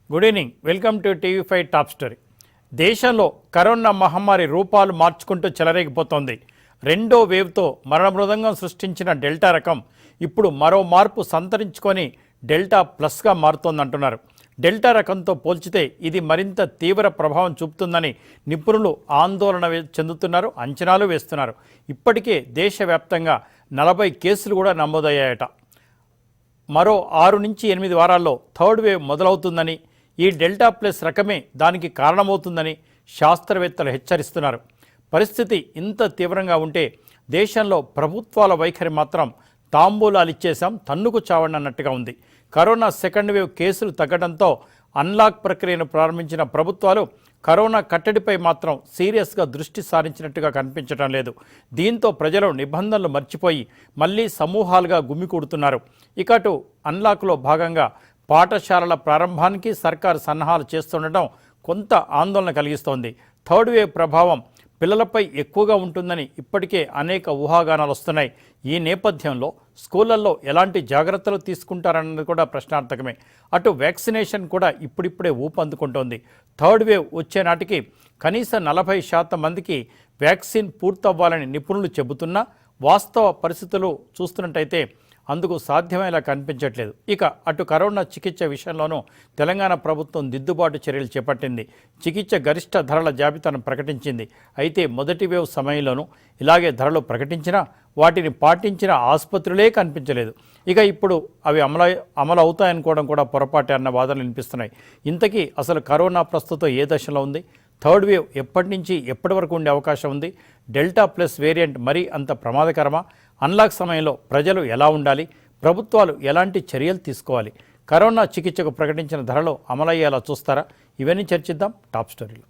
Good evening. Welcome to TV5 top story. దేశంలో corona మహమ్మారి రూపాలు మార్చుకుంటూ చెలరేగిపోతోంది. రెండో వేవ్తో మరణ మృదంగం సృష్టించిన డెల్టా రకం ఇప్పుడు మరో మార్పు సంతరించుకొని డెల్టా ప్లస్గా మారుతోందంటున్నారు. డెల్టా రకంతో పోల్చితే ఇది మరింత తీవ్ర ప్రభావం చూపుతుందని నిపుణులు ఆందోళన చెందుతున్నారు, అంచనాలు వేస్తున్నారు. ఇప్పటికే దేశవ్యాప్తంగా 40 కేసులు కూడా నమోదయ్యాయట. మరో 6 నుంచి 8 వారాల్లో థర్డ్ వేవ్ మొదలవుతుందని, ఈ డెల్టా ప్లస్ రకమే దానికి కారణమవుతుందని శాస్త్రవేత్తలు హెచ్చరిస్తున్నారు. పరిస్థితి ఇంత తీవ్రంగా ఉంటే దేశంలో ప్రభుత్వాల వైఖరి మాత్రం తాంబూలాలు ఇచ్చేశాం, తన్నుకు చావండి అన్నట్టుగా ఉంది. కరోనా సెకండ్ వేవ్ కేసులు తగ్గడంతో అన్లాక్ ప్రక్రియను ప్రారంభించిన ప్రభుత్వాలు కరోనా కట్టడిపై మాత్రం సీరియస్గా దృష్టి సారించినట్టుగా కనిపించడం లేదు. దీంతో ప్రజలు నిబంధనలు మర్చిపోయి మళ్ళీ సమూహాలుగా గుమికూడుతున్నారు. ఇకటు అన్లాక్లో భాగంగా పాఠశాలల ప్రారంభానికి సర్కారు సన్నాహాలు చేస్తుండటం కొంత ఆందోళన కలిగిస్తోంది. థర్డ్ వేవ్ ప్రభావం పిల్లలపై ఎక్కువగా ఉంటుందని ఇప్పటికే అనేక ఊహాగానాలు వస్తున్నాయి. ఈ నేపథ్యంలో స్కూళ్లలో ఎలాంటి జాగ్రత్తలు తీసుకుంటారన్నది కూడా ప్రశ్నార్థకమే. అటు వ్యాక్సినేషన్ కూడా ఇప్పుడిప్పుడే ఊపందుకుంటోంది. థర్డ్ వేవ్ వచ్చే నాటికి కనీసం 40% మందికి వ్యాక్సిన్ పూర్తవ్వాలని నిపుణులు చెబుతున్నా వాస్తవ పరిస్థితులు చూస్తున్నట్టయితే అందుకు సాధ్యమేలా కనిపించట్లేదు. ఇక అటు కరోనా చికిత్స విషయంలోనూ తెలంగాణ ప్రభుత్వం దిద్దుబాటు చర్యలు చేపట్టింది. చికిత్స గరిష్ట ధరల జాబితాను ప్రకటించింది. అయితే మొదటి వేవ్ సమయంలోనూ ఇలాగే ధరలు ప్రకటించినా వాటిని పాటించిన ఆసుపత్రులే కనిపించలేదు. ఇక ఇప్పుడు అవి అమలు అవుతాయనుకోవడం కూడా పొరపాటే అన్న వాదనలు వినిపిస్తున్నాయి. ఇంతకీ అసలు కరోనా ప్రస్తుతం ఏ దశలో ఉంది? థర్డ్ వేవ్ ఎప్పటి నుంచి ఎప్పటి వరకు ఉండే అవకాశం ఉంది? డెల్టా ప్లస్ వేరియంట్ మరీ అంత ప్రమాదకరమా? అన్లాక్ సమయంలో ప్రజలు ఎలా ఉండాలి? ప్రభుత్వాలు ఎలాంటి చర్యలు తీసుకోవాలి? కరోనా చికిత్సకు ప్రకటించిన ధరలో అమలయ్యేలా చూస్తారా? ఇవన్నీ చర్చిద్దాం టాప్ స్టోరీలో.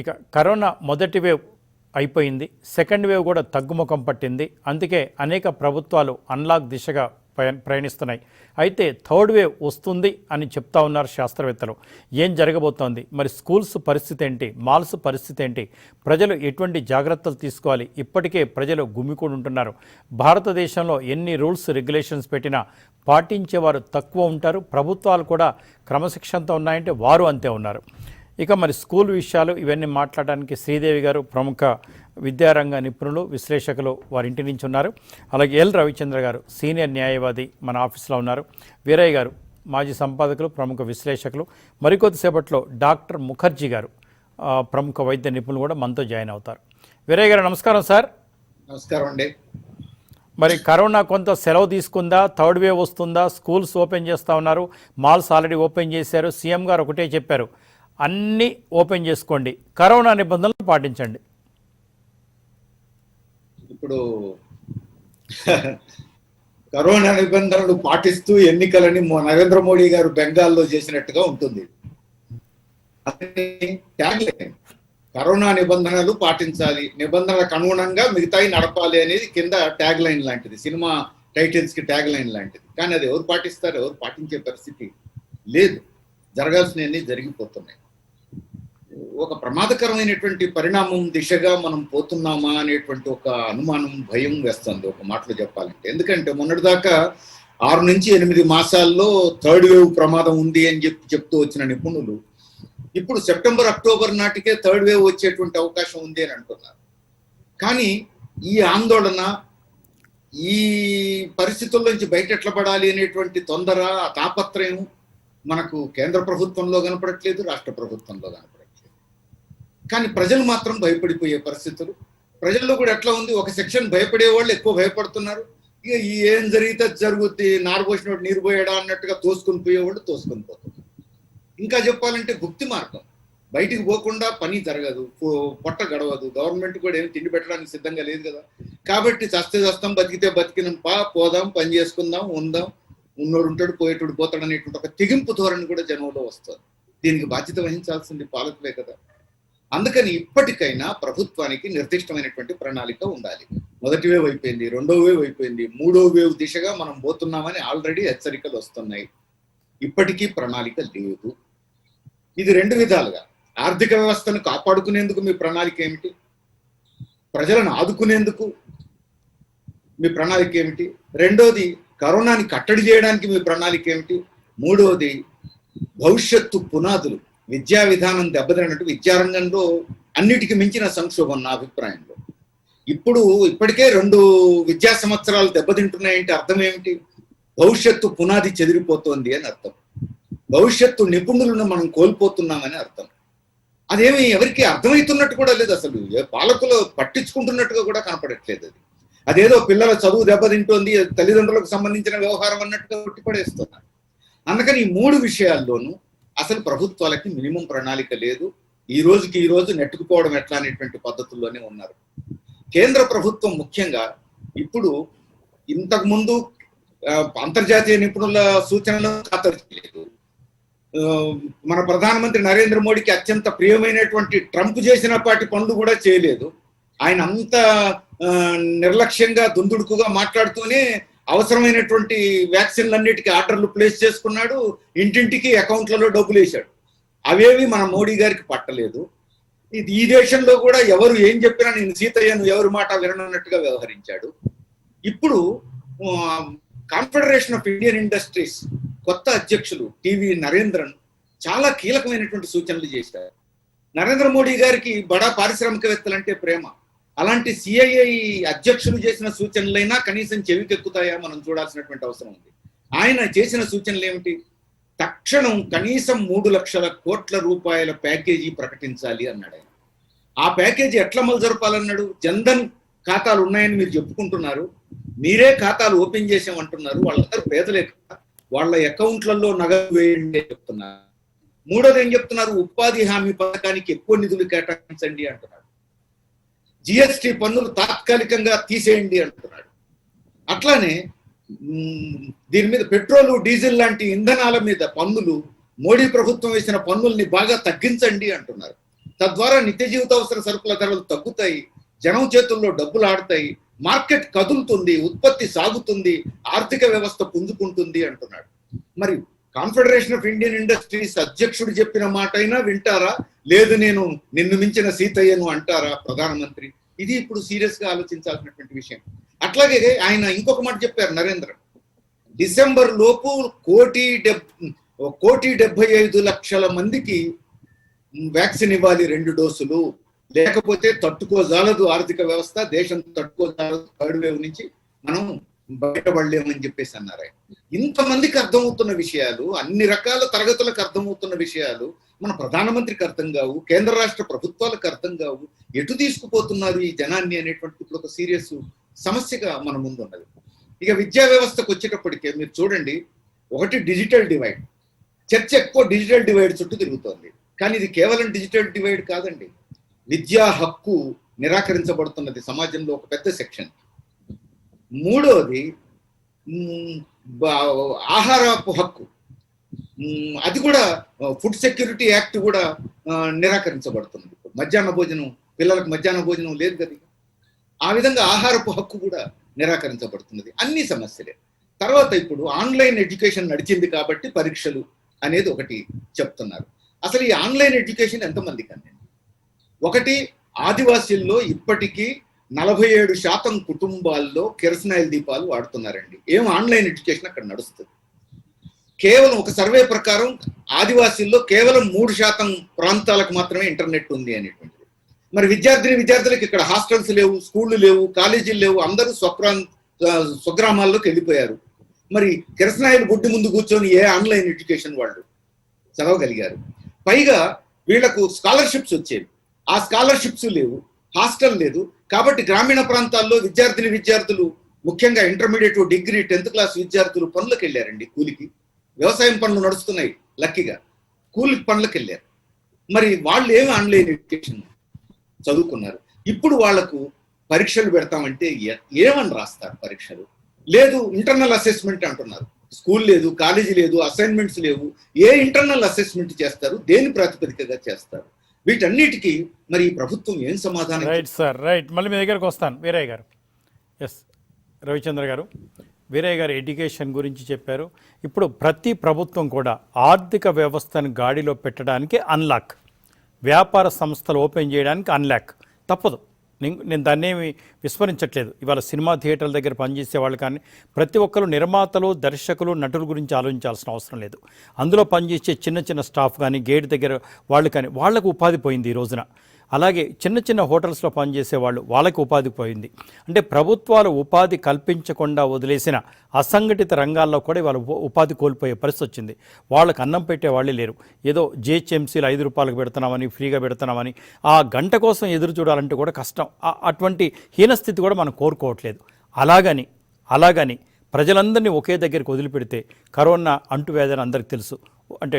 ఇక కరోనా మొదటి వేవ్ అయిపోయింది, సెకండ్ వేవ్ కూడా తగ్గుముఖం పట్టింది. అందుకే అనేక ప్రభుత్వాలు అన్లాక్ దిశగా ప్రయాణిస్తున్నాయి. అయితే థర్డ్ వేవ్ వస్తుంది అని చెప్తా ఉన్నారు శాస్త్రవేత్తలు. ఏం జరగబోతోంది? మరి స్కూల్స్ పరిస్థితి ఏంటి? మాల్స్ పరిస్థితి ఏంటి? ప్రజలు ఎటువంటి జాగ్రత్తలు తీసుకోవాలి? ఇప్పటికే ప్రజలు గుమికూడి ఉంటున్నారు. భారతదేశంలో ఎన్ని రూల్స్ రెగ్యులేషన్స్ పెట్టినా పాటించేవారు తక్కువ ఉంటారు. ప్రభుత్వాలు కూడా క్రమశిక్షణతో ఉన్నాయంటే వారు అంతే ఉన్నారు. ఇక మరి స్కూల్ విషయాలు ఇవన్నీ మాట్లాడడానికి శ్రీదేవి గారు ప్రముఖ విద్యారంగ నిపుణులు, విశ్లేషకులు వారి ఇంటి నుంచి ఉన్నారు. అలాగే ఎల్ రవిచంద్ర గారు సీనియర్ న్యాయవాది మన ఆఫీస్లో ఉన్నారు. వీరయ్య గారు మాజీ సంపాదకులు, ప్రముఖ విశ్లేషకులు. మరికొద్దిసేపట్లో డాక్టర్ ముఖర్జీ గారు ప్రముఖ వైద్య నిపుణులు కూడా మనతో జాయిన్ అవుతారు. వీరయ్య గారు నమస్కారం సార్. నమస్కారం అండి. మరి కరోనా కొంత సెలవు తీసుకుందా? థర్డ్ వేవ్ వస్తుందా? స్కూల్స్ ఓపెన్ చేస్తూ ఉన్నారు, మాల్స్ ఆల్రెడీ ఓపెన్ చేశారు. సీఎం గారు ఒకటే చెప్పారు, అన్నీ ఓపెన్ చేసుకోండి, కరోనా నిబంధనలు పాటించండి. ఇప్పుడు కరోనా నిబంధనలు పాటిస్తూ ఎన్నికలని నరేంద్ర మోడీ గారు బెంగాల్లో చేసినట్టుగా ఉంటుంది. కరోనా నిబంధనలు పాటించాలి, నిబంధనలకు అనుగుణంగా మిగతాయి నడపాలి అనేది కింద ట్యాగ్ లైన్ లాంటిది, సినిమా టైటిల్స్ కి ట్యాగ్ లైన్ లాంటిది. కానీ అది ఎవరు పాటిస్తారు? ఎవరు పాటించే పరిస్థితి లేదు. జరగాల్సినవన్నీ జరిగిపోతున్నాయి. ఒక ప్రమాదకరమైనటువంటి పరిణామం దిశగా మనం పోతున్నామా అనేటువంటి ఒక అనుమానం, భయం వేస్తుంది ఒక మాటలో చెప్పాలంటే. ఎందుకంటే మొన్నటిదాకా 6 నుంచి 8 మాసాల్లో థర్డ్ వేవ్ ప్రమాదం ఉంది అని చెప్తూ వచ్చిన నిపుణులు ఇప్పుడు సెప్టెంబర్, అక్టోబర్ నాటికే థర్డ్ వేవ్ వచ్చేటువంటి అవకాశం ఉంది అని అంటున్నారు. కానీ ఈ ఆందోళన, ఈ పరిస్థితుల నుంచి బయట ఎట్లా పడాలి అనేటువంటి తొందర, తాపత్రయం మనకు కేంద్ర ప్రభుత్వంలో కనపడట్లేదు, రాష్ట్ర ప్రభుత్వంలో కనపడట్లేదు. కానీ ప్రజలు మాత్రం భయపడిపోయే పరిస్థితులు. ప్రజల్లో కూడా ఎట్లా ఉంది, ఒక సెక్షన్ భయపడే వాళ్ళు ఎక్కువ భయపడుతున్నారు. ఇక ఏం జరిగితే జరుగుద్ది, నారబోసినోడు నీరు పోయాడా అన్నట్టుగా తోసుకొని పోయేవాళ్ళు తోసుకొని పోతున్నారు. ఇంకా చెప్పాలంటే భుక్తి మార్గం, బయటికి పోకుండా పని జరగదు, పొట్ట గడవదు. గవర్నమెంట్ కూడా ఏమి తిండి పెట్టడానికి సిద్ధంగా లేదు కదా. కాబట్టి చస్తే చస్తాం, బతికితే బతికినాం, పోదాం, పని చేసుకుందాం, ఉందాం, ఉన్నోడు ఉంటాడు, పోయేటోడు పోతాడు అనేటువంటి ఒక తెగింపు ధోరణి కూడా జనంలో వస్తుంది. దీనికి బాధ్యత వహించాల్సింది పాలకులే కదా. అందుకని ఇప్పటికైనా ప్రభుత్వానికి నిర్దిష్టమైనటువంటి ప్రణాళిక ఉండాలి. మొదటి వేవ్ అయిపోయింది, రెండో వేవ్ అయిపోయింది, మూడో వేవ్ దిశగా మనం పోతున్నామని ఆల్రెడీ హెచ్చరికలు వస్తున్నాయి. ఇప్పటికీ ప్రణాళిక లేదు. ఇది 2 విధాలుగా. ఆర్థిక వ్యవస్థను కాపాడుకునేందుకు మీ ప్రణాళిక ఏమిటి? ప్రజలను ఆదుకునేందుకు మీ ప్రణాళిక ఏమిటి? రెండోది, కరోనాని కట్టడి చేయడానికి మీ ప్రణాళిక ఏమిటి? మూడవది, భవిష్యత్తు పునాదులు, విద్యా విధానం దెబ్బతిన్నట్టు విద్యారంగంలో అన్నిటికీ మించిన సంక్షోభం నా అభిప్రాయంలో. ఇప్పటికే 2 విద్యా సంవత్సరాలు దెబ్బతింటున్నాయంటే అర్థం ఏమిటి? భవిష్యత్తు పునాది చెదిరిపోతోంది అని అర్థం. భవిష్యత్తు నిపుణులను మనం కోల్పోతున్నామని అర్థం. అదేమి ఎవరికి అర్థమవుతున్నట్టు కూడా లేదు, అసలు పాలకులు పట్టించుకుంటున్నట్టుగా కూడా కనపడట్లేదు. అదేదో పిల్లల చదువు దెబ్బతింటోంది, తల్లిదండ్రులకు సంబంధించిన వ్యవహారం అన్నట్టుగా కొట్టిపడేస్తున్నారు. అందుకని ఈ 3 విషయాల్లోనూ అసలు ప్రభుత్వాలకి మినిమం ప్రణాళిక లేదు. ఈ రోజు నెట్టుకుపోవడం ఎట్లా అనేటువంటి పద్ధతుల్లోనే ఉన్నారు. కేంద్ర ప్రభుత్వం ముఖ్యంగా ఇప్పుడు ఇంతకుముందు అంతర్జాతీయ నిపుణుల సూచనలను ఖాతరు చేయలేదు. మన ప్రధానమంత్రి నరేంద్ర మోడీకి అత్యంత ప్రియమైనటువంటి ట్రంప్ చేసిన పాటి పనులు కూడా చేయలేదు. ఆయన అంత నిర్లక్ష్యంగా దుందుడుకుగా మాట్లాడుతూనే అవసరమైనటువంటి వ్యాక్సిన్లన్నిటికీ ఆర్డర్లు ప్లేస్ చేసుకున్నాడు, ఇంటింటికి అకౌంట్లలో డబ్బులు వేశాడు. అవేవి మన మోడీ గారికి పట్టలేదు. ఈ దేశంలో కూడా ఎవరు ఏం చెప్పినా నేను సీతయ్యను ఎవరి మాట విననున్నట్టుగా వ్యవహరించాడు. ఇప్పుడు కాన్ఫెడరేషన్ ఆఫ్ ఇండియన్ ఇండస్ట్రీస్ కొత్త అధ్యక్షులు టివి నరేంద్రన్ చాలా కీలకమైనటువంటి సూచనలు చేశారు. నరేంద్ర మోడీ గారికి బడా పారిశ్రామికవేత్తలంటే ప్రేమ. అలాంటి సిఐఐ అధ్యక్షులు చేసిన సూచనలైనా కనీసం చెవికెక్కుతాయా మనం చూడాల్సినటువంటి అవసరం ఉంది. ఆయన చేసిన సూచనలు ఏమిటి? తక్షణం కనీసం 3 లక్షల కోట్ల రూపాయల ప్యాకేజీ ప్రకటించాలి అన్నాడు ఆయన. ఆ ప్యాకేజీ ఎట్లా అమలు జరపాలన్నాడు? జన్ధన్ ఖాతాలు ఉన్నాయని మీరు చెప్పుకుంటున్నారు, మీరే ఖాతాలు ఓపెన్ చేసామంటున్నారు, వాళ్ళందరూ పేదలే కదా, వాళ్ళ అకౌంట్లలో నగదు వేయండి చెప్తున్నారు. మూడోది ఏం చెప్తున్నారు? ఉపాధి హామీ పథకానికి ఎక్కువ నిధులు కేటాయించండి అంటున్నాడు. జిఎస్టి పన్నులు తాత్కాలికంగా తీసేయండి అంటున్నాడు. అట్లానే దీని మీద పెట్రోలు డీజిల్ లాంటి ఇంధనాల మీద పన్నులు, మోడీ ప్రభుత్వం వేసిన పన్నుల్ని బాగా తగ్గించండి అంటున్నారు. తద్వారా నిత్య జీవితావసర సరుకుల ధరలు తగ్గుతాయి, జనం చేతుల్లో డబ్బులు ఆడతాయి, మార్కెట్ కదులుతుంది, ఉత్పత్తి సాగుతుంది, ఆర్థిక వ్యవస్థ పుంజుకుంటుంది అంటున్నాడు. మరి కాన్ఫెడరేషన్ ఆఫ్ ఇండియన్ ఇండస్ట్రీస్ అధ్యక్షుడు చెప్పిన మాట అయినా వింటారా? లేదు నేను నిన్ను మించిన సీతయ్యను అంటారా ప్రధానమంత్రి? ఇది ఇప్పుడు సీరియస్ గా ఆలోచించాల్సినటువంటి విషయం. అట్లాగే ఆయన ఇంకొక మాట చెప్పారు నరేంద్ర, డిసెంబర్ లోపు 1,75,00,000 మందికి వ్యాక్సిన్ ఇవ్వాలి 2 డోసులు, లేకపోతే తట్టుకోజాలదు ఆర్థిక వ్యవస్థ, దేశం తట్టుకోజాలదు, 3rd వేవ్ నుంచి మనం బయటపడలేమని చెప్పేసి అన్నారు ఆయన. ఇంతమందికి అర్థమవుతున్న విషయాలు, అన్ని రకాల తరగతులకు అర్థమవుతున్న విషయాలు మన ప్రధానమంత్రికి అర్థం కావు, కేంద్ర రాష్ట్ర ప్రభుత్వాలకు అర్థం కావు. ఎటు తీసుకుపోతున్నారు ఈ జనాన్ని అనేటువంటి ఇప్పుడు ఒక సీరియస్ సమస్యగా మన ముందు ఉన్నది. ఇక విద్యా వ్యవస్థకు వచ్చేటప్పటికే మీరు చూడండి, ఒకటి డిజిటల్ డివైడ్. చర్చ ఎక్కువ డిజిటల్ డివైడ్ చుట్టూ తిరుగుతోంది, కానీ ఇది కేవలం డిజిటల్ డివైడ్ కాదండి. విద్యా హక్కు నిరాకరించబడుతున్నది సమాజంలో ఒక పెద్ద సెక్షన్. మూడోది ఆహారపు హక్కు, అది కూడా ఫుడ్ సెక్యూరిటీ యాక్ట్ కూడా నిరాకరించబడుతున్నది. మధ్యాహ్న భోజనం, పిల్లలకు మధ్యాహ్న భోజనం లేదు కదా, ఆ విధంగా ఆహారపు హక్కు కూడా నిరాకరించబడుతున్నది. అన్ని సమస్యలే. తర్వాత ఇప్పుడు ఆన్లైన్ ఎడ్యుకేషన్ నడిచింది కాబట్టి పరీక్షలు అనేది ఒకటి చెప్తున్నారు. అసలు ఈ ఆన్లైన్ ఎడ్యుకేషన్ ఎంతమందికి అండి? ఒకటి, ఆదివాసీల్లో ఇప్పటికీ 47% కుటుంబాల్లో కిరసనాయిల్ దీపాలు వాడుతున్నారండి. ఏం ఆన్లైన్ ఎడ్యుకేషన్ అక్కడ నడుస్తుంది. కేవలం ఒక సర్వే ప్రకారం ఆదివాసీల్లో కేవలం 3% ప్రాంతాలకు మాత్రమే ఇంటర్నెట్ ఉంది అనేటువంటిది. మరి విద్యార్థులకు ఇక్కడ హాస్టల్స్ లేవు, స్కూళ్ళు లేవు, కాలేజీలు లేవు, అందరూ స్వగ్రామాల్లోకి వెళ్ళిపోయారు. మరి కిరసనాయిల్ బొడ్డు ముందు కూర్చొని ఏ ఆన్లైన్ ఎడ్యుకేషన్ వాళ్ళు చదవగలిగారు? పైగా వీళ్లకు స్కాలర్షిప్స్ వచ్చేవి, ఆ స్కాలర్షిప్స్ లేవు, హాస్టల్ లేదు. కాబట్టి గ్రామీణ ప్రాంతాల్లో విద్యార్థులు ముఖ్యంగా ఇంటర్మీడియట్, డిగ్రీ, 10th క్లాస్ విద్యార్థులు పనులకు వెళ్ళారండి. కూలికి, వ్యవసాయం పనులు నడుస్తున్నాయి లక్కీగా, కూలి పనులకు వెళ్ళారు. మరి వాళ్ళు ఏమి ఆన్లైన్ ఎడ్యుకేషన్ చదువుకున్నారు? ఇప్పుడు వాళ్లకు పరీక్షలు పెడతామంటే ఏమని రాస్తారు పరీక్షలు? లేదు, ఇంటర్నల్ అసెస్మెంట్ అంటున్నారు. స్కూల్ లేదు, కాలేజీ లేదు, అసైన్మెంట్స్ లేవు. ఏ ఇంటర్నల్ అసెస్మెంట్ చేస్తారు? దేని ప్రాతిపదికగా చేస్తారు? వీటన్నిటికీ మరి ఈ ప్రభుత్వం ఏం సమాధానం? Right sir, right. మళ్ళీ మీ దగ్గరకు వస్తాను వీరయ్య గారు. ఎస్, రవిచంద్ర గారు, వీరయ్య గారు ఎడ్యుకేషన్ గురించి చెప్పారు. ఇప్పుడు ప్రతి ప్రభుత్వం కూడా ఆర్థిక వ్యవస్థను గాడిలో పెట్టడానికి అన్లాక్, వ్యాపార సంస్థలు ఓపెన్ చేయడానికి అన్లాక్ తప్పదు, నేను దాన్ని ఏమి విస్మరించట్లేదు. ఇవాళ సినిమా థియేటర్ల దగ్గర పనిచేసే వాళ్ళు కానీ ప్రతి ఒక్కరు నిర్మాతలు, దర్శకులు, నటుల గురించి ఆలోచించాల్సిన అవసరం లేదు. అందులో పనిచేసే చిన్న చిన్న స్టాఫ్ కానీ, గేట్ దగ్గర వాళ్ళు కానీ, వాళ్లకు ఉపాధి పోయింది ఈ రోజున. అలాగే చిన్న చిన్న హోటల్స్లో పనిచేసే వాళ్ళు, వాళ్ళకి ఉపాధి పోయింది. అంటే ప్రభుత్వాలు ఉపాధి కల్పించకుండా వదిలేసిన అసంఘటిత రంగాల్లో కూడా ఇవాళ ఉపాధి కోల్పోయే పరిస్థితి వచ్చింది. వాళ్ళకి అన్నం పెట్టే వాళ్ళే లేరు. ఏదో జిహెచ్ఎంసీలు 5 రూపాయలకు పెడుతున్నామని, ఫ్రీగా పెడుతున్నామని, ఆ గంట కోసం ఎదురు చూడాలంటే కూడా కష్టం. అటువంటి హీనస్థితి కూడా మనం కోరుకోవట్లేదు. అలాగని ప్రజలందరినీ ఒకే దగ్గరికి వదిలిపెడితే కరోనా అంటువ్యాధి అని అందరికీ తెలుసు. అంటే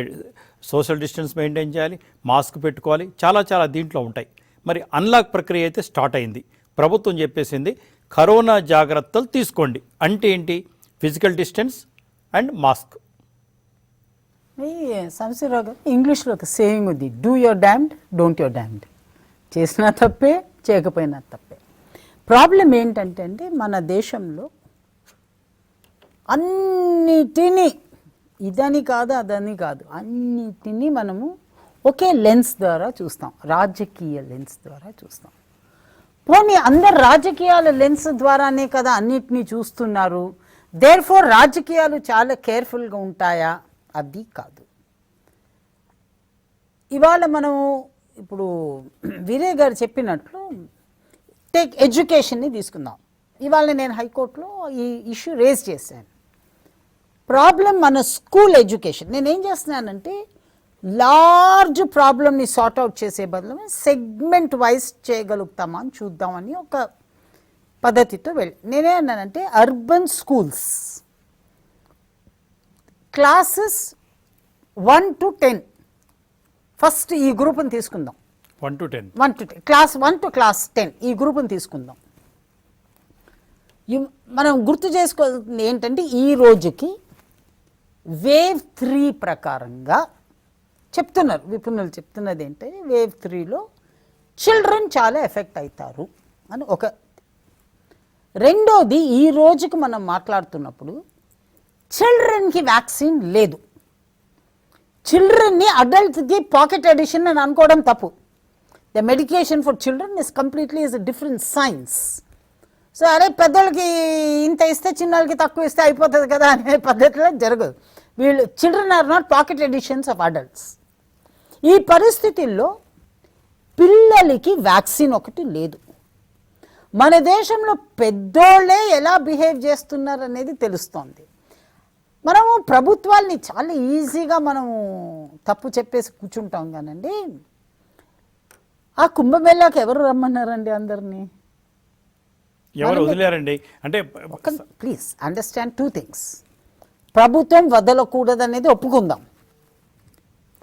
సోషల్ డిస్టెన్స్ మెయింటైన్ చేయాలి, మాస్క్ పెట్టుకోవాలి, చాలా దీంట్లో ఉంటాయి. మరి అన్లాక్ ప్రక్రియ అయితే స్టార్ట్ అయింది. ప్రభుత్వం చెప్పేసింది కరోనా జాగ్రత్తలు తీసుకోండి. అంటే ఏంటి? Physical distance and mask. సంశీరావు గారు, ఇంగ్లీష్లో ఒక సేయింగ్ ఉంది, do your damned, don't your damned. చేసినా తప్పే, చేయకపోయినా తప్పే. ప్రాబ్లం ఏంటంటే అండి, మన దేశంలో అన్నిటినీ, ఇదని కాదు అదని కాదు, అన్నిటినీ మనము ఒకే లెన్స్ ద్వారా చూస్తాం, రాజకీయ లెన్స్ ద్వారా చూస్తాం. పోనీ అందరు రాజకీయాల లెన్స్ ద్వారానే కదా అన్నిటినీ చూస్తున్నారు, దేర్ఫోర్ రాజకీయాలు చాలా కేర్ఫుల్గా ఉంటాయా? అది కాదు. ఇవాళ మనము ఇప్పుడు వీరయ్య గారు చెప్పినట్లు టేక్ ఎడ్యుకేషన్ని తీసుకుందాం. ఇవాళ నేను హైకోర్టులో ఈ ఇష్యూ రేజ్ చేశాను. ప్రాబ్లం మన స్కూల్ ఎడ్యుకేషన్. నేనేం చేస్తున్నానంటే లార్జ్ ప్రాబ్లమ్ని సార్ట్అవుట్ చేసే బదులు సెగ్మెంట్ వైజ్ చేయగలుగుతామా అని చూద్దామని ఒక పద్ధతితో నేనే అన్నానంటే urban schools classes 1 to 10 first ఈ గ్రూప్ని తీసుకుందాం. 1 to 10 క్లాస్ 1 to class 10 ఈ గ్రూప్ని తీసుకుందాం. మనం గుర్తు చేసుకోవాల్సింది ఏంటంటే ఈ రోజుకి వేవ్ 3 ప్రకారంగా చెప్తున్నారు, విపుణులు చెప్తున్నది ఏంటంటే వేవ్ 3లో చిల్డ్రన్ చాలా ఎఫెక్ట్ అవుతారు అని ఒక. రెండోది, ఈ రోజుకి మనం మాట్లాడుతున్నప్పుడు చిల్డ్రన్కి వ్యాక్సిన్ లేదు. చిల్డ్రన్ని అడల్ట్కి పాకెట్ ఎడిషన్ అని అనుకోవడం తప్పు. The medication for children is completely is a different science. So అరే పెద్దోళ్ళకి ఇంత ఇస్తే చిన్నోళ్ళకి తక్కువ ఇస్తే అయిపోతుంది కదా అనే పద్ధతిలో జరగదు. వీళ్ళు children are not pocket editions of adults. ఈ పరిస్థితుల్లో పిల్లలకి వ్యాక్సిన్ ఒకటి లేదు. మన దేశంలో పెద్దోళ్ళే ఎలా బిహేవ్ చేస్తున్నారు అనేది తెలుస్తోంది. మనము ప్రభుత్వాల్ని చాలా ఈజీగా మనము తప్పు చెప్పేసి కూర్చుంటాం కానండి. ఆ కుంభమేళాకి ఎవరు రమ్మన్నారండి అందరినీ? ఎవరు వదిలేరండి? అంటే ప్లీజ్ అండర్స్టాండ్ 2 things. ప్రభుత్వం వదలకూడదనేది ఒప్పుకుందాం,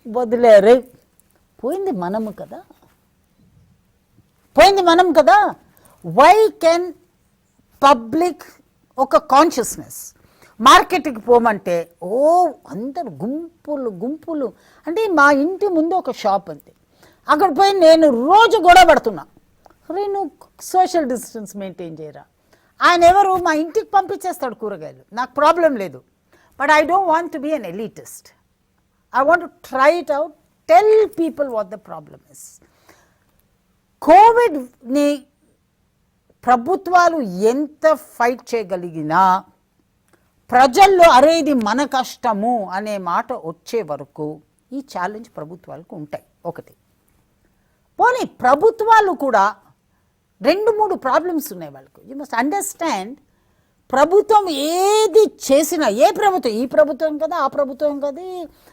వదిలేరే. పోయింది మనం కదా. వై కెన్ పబ్లిక్ ఒక కాన్షియస్నెస్ మార్కెట్కి పోమంటే అందరు గుంపులు అంటే మా ఇంటి ముందు ఒక షాప్ ఉంది, అక్కడ పోయి నేను రోజు గొడవ పడుతున్నా, అరే నువ్వు సోషల్ డిస్టెన్స్ మెయింటైన్ చేయరా. ఆయన ఎవరు? మా ఇంటికి పంపించేస్తాడు కూరగాయలు, నాకు ప్రాబ్లం లేదు. But I don't want to be an elitist. I want to try it out, tell people what the problem is. కోవిడ్ని ప్రభుత్వాలు ఎంత ఫైట్ చేయగలిగినా ప్రజల్లో అరే ఇది మన కష్టము అనే మాట వచ్చే వరకు ఈ ఛాలెంజ్ ప్రభుత్వాలకు ఉంటాయి. ఒకటి. పోనీ ప్రభుత్వాలు కూడా 2-3 ప్రాబ్లమ్స్ ఉన్నాయి వాళ్ళకు. యూ మస్ట్ అండర్స్టాండ్, ప్రభుత్వం ఏది చేసినా, ఏ ప్రభుత్వం, ఈ ప్రభుత్వం కదా, ఆ ప్రభుత్వం కాదు,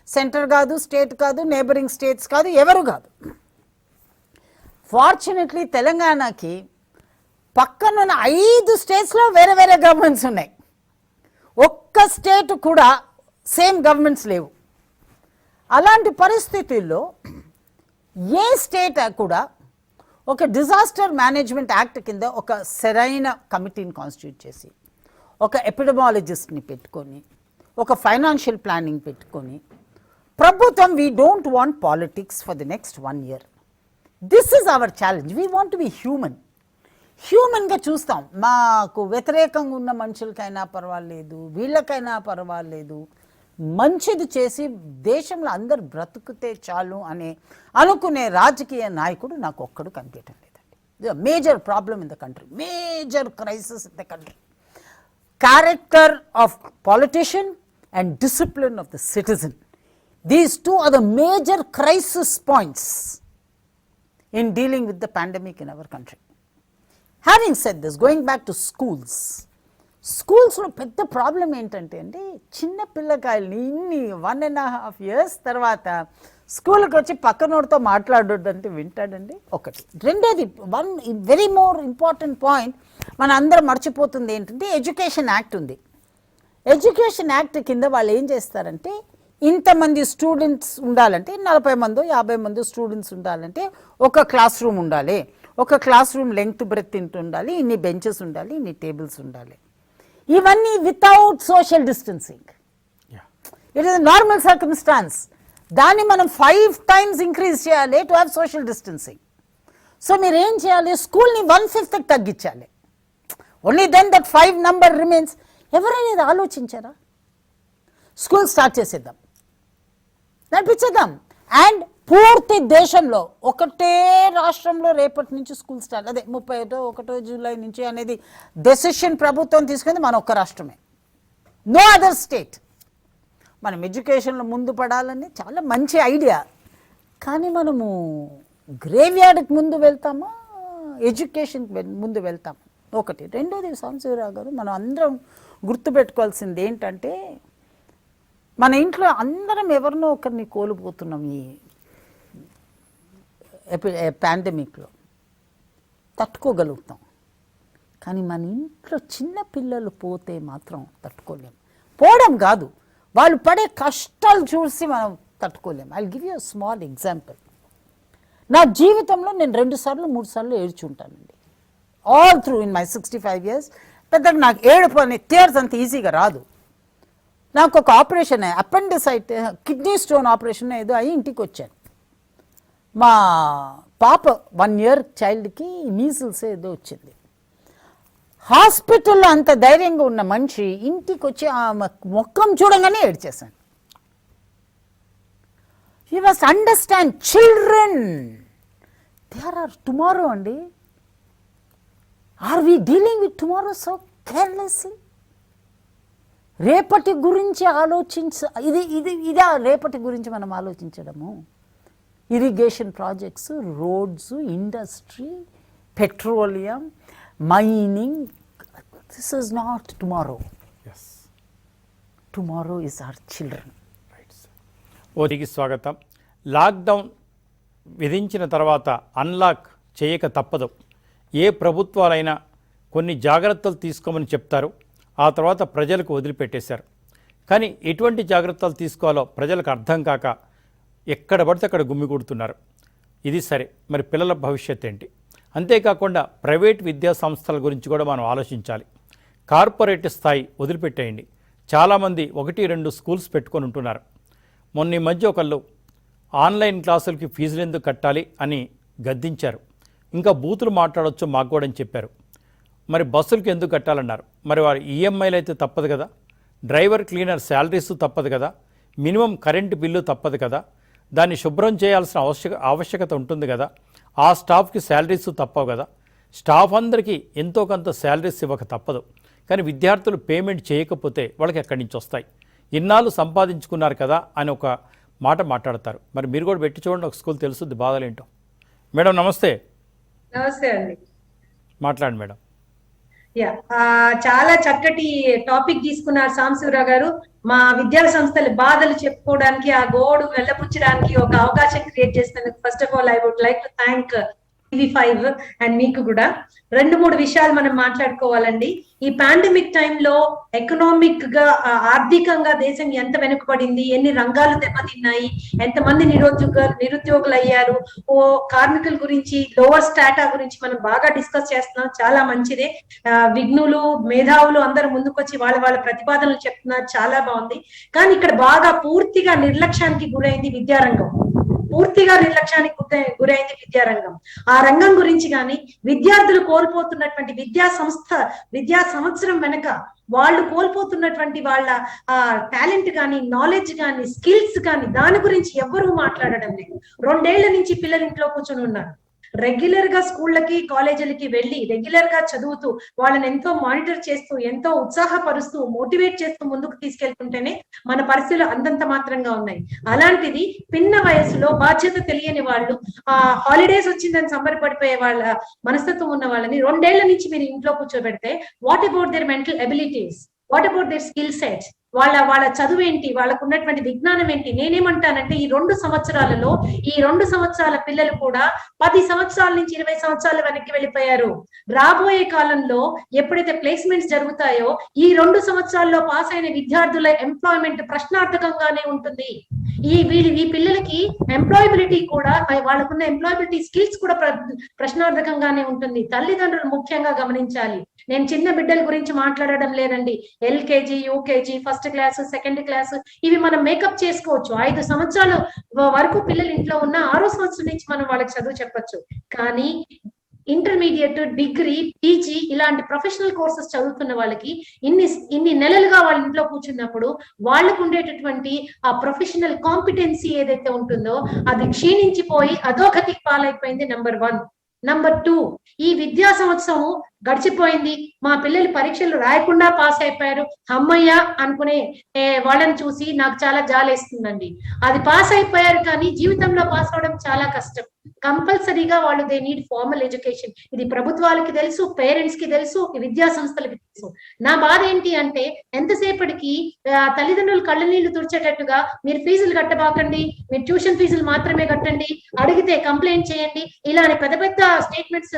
సెంటర్ కాదు, స్టేట్ కాదు, నేబరింగ్ స్టేట్స్ కాదు, ఎవరు కాదు. ఫార్చునేట్లీ తెలంగాణకి పక్కనున్న 5 స్టేట్స్లో వేరే వేరే గవర్నమెంట్స్ ఉన్నాయి. ఒక్క స్టేట్ కూడా సేమ్ గవర్నమెంట్స్ లేవు. అలాంటి పరిస్థితుల్లో ఏ స్టేట్ కూడా ఒక డిజాస్టర్ మేనేజ్మెంట్ యాక్ట్ కింద ఒక సరైన కమిటీని కాన్స్టిట్యూట్ చేసి, ఒక ఎపిడమాలజిస్ట్ని పెట్టుకొని, ఒక ఫైనాన్షియల్ ప్లానింగ్ పెట్టుకొని, ప్రభుత్వం we don't want politics for the next 1 year. This is our challenge. We want to be హ్యూమన్గా చూస్తాం. మాకు వ్యతిరేకంగా ఉన్న మనుషులకైనా పర్వాలేదు, వీళ్ళకైనా పర్వాలేదు, మంచిది చేసి దేశంలో అందరు బ్రతుకుతే చాలు అనుకునే రాజకీయ నాయకుడు నాకు ఒక్కడు కనిపించడం లేదండి. a major problem in the country, major crisis in the country. Character of politician and discipline of the citizen. These two are the major crisis points in dealing with the pandemic in our country. Having said this, going back to స్కూల్స్లో పెద్ద problem ఏంటంటే అండి, చిన్న పిల్లకాయలని ఇన్ని 1.5 years తర్వాత స్కూల్కి వచ్చి పక్కనోడితో మాట్లాడొద్దంటే వింటాడండి? ఒకటి. రెండోది, వెరీ మోర్ ఇంపార్టెంట్ పాయింట్ మన అందరం మర్చిపోతుంది ఏంటంటే, ఎడ్యుకేషన్ యాక్ట్ ఉంది. ఎడ్యుకేషన్ యాక్ట్ కింద వాళ్ళు ఏం చేస్తారంటే, ఇంతమంది స్టూడెంట్స్ ఉండాలంటే 40 మందో 50 మందో స్టూడెంట్స్ ఉండాలంటే ఒక క్లాస్ రూమ్ ఉండాలి, ఒక క్లాస్ రూమ్ లెంగ్త్ బ్రెత్ ఇంత ఉండాలి, ఇన్ని బెంచెస్ ఉండాలి, ఇన్ని టేబుల్స్ ఉండాలి. ఇవన్నీ without social distancing. It is normal circumstances. దాన్ని మనం 5 times ఇంక్రీజ్ చేయాలి to have social distancing. So మీరు ఏం చేయాలి, స్కూల్ని 1/5 తగ్గించాలి. Only then that 5 number remains. ఎవరైనా ఇది ఆలోచించారా? స్కూల్ స్టార్ట్ చేసేద్దాం, నడిపించేద్దాం. అండ్ పూర్తి దేశంలో ఒకటే రాష్ట్రంలో రేపటి నుంచి స్కూల్ స్టార్ట్, అదే 31 జూలై నుంచి అనేది డెసిషన్ ప్రభుత్వం తీసుకుంది మన ఒక్క రాష్ట్రమే, నో అదర్ స్టేట్. మనం ఎడ్యుకేషన్లో ముందు పడాలని చాలా మంచి ఐడియా, కానీ మనము గ్రేవ్యార్డ్కి ముందు వెళ్తామా, ఎడ్యుకేషన్కి ముందు వెళ్తామా? ఒకటి. రెండోది, సాంబశివరావు గారు, మనం అందరం గుర్తుపెట్టుకోవాల్సింది ఏంటంటే, మన ఇంట్లో అందరం ఎవరినో ఒకరిని కోల్పోతున్నాం ఈ పాండమిక్లో. తట్టుకోగలుగుతాం, కానీ మన ఇంట్లో చిన్న పిల్లలు పోతే మాత్రం తట్టుకోలేం. పోవడం కాదు, వాళ్ళు పడే కష్టాలు చూసి మనం తట్టుకోలేం. I give you small example. నా జీవితంలో నేను 2 సార్లు 3 సార్లు ఏడ్చుంటానండి, all through in my 65 years. పెద్దగా నాకు ఏడుపు అనే టీయర్స్ అంత ఈజీగా రాదు. నాకు ఒక ఆపరేషన్, అపెండిసైట్, కిడ్నీ స్టోన్ ఆపరేషన్ ఏదో అయ్యి ఇంటికి వచ్చాను. మా పాప 1 year చైల్డ్కి మీజిల్స్ ఏదో వచ్చింది. హాస్పిటల్లో అంత ధైర్యంగా ఉన్న మనిషి ఇంటికి వచ్చి ఆ ముఖం చూడంగానే ఏడ్చేశాను. You must understand, children there are tomorrow అండి. Are we dealing with tomorrow so carelessly? రేపటి గురించి ఇదా రేపటి గురించి మనం ఆలోచించడము? Irrigation projects, roads, industry, petroleum, mining, this is not tomorrow. Tomorrow is our children. ఓటికి స్వాగతం. లాక్డౌన్ విధించిన తర్వాత అన్లాక్ చేయక తప్పదు. ఏ ప్రభుత్వాలైనా కొన్ని జాగ్రత్తలు తీసుకోమని చెప్తారు, ఆ తర్వాత ప్రజలకు వదిలిపెట్టేశారు. కానీ ఎటువంటి జాగ్రత్తలు తీసుకోవాలో ప్రజలకు అర్థం కాక ఎక్కడ పడితే అక్కడ గుమ్మికూడుతున్నారు. ఇది సరే, మరి పిల్లల భవిష్యత్ ఏంటి? అంతేకాకుండా ప్రైవేట్ విద్యా సంస్థల గురించి కూడా మనం ఆలోచించాలి. కార్పొరేట్ స్థాయి వదిలిపెట్టేయండి. చాలామంది 1-2 స్కూల్స్ పెట్టుకొని ఉంటున్నారు. మొన్న ఈ మధ్య ఒకళ్ళు ఆన్లైన్ క్లాసులకి ఫీజులు ఎందుకు కట్టాలి అని గద్దించారు. ఇంకా బూతులు మాట్లాడవచ్చు మాకు కూడా అని చెప్పారు. మరి బస్సులకి ఎందుకు కట్టాలన్నారు? మరి వారి ఈఎంఐలు అయితే తప్పదు కదా, డ్రైవర్ క్లీనర్ శాలరీస్ తప్పదు కదా, మినిమం కరెంటు బిల్లు తప్పదు కదా, దాన్ని శుభ్రం చేయాల్సిన ఆవశ్యకత ఉంటుంది కదా, ఆ స్టాఫ్కి శాలరీస్ తప్పవు కదా, స్టాఫ్ అందరికీ ఎంతో కొంత శాలరీస్ ఇవ్వక తప్పదు. కానీ విద్యార్థులు పేమెంట్ చేయకపోతే వాళ్ళకి ఎక్కడి నుంచి వస్తాయి? ఇన్నాళ్ళు సంపాదించుకున్నారు కదా అని ఒక మాట మాట్లాడతారు. మరి మీరు కూడా పెట్టి చూడండి, ఒక స్కూల్ తెలుస్తుంది బాధలేంటో. మేడం నమస్తే. నమస్తే అండి, మాట్లాడండి మేడం. చాలా చక్కటి టాపిక్ తీసుకున్నారు సాంబశివరావు గారు. మా విద్యా సంస్థల బాధలు చెప్పుకోవడానికి, ఆ గోడు వెళ్ళపుచ్చడానికి ఒక అవకాశం క్రియేట్ చేసినందుకు first of all I would like to thank TV5 and మీకు కూడా. 2-3 విషయాలు మనం మాట్లాడుకోవాలండి. ఈ పాండమిక్ టైంలో ఎకనామిక్ గా, ఆర్థికంగా దేశం ఎంత వెనుకబడింది, ఎన్ని రంగాలు దెబ్బతిన్నాయి, ఎంతమంది నిరుద్యోగులు అయ్యారు, కార్మికుల గురించి, లోవర్ స్టాటా గురించి మనం బాగా డిస్కస్ చేస్తున్నాం. చాలా మంచిదే. విఘ్నులు, మేధావులు అందరూ ముందుకొచ్చి వాళ్ళ ప్రతిపాదనలు చెప్తున్నారు, చాలా బాగుంది. కానీ ఇక్కడ బాగా పూర్తిగా నిర్లక్ష్యానికి గురైంది విద్యారంగం. పూర్తిగా నిర్లక్ష్యానికి గురైంది విద్యారంగం. ఆ రంగం గురించి కానీ, విద్యార్థులు కోల్పోతున్నటువంటి విద్యా సంవత్సరం వెనక వాళ్ళు కోల్పోతున్నటువంటి వాళ్ళ టాలెంట్ కానీ, నాలెడ్జ్ కానీ, స్కిల్స్ కానీ, దాని గురించి ఎవ్వరూ మాట్లాడడం లేదు. 2 ఏళ్ల నుంచి పిల్లలు ఇంట్లో కూర్చొని ఉన్నారు. రెగ్యులర్ గా స్కూళ్ళకి కాలేజీలకి వెళ్ళి రెగ్యులర్ గా చదువుతూ వాళ్ళని ఎంతో మానిటర్ చేస్తూ ఎంతో ఉత్సాహపరుస్తూ మోటివేట్ చేస్తూ ముందుకు తీసుకెళ్తుంటేనే మన పరిస్థితులు అంతంత మాత్రంగా ఉన్నాయి. అలాంటిది పిన్న వయసులో బాధ్యత తెలియని వాళ్ళు, ఆ హాలిడేస్ వచ్చిందని సంబరపడిపోయే వాళ్ళ మనస్తత్వం ఉన్న వాళ్ళని 2 ఏళ్ల నుంచి మీరు ఇంట్లో కూర్చోబెడితే what about their mental abilities, what about their skill sets, వాళ్ళ చదువు ఏంటి, వాళ్ళకు ఉన్నటువంటి విజ్ఞానం ఏంటి? నేనేమంటానంటే ఈ 2 సంవత్సరాలలో ఈ 2 సంవత్సరాల పిల్లలు కూడా 10 సంవత్సరాల నుంచి 20 సంవత్సరాలు వెనక్కి వెళ్ళిపోయారు. రాబోయే కాలంలో ఎప్పుడైతే ప్లేస్మెంట్స్ జరుగుతాయో ఈ 2 సంవత్సరాల్లో పాస్ అయిన విద్యార్థుల ఎంప్లాయ్మెంట్ ప్రశ్నార్థకంగానే ఉంటుంది. ఈ పిల్లలకి ఎంప్లాయబిలిటీ కూడా, వాళ్ళకున్న ఎంప్లాయబిలిటీ స్కిల్స్ కూడా ప్రశ్నార్థకంగానే ఉంటుంది. తల్లిదండ్రులు ముఖ్యంగా గమనించాలి. నేను చిన్న బిడ్డల గురించి మాట్లాడడం లేదండి. LKG, UKG, first class, second class ఇవి మనం మేకప్ చేసుకోవచ్చు. 5 సంవత్సరాల వరకు పిల్లలు ఇంట్లో ఉన్న 6వ సంవత్సరం నుంచి మనం వాళ్ళకి చదువు చెప్పొచ్చు. కానీ ఇంటర్మీడియట్, డిగ్రీ, PG ఇలాంటి ప్రొఫెషనల్ కోర్సెస్ చదువుతున్న వాళ్ళకి ఇన్ని నెలలుగా వాళ్ళ ఇంట్లో కూర్చున్నప్పుడు వాళ్ళకు ఉండేటటువంటి ఆ ప్రొఫెషనల్ కాంపిటెన్సీ ఏదైతే ఉంటుందో అది క్షీణించిపోయి అధోగతికి పాలైపోయింది. నెంబర్ 1. నెంబర్ 2, ఈ విద్యా సంవత్సరం గడిచిపోయింది, మా పిల్లలు పరీక్షలు రాయకుండా పాస్ అయిపోయారు, అమ్మయ్య అనుకునే వాళ్ళని చూసి నాకు చాలా జాలేస్తుందండి. అది పాస్ అయిపోయారు కానీ జీవితంలో పాస్ అవడం చాలా కష్టం. కంపల్సరీగా వాళ్ళు దే నీడ్ ఫార్మల్ ఎడ్యుకేషన్. ఇది ప్రభుత్వాలకి తెలుసు, పేరెంట్స్ కి తెలుసు, విద్యా సంస్థలకి తెలుసు. నా బాధ ఏంటి అంటే ఎంతసేపటికి తల్లిదండ్రులు కళ్ళ నీళ్లు తుడిచేటట్టుగా మీరు ఫీజులు కట్టబాకండి, మీరు ట్యూషన్ ఫీజులు మాత్రమే కట్టండి, అడిగితే కంప్లైంట్ చేయండి, ఇలాంటి పెద్ద పెద్ద స్టేట్మెంట్స్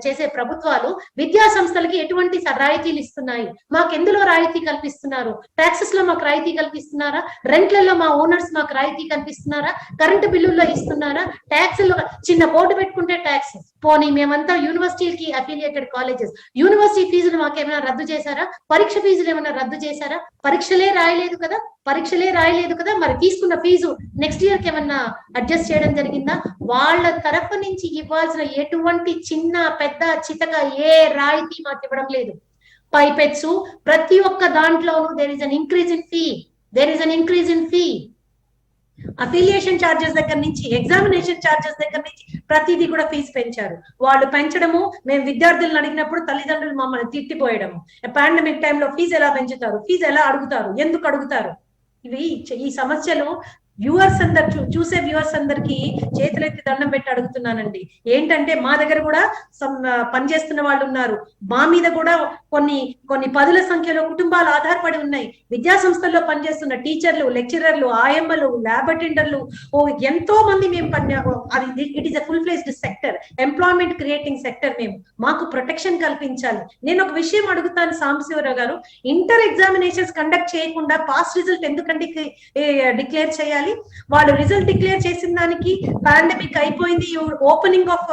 చేసే ప్రభుత్వాలు విద్యా సంస్థలకి ఎటువంటి రాయితీలు ఇస్తున్నాయి? మాకు ఎందులో రాయితీ కల్పిస్తున్నారు? ట్యాక్సెస్ లో మాకు రాయితీ కల్పిస్తున్నారా? రెంట్లలో మా ఓనర్స్ మాకు రాయితీ కల్పిస్తున్నారా? కరెంటు బిల్లుల్లో ఇస్తున్నారా? ట్యాక్స్ చిన్న బోర్డు పెట్టుకుంటే ట్యాక్స్. పోనీ మేమంతా యూనివర్సిటీకి అఫిలియేటెడ్ కాలేజెస్, యూనివర్సిటీ ఫీజులు మాకేమైనా రద్దు చేశారా? పరీక్ష ఫీజులు ఏమైనా రద్దు చేశారా? పరీక్షలే రాయలేదు కదా. మరి తీసుకున్న ఫీజు నెక్స్ట్ ఇయర్ కి ఏమన్నా అడ్జస్ట్ చేయడం జరిగిందా? వాళ్ళ తరఫు నుంచి ఇవ్వాల్సిన ఎటువంటి చిన్న పెద్ద చితక ఏ రాయితీ మాకు ఇవ్వడం లేదు. పైపెచ్చు ప్రతి ఒక్క దాంట్లోనూ there is an increase in fee. Affiliation charges దగ్గర నుంచి, ఎగ్జామినేషన్ ఛార్జెస్ దగ్గర నుంచి ప్రతిదీ కూడా ఫీజు పెంచారు. వాళ్ళు పెంచడము, మేము విద్యార్థులను అడిగినప్పుడు తల్లిదండ్రులు మమ్మల్ని తిట్టిపోయడము. పాండమిక్ టైంలో ఫీజు ఎలా పెంచుతారు, ఫీజు ఎలా అడుగుతారు, ఎందుకు అడుగుతారు? ఈ సమస్యలు చూసే వ్యూవర్స్ అందరికి చేతులెత్తి దండం పెట్టి అడుగుతున్నానండి. ఏంటంటే మా దగ్గర కూడా పనిచేస్తున్న వాళ్ళు ఉన్నారు, మా మీద కూడా కొన్ని పదుల సంఖ్యలో కుటుంబాలు ఆధారపడి ఉన్నాయి. విద్యా సంస్థల్లో పనిచేస్తున్న టీచర్లు, లెక్చరర్లు, ఆయమ్మలు, ల్యాబ్ అటెండర్లు ఎంతో మంది మేము it is a full fledged sector, employment creating sector. మాకు ప్రొటెక్షన్ కల్పించాలి. నేను ఒక విషయం అడుగుతాను సాంబశివరావు గారు, ఇంటర్ ఎగ్జామినేషన్స్ కండక్ట్ చేయకుండా పాస్ రిజల్ట్ ఎందుకంటే డిక్లేర్ చేయాలి? వాళ్ళు రిజల్ట్ డిక్లేర్ చేసిన దానికి పాండమిక్ అయిపోయింది, opening of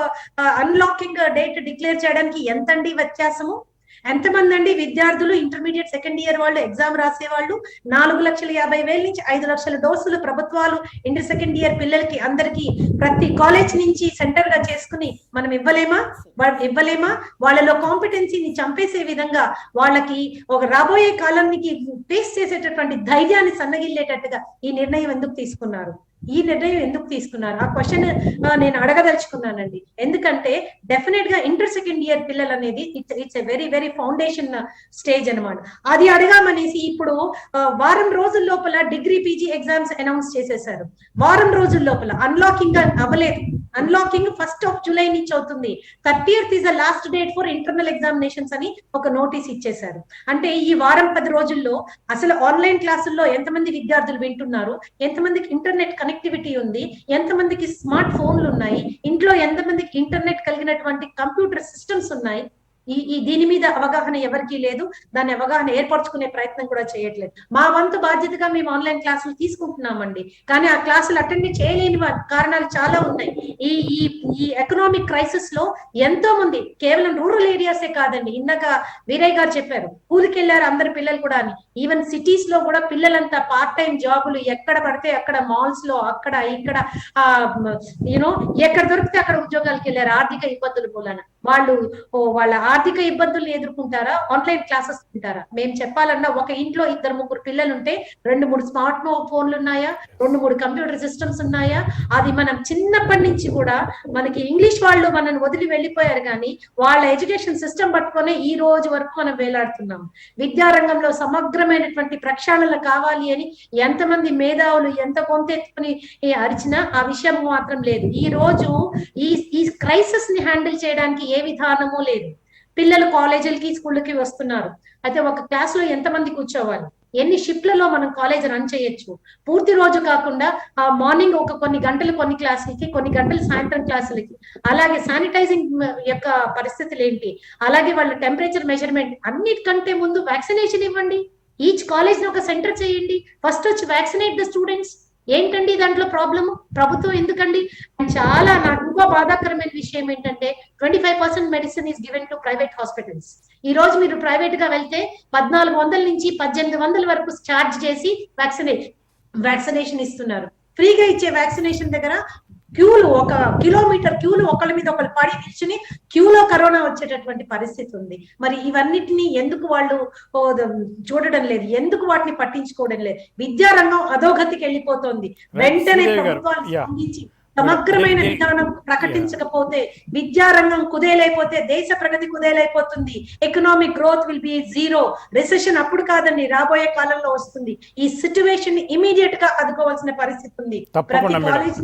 unlocking date declare చేయడానికి ఎంతండి వ్యత్యాసము? ఎంతమంది అండి విద్యార్థులు ఇంటర్మీడియట్ సెకండ్ ఇయర్ వాళ్ళు ఎగ్జామ్ రాసే వాళ్ళు? 4,50,000 నుంచి 5 లక్షల డోసులు ప్రభుత్వాలు ఇంటర్ సెకండ్ ఇయర్ పిల్లలకి అందరికి ప్రతి కాలేజ్ నుంచి సెంటర్ గా చేసుకుని మనం ఇవ్వలేమా? వాళ్ళలో కాంపిటెన్సీని చంపేసే విధంగా వాళ్ళకి ఒక రాబోయే కాలానికి ఫేస్ చేసేటటువంటి ధైర్యాన్ని సన్నగిల్లేటట్టుగా ఈ నిర్ణయం ఎందుకు తీసుకున్నారు? ఆ క్వశ్చన్ నేను అడగదలుచుకున్నానండి. ఎందుకంటే డెఫినెట్ గా ఇంటర్ సెకండ్ ఇయర్ పిల్లలు అనేది it's a very very foundation stage అనమాట. అది అడగామనేసి ఇప్పుడు వారం రోజుల లోపల డిగ్రీ PG ఎగ్జామ్స్ అనౌన్స్ చేసేసారు. వారం రోజుల లోపల అన్లాకింగ్ అవ్వలేదు. అన్లాకింగ్ 1st of July నుంచి అవుతుంది. 30th is the last date for internal examinations అని ఒక నోటీస్ ఇచ్చేశారు. అంటే ఈ వారం 10 రోజుల్లో అసలు ఆన్లైన్ క్లాసుల్లో ఎంతమంది విద్యార్థులు వింటున్నారు, ఎంతమందికి ఇంటర్నెట్ కనెక్టివిటీ ఉంది, ఎంతమందికి స్మార్ట్ ఫోన్లు ఉన్నాయి, ఇంట్లో ఎంతమందికి ఇంటర్నెట్ కలిగినటువంటి కంప్యూటర్ సిస్టమ్స్ ఉన్నాయి, దీని మీద అవగాహన ఎవరికీ లేదు. దాన్ని అవగాహన ఏర్పరచుకునే ప్రయత్నం కూడా చేయట్లేదు. మా వంతు బాధ్యతగా మేము ఆన్లైన్ క్లాసులు తీసుకుంటున్నామండి, కానీ ఆ క్లాసులు అటెండ్ చేయలేని కారణాలు చాలా ఉన్నాయి. ఈ ఎకనామిక్ క్రైసిస్ లో ఎంతో మంది కేవలం రూరల్ ఏరియాసే కాదండి, ఇందాక వీరయ్య గారు చెప్పారు ఊరికి వెళ్ళారు అందరు పిల్లలు కూడా అని. ఈవెన్ సిటీస్ లో కూడా పిల్లలంతా పార్ట్ టైం జాబులు ఎక్కడ పడితే అక్కడ, మాల్స్ లో అక్కడ ఇక్కడ ఎక్కడ దొరికితే అక్కడ ఉద్యోగాలకు వెళ్ళారు ఆర్థిక ఇబ్బందుల మూలన. వాళ్ళ ఆర్థిక ఇబ్బందులు ఎదుర్కొంటారా, ఆన్లైన్ క్లాసెస్ ఉంటారా? మేము చెప్పాలన్నా ఒక ఇంట్లో 2-3 పిల్లలు ఉంటే 2-3 స్మార్ట్ ఫోన్లు ఉన్నాయా, 2-3 కంప్యూటర్ సిస్టమ్స్ ఉన్నాయా? అది మనం చిన్నప్పటి నుంచి కూడా మనకి ఇంగ్లీష్ వాళ్ళు మనల్ని వదిలి వెళ్ళిపోయారు, కానీ వాళ్ళ ఎడ్యుకేషన్ సిస్టమ్ పట్టుకొని ఈ రోజు వరకు మనం వేలాడుతున్నాం. విద్యారంగంలో సమగ్రమైనటువంటి ప్రక్షాళన కావాలి అని ఎంతమంది మేధావులు ఎంత గొంతెత్తుకుని అరిచినా ఆ విషయం మాత్రం లేదు. ఈ రోజు ఈ క్రైసిస్ ని హ్యాండిల్ చేయడానికి ఏ విధానము లేదు. పిల్లలు కాలేజీలకి స్కూళ్ళకి వస్తున్నారు, అయితే ఒక క్లాస్ లో ఎంతమంది కూర్చోవాలి, ఎన్ని షిఫ్ట్లలో మనం కాలేజ్ రన్ చేయొచ్చు, పూర్తి రోజు కాకుండా ఆ మార్నింగ్ ఒక కొన్ని గంటలు కొన్ని క్లాసులకి, కొన్ని గంటలు సాయంత్రం క్లాసులకి, అలాగే శానిటైజింగ్ యొక్క పరిస్థితులు ఏంటి, అలాగే వాళ్ళ టెంపరేచర్ మెజర్మెంట్, అన్నిటికంటే ముందు వ్యాక్సినేషన్ ఇవ్వండి. ఈచ్ కాలేజ్ ని ఒక సెంటర్ చేయండి, ఫస్ట్ వచ్చి వ్యాక్సినేట్ ద స్టూడెంట్స్. ఏంటండి దాంట్లో ప్రాబ్లమ్? ప్రభుత్వం ఎందుకండి? చాలా నాకు ఇంకో బాధాకరమైన విషయం ఏంటంటే 25% medicine is given to private hospitals. ఈ రోజు మీరు ప్రైవేట్ గా వెళ్తే 1400 నుంచి 1800 వరకు ఛార్జ్ చేసి వ్యాక్సినేషన్ ఇస్తున్నారు. ఫ్రీగా ఇచ్చే వ్యాక్సినేషన్ దగ్గర క్యూలు, 1 కిలోమీటర్ క్యూలు, ఒకళ్ళ మీద ఒకళ్ళు పడి నిల్చుని క్యూలో కరోనా వచ్చేటటువంటి పరిస్థితి ఉంది. మరి ఇవన్నిటిని ఎందుకు వాళ్ళు చూడడం లేదు? ఎందుకు వాటిని పట్టించుకోవడం లేదు? విద్యారంగం అధోగతికి వెళ్ళిపోతోంది. వెంటనే ప్రభుత్వాలు స్పందించి సమగ్రమైన విధానం ప్రకటించకపోతే, విద్యారంగం కుదేలైపోతే దేశ ప్రగతి కుదేలైపోతుంది. Economic growth will be zero. Recession అప్పుడు కాదండి, రాబోయే కాలంలో వస్తుంది. ఈ సిచ్యువేషన్ ఇమీడియట్ గా అదుకోవాల్సిన పరిస్థితి ఉంది. ప్రతి కాలేజ్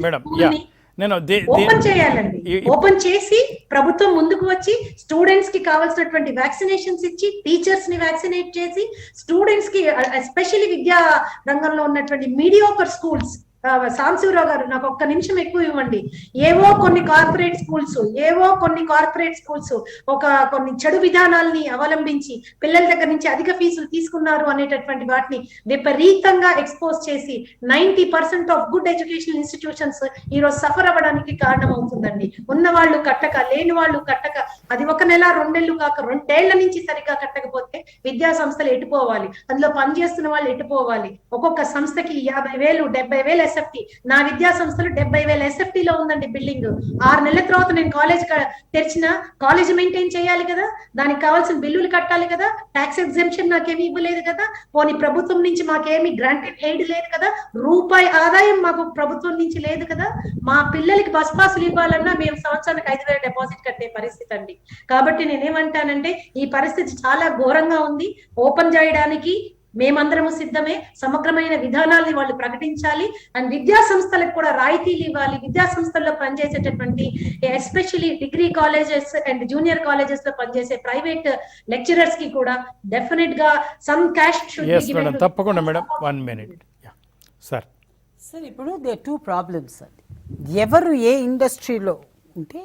ఓపెన్ చేయాలండి. ఓపెన్ చేసి ప్రభుత్వం ముందుకు వచ్చి స్టూడెంట్స్ కి కావాల్సినటువంటి వ్యాక్సినేషన్స్ ఇచ్చి, టీచర్స్ ని వ్యాక్సినేట్ చేసి, స్టూడెంట్స్ కి ఎస్పెషల్లీ విద్యా రంగంలో ఉన్నటువంటి మీడియోకర్ స్కూల్స్. సాంశివరావు గారు నాకు ఒక్క నిమిషం ఎక్కువ ఇవ్వండి. ఏవో కొన్ని కార్పొరేట్ స్కూల్స్ కొన్ని చెడు విధానాల్ని అవలంబించి పిల్లల దగ్గర నుంచి అధిక ఫీజులు తీసుకున్నారు అనేటటువంటి వాటిని విపరీతంగా ఎక్స్పోజ్ చేసి 90% ఆఫ్ గుడ్ ఎడ్యుకేషనల్ ఇన్స్టిట్యూషన్స్ ఈరోజు సఫర్ అవ్వడానికి కారణం అవుతుందండి. ఉన్న వాళ్ళు కట్టక, లేని వాళ్ళు కట్టక, అది 1 నెల 2 నెలలు కాక 2 ఏళ్ల నుంచి సరిగ్గా కట్టకపోతే విద్యా సంస్థలు ఎటుపోవాలి, అందులో పనిచేస్తున్న వాళ్ళు ఎటుపోవాలి? ఒక్కొక్క సంస్థకి 50,000 70,000 ఎస్ఎఫ్టీ. నా విద్యా సంస్థలు 70,000 ఎస్ఎఫ్టీ లో ఉందండి బిల్డింగ్. 6 నెలల తర్వాత నేను కాలేజ్ తెరిచిన కాలేజ్ మెయింటైన్ చేయాలి కదా, దానికి కావాల్సిన బిల్లులు కట్టాలి కదా, ట్యాక్స్ ఎగ్జెంప్షన్ నాకేమి ఇవ్వలేదు కదా, పోనీ ప్రభుత్వం నుంచి మాకేమి గ్రాంటెడ్ ఎయిడ్ లేదు కదా, రూపాయి ఆదాయం మాకు ప్రభుత్వం నుంచి లేదు కదా. మా పిల్లలకి బస్ పాసులు ఇవ్వాలన్నా మేము సంవత్సరానికి 5,000 డిపాజిట్ కట్టే పరిస్థితి అండి. కాబట్టి నేనేమంటానంటే ఈ పరిస్థితి చాలా ఘోరంగా ఉంది. ఓపెన్ చేయడానికి మేమందరము సిద్ధమే. సమగ్రమైన విధానాల్ని వాళ్ళు ప్రకటించాలి. అండ్ విద్యా సంస్థలకు కూడా రాయితీలు ఇవ్వాలి. విద్యా సంస్థల్లో పనిచేసేటటువంటి especially degree colleges and junior colleges లో పనిచేసే ప్రైవేట్ లెక్చరర్స్ కి కూడా డెఫినెట్ గా some cash should be given. తప్పకుండా మేడం, 1 minute. సార్ ఇప్పుడు దే 2 ప్రాబ్లమ్స్ అండి. ఎవరు ఏ ఇండస్ట్రీలో ఉంటే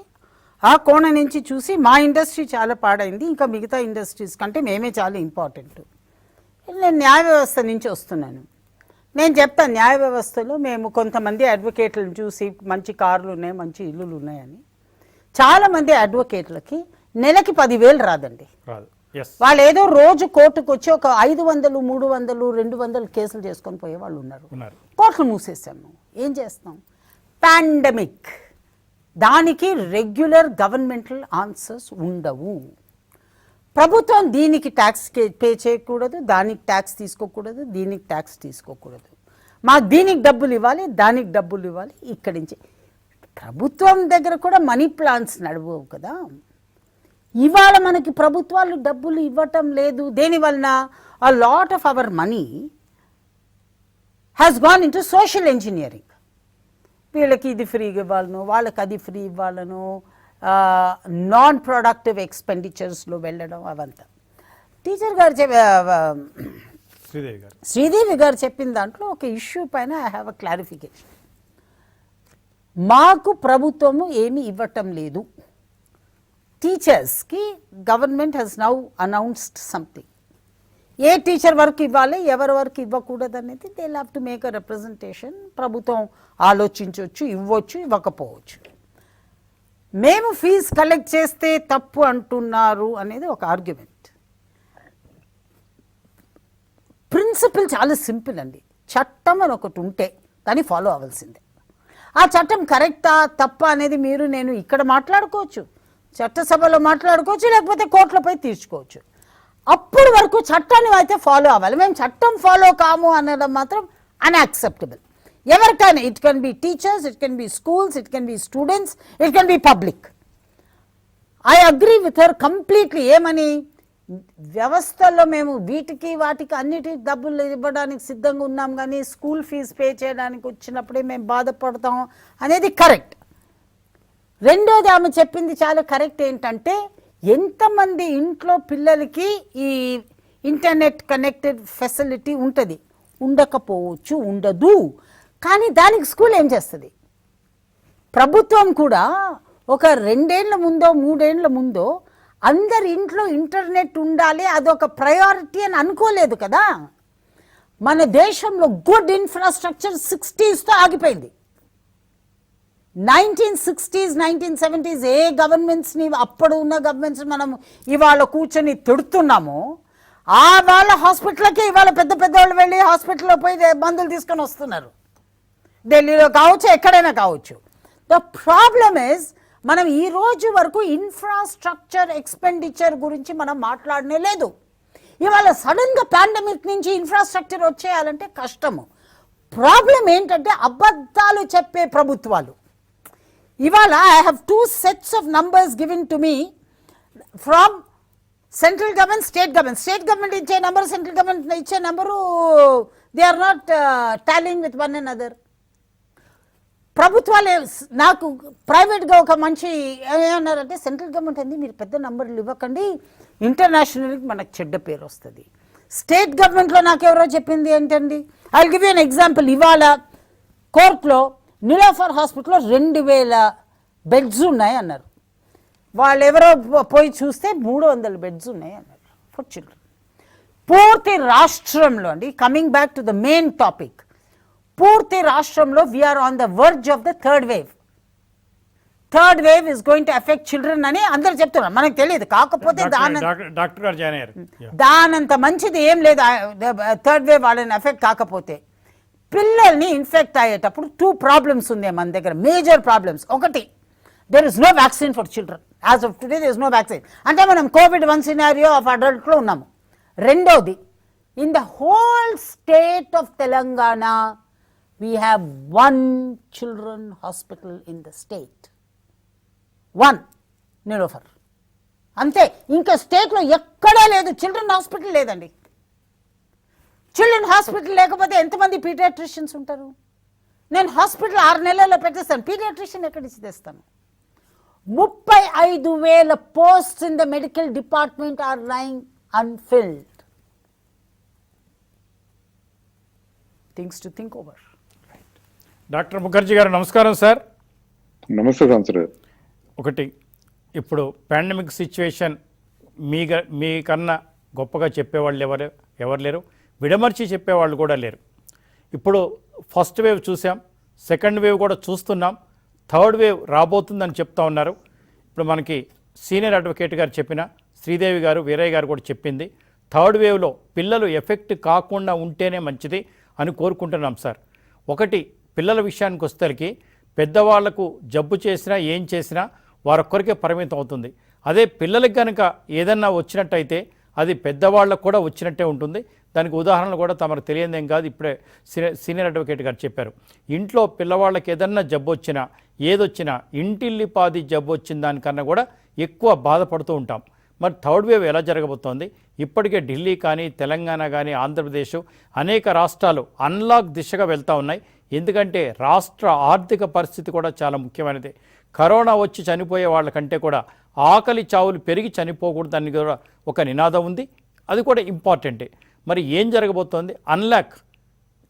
ఆ కోణ నుంచి చూసి మా ఇండస్ట్రీ చాలా పాడైంది, ఇంకా మిగతా ఇండస్ట్రీస్ కంటే మేమే చాలా ఇంపార్టెంట్. నేను న్యాయ వ్యవస్థ నుంచి వస్తున్నాను. నేను చెప్తాను, న్యాయ వ్యవస్థలో మేము కొంతమంది అడ్వకేట్లను చూసి మంచి కార్లు ఉన్నాయి, మంచి ఇల్లులు ఉన్నాయని. చాలామంది అడ్వకేట్లకి నెలకి 10,000 రాదండి. వాళ్ళు ఏదో రోజు కోర్టుకు వచ్చి ఒక 500, 300, 200 కేసులు చేసుకొని పోయే వాళ్ళు ఉన్నారు. కోర్టులు మూసేసాము. ఏం చేస్తాం? పాండమిక్. దానికి రెగ్యులర్ గవర్నమెంటల్ ఆన్సర్స్ ఉండవు. ప్రభుత్వం దీనికి ట్యాక్స్ పే చేయకూడదు, దానికి ట్యాక్స్ తీసుకోకూడదు, దీనికి ట్యాక్స్ తీసుకోకూడదు. మాకు దీనికి డబ్బులు ఇవ్వాలి, దానికి డబ్బులు ఇవ్వాలి. ఇక్కడి నుంచి ప్రభుత్వం దగ్గర కూడా మనీ ప్లాన్స్ నడవవు కదా. ఇవాళ మనకి ప్రభుత్వాలు డబ్బులు ఇవ్వటం లేదు. దేనివలన? a lot of our money has gone into social engineering. వీళ్ళకి ఇది ఫ్రీగా ఇవ్వాలను, వాళ్ళకి అది ఫ్రీ ఇవ్వాలను, నాన్ ప్రొడక్టివ్ ఎక్స్పెండిచర్స్లో వెళ్ళడం అవంతా. టీచర్ గారు శ్రీదేవి గారు చెప్పిన దాంట్లో ఒక ఇష్యూ పైన ఐ హ్యావ్ అ క్లారిఫికేషన్. మాకు ప్రభుత్వము ఏమీ ఇవ్వటం లేదు. టీచర్స్కి government has now announced something. A teacher work ఇవ్వాలి, ఎవరి వర్క్ ఇవ్వకూడదు అనేది they have to make a representation. ప్రభుత్వం ఆలోచించవచ్చు, ఇవ్వచ్చు, ఇవ్వకపోవచ్చు. మేము ఫీజు కలెక్ట్ చేస్తే తప్పు అంటున్నారు అనేది ఒక ఆర్గ్యుమెంట్. ప్రిన్సిపల్ చాలా సింపుల్ అండి. చట్టం అని ఒకటి ఉంటే దాన్ని ఫాలో అవ్వాల్సిందే. ఆ చట్టం కరెక్టా తప్ప అనేది మీరు నేను ఇక్కడ మాట్లాడుకోవచ్చు. చట్టసభలో మాట్లాడుకోవచ్చు, లేకపోతే కోర్టులపై తీర్చుకోవచ్చు. అప్పటి వరకు చట్టాన్ని అయితే ఫాలో అవ్వాలి. మేము చట్టం ఫాలో కాము అనడం మాత్రం అన్యాక్సెప్టబుల్. ఎవరికైనా, it can be teachers, it can be schools, it can be students, it can be public. I agree with her completely. ఏమని, వ్యవస్థల్లో మేము వీటికి వాటికి అన్నిటికి డబ్బులు ఇవ్వడానికి సిద్ధంగా ఉన్నాం, కానీ స్కూల్ ఫీజు పే చేయడానికి వచ్చినప్పుడే మేము బాధపడతాం అనేది కరెక్ట్. రెండోది ఆమె చెప్పింది చాలా కరెక్ట్. ఏంటంటే, ఎంతమంది ఇంట్లో పిల్లలకి ఈ ఇంటర్నెట్ కనెక్టెడ్ ఫెసిలిటీ ఉంటుంది, ఉండకపోవచ్చు, ఉండదు. కానీ దానికి స్కూల్ ఏం చేస్తుంది? ప్రభుత్వం కూడా ఒక 2 ఏళ్ల ముందో 3 ఏళ్ల ముందో అందరి ఇంట్లో ఇంటర్నెట్ ఉండాలి, అదొక ప్రయారిటీ అని అనుకోలేదు కదా. మన దేశంలో గుడ్ ఇన్ఫ్రాస్ట్రక్చర్ 60sతో ఆగిపోయింది. 1960s 1970s ఏ గవర్నమెంట్స్ని, అప్పుడు ఉన్న గవర్నమెంట్స్ మనం ఇవాళ కూర్చొని తిడుతున్నామో, ఆ వాళ్ళ హాస్పిటల్కే ఇవాళ పెద్ద పెద్ద వాళ్ళు వెళ్ళి హాస్పిటల్లో పోయి మందులు తీసుకొని వస్తున్నారు. ఢిల్లీలో కావచ్చు, ఎక్కడైనా కావచ్చు. ద ప్రాబ్లమ్ ఇస్, మనం ఈ రోజు వరకు ఇన్ఫ్రాస్ట్రక్చర్ ఎక్స్పెండిచర్ గురించి మనం మాట్లాడనే లేదు. ఇవాళ సడన్గా పాండమిక్ నుంచి ఇన్ఫ్రాస్ట్రక్చర్ వచ్చేయాలంటే కష్టము. ప్రాబ్లం ఏంటంటే, అబద్ధాలు చెప్పే ప్రభుత్వాలు. ఇవాళ I have 2 sets of numbers given to me from central government, state government. State government ఇచ్చే నెంబర్, సెంట్రల్ గవర్నమెంట్ ఇచ్చే number, they are not tallying with one another. ప్రభుత్వాలు నాకు ప్రైవేట్గా ఒక మంచి ఏమన్నారంటే, సెంట్రల్ గవర్నమెంట్ అంది మీరు పెద్ద నంబర్లు ఇవ్వకండి, ఇంటర్నేషనల్కి మనకు చెడ్డ పేరు వస్తుంది. స్టేట్ గవర్నమెంట్లో నాకు ఎవరో చెప్పింది ఏంటండి, I will give you an example. ఇవాళ కోర్టులో నిలోఫర్ హాస్పిటల్లో 2000 బెడ్స్ ఉన్నాయి అన్నారు. వాళ్ళు ఎవరో పోయి చూస్తే 300 బెడ్స్ ఉన్నాయి అన్నారు ఫర్ చిల్డ్రన్. పూర్తి రాష్ట్రంలో అండి, coming back to the main topic, పూర్తి రాష్ట్రంలో we're on the verge of the third wave. Third wave is going to effect children అని అందరు చెప్తున్నారు, మనకు తెలియదు. కాకపోతే డాక్టర్ గారు జాయిన్ అయ్యారు. దానంత మంచిది ఏం లేదు థర్డ్ వేవ్ వాళ్ళని ఎఫెక్ట్ కాకపోతే. పిల్లల్ని ఇన్ఫెక్ట్ అయ్యేటప్పుడు 2 ప్రాబ్లమ్స్ ఉన్నాయి మన దగ్గర, మేజర్ ప్రాబ్లమ్స్. ఒకటి, there is no vaccine for children. As of today there is no vaccine. అంటే మనం COVID-1 సినారియో ఆఫ్ అడల్ట్లో ఉన్నాము. రెండోది, in the whole state of Telangana we have 1 children hospital in the state. 1 Niloufer అంతే. ఇంకా స్టేట్లో ఎక్కడా లేదు చిల్డ్రన్ హాస్పిటల్ లేదండి. చిల్డ్రన్ హాస్పిటల్ లేకపోతే ఎంతమంది పీడియాట్రిషియన్స్ ఉంటారు? నేను హాస్పిటల్ 6 నెలల్లో పెట్టేస్తాను, పీడియాట్రిషియన్ ఎక్కడిచ్చి తెస్తాను? 35,000 posts in the medical department are lying unfilled. Things to think over. Doctor Mukherjee garu నమస్కారం సార్. నమస్తే సార్. ఒకటి, ఇప్పుడు పాండమిక్ సిచ్యువేషన్ మీకన్నా గొప్పగా చెప్పేవాళ్ళు ఎవరు లేరు, విడమర్చి చెప్పేవాళ్ళు కూడా లేరు. ఇప్పుడు ఫస్ట్ వేవ్ చూసాం, సెకండ్ వేవ్ కూడా చూస్తున్నాం, థర్డ్ వేవ్ రాబోతుందని చెప్తా ఉన్నారు. ఇప్పుడు మనకి సీనియర్ అడ్వకేట్ గారు చెప్పిన, శ్రీదేవి గారు, వీరయ్య గారు కూడా చెప్పింది, థర్డ్ వేవ్లో పిల్లలు ఎఫెక్ట్ కాకుండా ఉంటేనే మంచిది అని కోరుకుంటున్నాం సార్. ఒకటి, పిల్లల విషయానికి వస్తేకి పెద్దవాళ్లకు జబ్బు చేసినా ఏం చేసినా వారొక్కరికే పరిమితం అవుతుంది. అదే పిల్లలకి కనుక ఏదన్నా వచ్చినట్టయితే అది పెద్దవాళ్ళకు కూడా వచ్చినట్టే ఉంటుంది. దానికి ఉదాహరణలు కూడా తమకు తెలియదేం కాదు, ఇప్పుడే సీనియర్ అడ్వకేట్ గారు చెప్పారు. ఇంట్లో పిల్లవాళ్ళకి ఏదన్నా జబ్బు వచ్చినా ఏదొచ్చినా ఇంటిల్లిపాది జబ్బు వచ్చిన దానికన్నా కూడా ఎక్కువ బాధపడుతూ ఉంటాం. మరి థర్డ్ వేవ్ ఎలా జరగబోతోంది? ఇప్పటికే ఢిల్లీ కానీ, తెలంగాణ కానీ, ఆంధ్రప్రదేశ్ అనేక రాష్ట్రాలు అన్లాక్ దిశగా వెళ్తూ ఉన్నాయి. ఎందుకంటే రాష్ట్ర ఆర్థిక పరిస్థితి కూడా చాలా ముఖ్యమైనది. కరోనా వచ్చి చనిపోయే వాళ్ళకంటే కూడా ఆకలి చావులు పెరిగి చనిపోకూడదని కూడా ఒక నినాదం ఉంది, అది కూడా ఇంపార్టెంటే. మరి ఏం జరగబోతోంది? అన్లాక్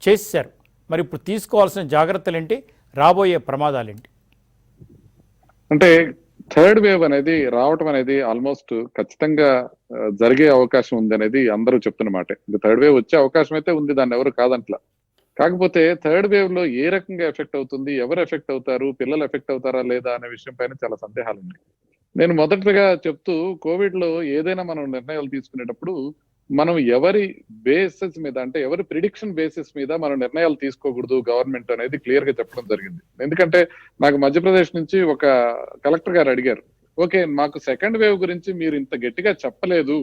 చేశారు, మరి ఇప్పుడు తీసుకోవాల్సిన జాగ్రత్తలు ఏంటి, రాబోయే ప్రమాదాలు ఏంటి? అంటే థర్డ్ వేవ్ అనేది రావటం అనేది ఆల్మోస్ట్ ఖచ్చితంగా జరిగే అవకాశం ఉంది అనేది అందరూ చెప్తున్నమాట. ఇంకా థర్డ్ వేవ్ వచ్చే అవకాశం అయితే ఉంది, దాన్ని ఎవరు కాదంట్లా. కాకపోతే థర్డ్ వేవ్ లో ఏ రకంగా ఎఫెక్ట్ అవుతుంది, ఎవరు ఎఫెక్ట్ అవుతారు, పిల్లలు ఎఫెక్ట్ అవుతారా లేదా అనే విషయం పైన చాలా సందేహాలు ఉన్నాయి. నేను మొదటగా చెప్తూ, కోవిడ్ లో ఏదైనా మనం నిర్ణయాలు తీసుకునేటప్పుడు మనం ఎవరి బేసిస్ మీద, అంటే ఎవరి ప్రిడిక్షన్ బేసిస్ మీద మనం నిర్ణయాలు తీసుకోకూడదు గవర్నమెంట్ అనేది క్లియర్ గా చెప్పడం జరిగింది. ఎందుకంటే నాకు మధ్యప్రదేశ్ నుంచి ఒక కలెక్టర్ గారు అడిగారు, ఓకే మాకు సెకండ్ వేవ్ గురించి మీరు ఇంత గట్టిగా చెప్పలేదు,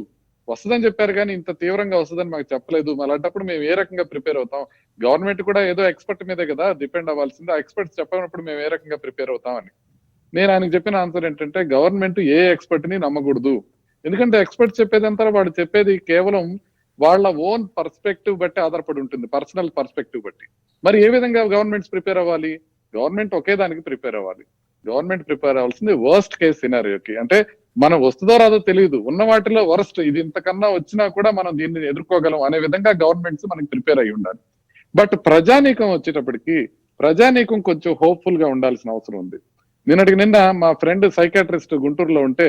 వస్తుందని చెప్పారు కానీ ఇంత తీవ్రంగా వస్తుందని మాకు చెప్పలేదు, అలాంటప్పుడు మేము ఏ రకంగా ప్రిపేర్ అవుతాం? గవర్నమెంట్ కూడా ఏదో ఎక్స్పర్ట్ మీదే కదా డిపెండ్ అవ్వాల్సింది, ఆ ఎక్స్పర్ట్స్ చెప్పినప్పుడు మేము ఏ రకంగా ప్రిపేర్ అవుతాం అని. నేను ఆయనకు చెప్పిన ఆన్సర్ ఏంటంటే గవర్నమెంట్ ఏ ఎక్స్పర్ట్ ని నమ్మకూడదు. ఎందుకంటే ఎక్స్పర్ట్ చెప్పేదంతా వాడు చెప్పేది కేవలం వాళ్ళ ఓన్ పర్స్పెక్టివ్ బట్టి ఆధారపడి ఉంటుంది, పర్సనల్ పర్స్పెక్టివ్ బట్టి. మరి ఏ విధంగా గవర్నమెంట్స్ ప్రిపేర్ అవ్వాలి? గవర్నమెంట్ ఒకే దానికి ప్రిపేర్ అవ్వాలి. గవర్నమెంట్ ప్రిపేర్ అవ్వాల్సింది వర్స్ట్ కేస్ సినారియోకి. అంటే మనం వస్తుందో రాదో తెలియదు, ఉన్న వాటిలో వరస్ట్ ఇది ఇంతకన్నా వచ్చినా కూడా మనం దీన్ని ఎదుర్కోగలం అనే విధంగా గవర్నమెంట్స్ మనకి ప్రిపేర్ అయి ఉండాలి. బట్ ప్రజానీకం వచ్చేటప్పటికి ప్రజానీకం కొంచెం హోప్ఫుల్ గా ఉండాల్సిన అవసరం ఉంది. నిన్నటికి నిన్న మా ఫ్రెండ్ సైకాట్రిస్ట్ గుంటూరులో ఉంటే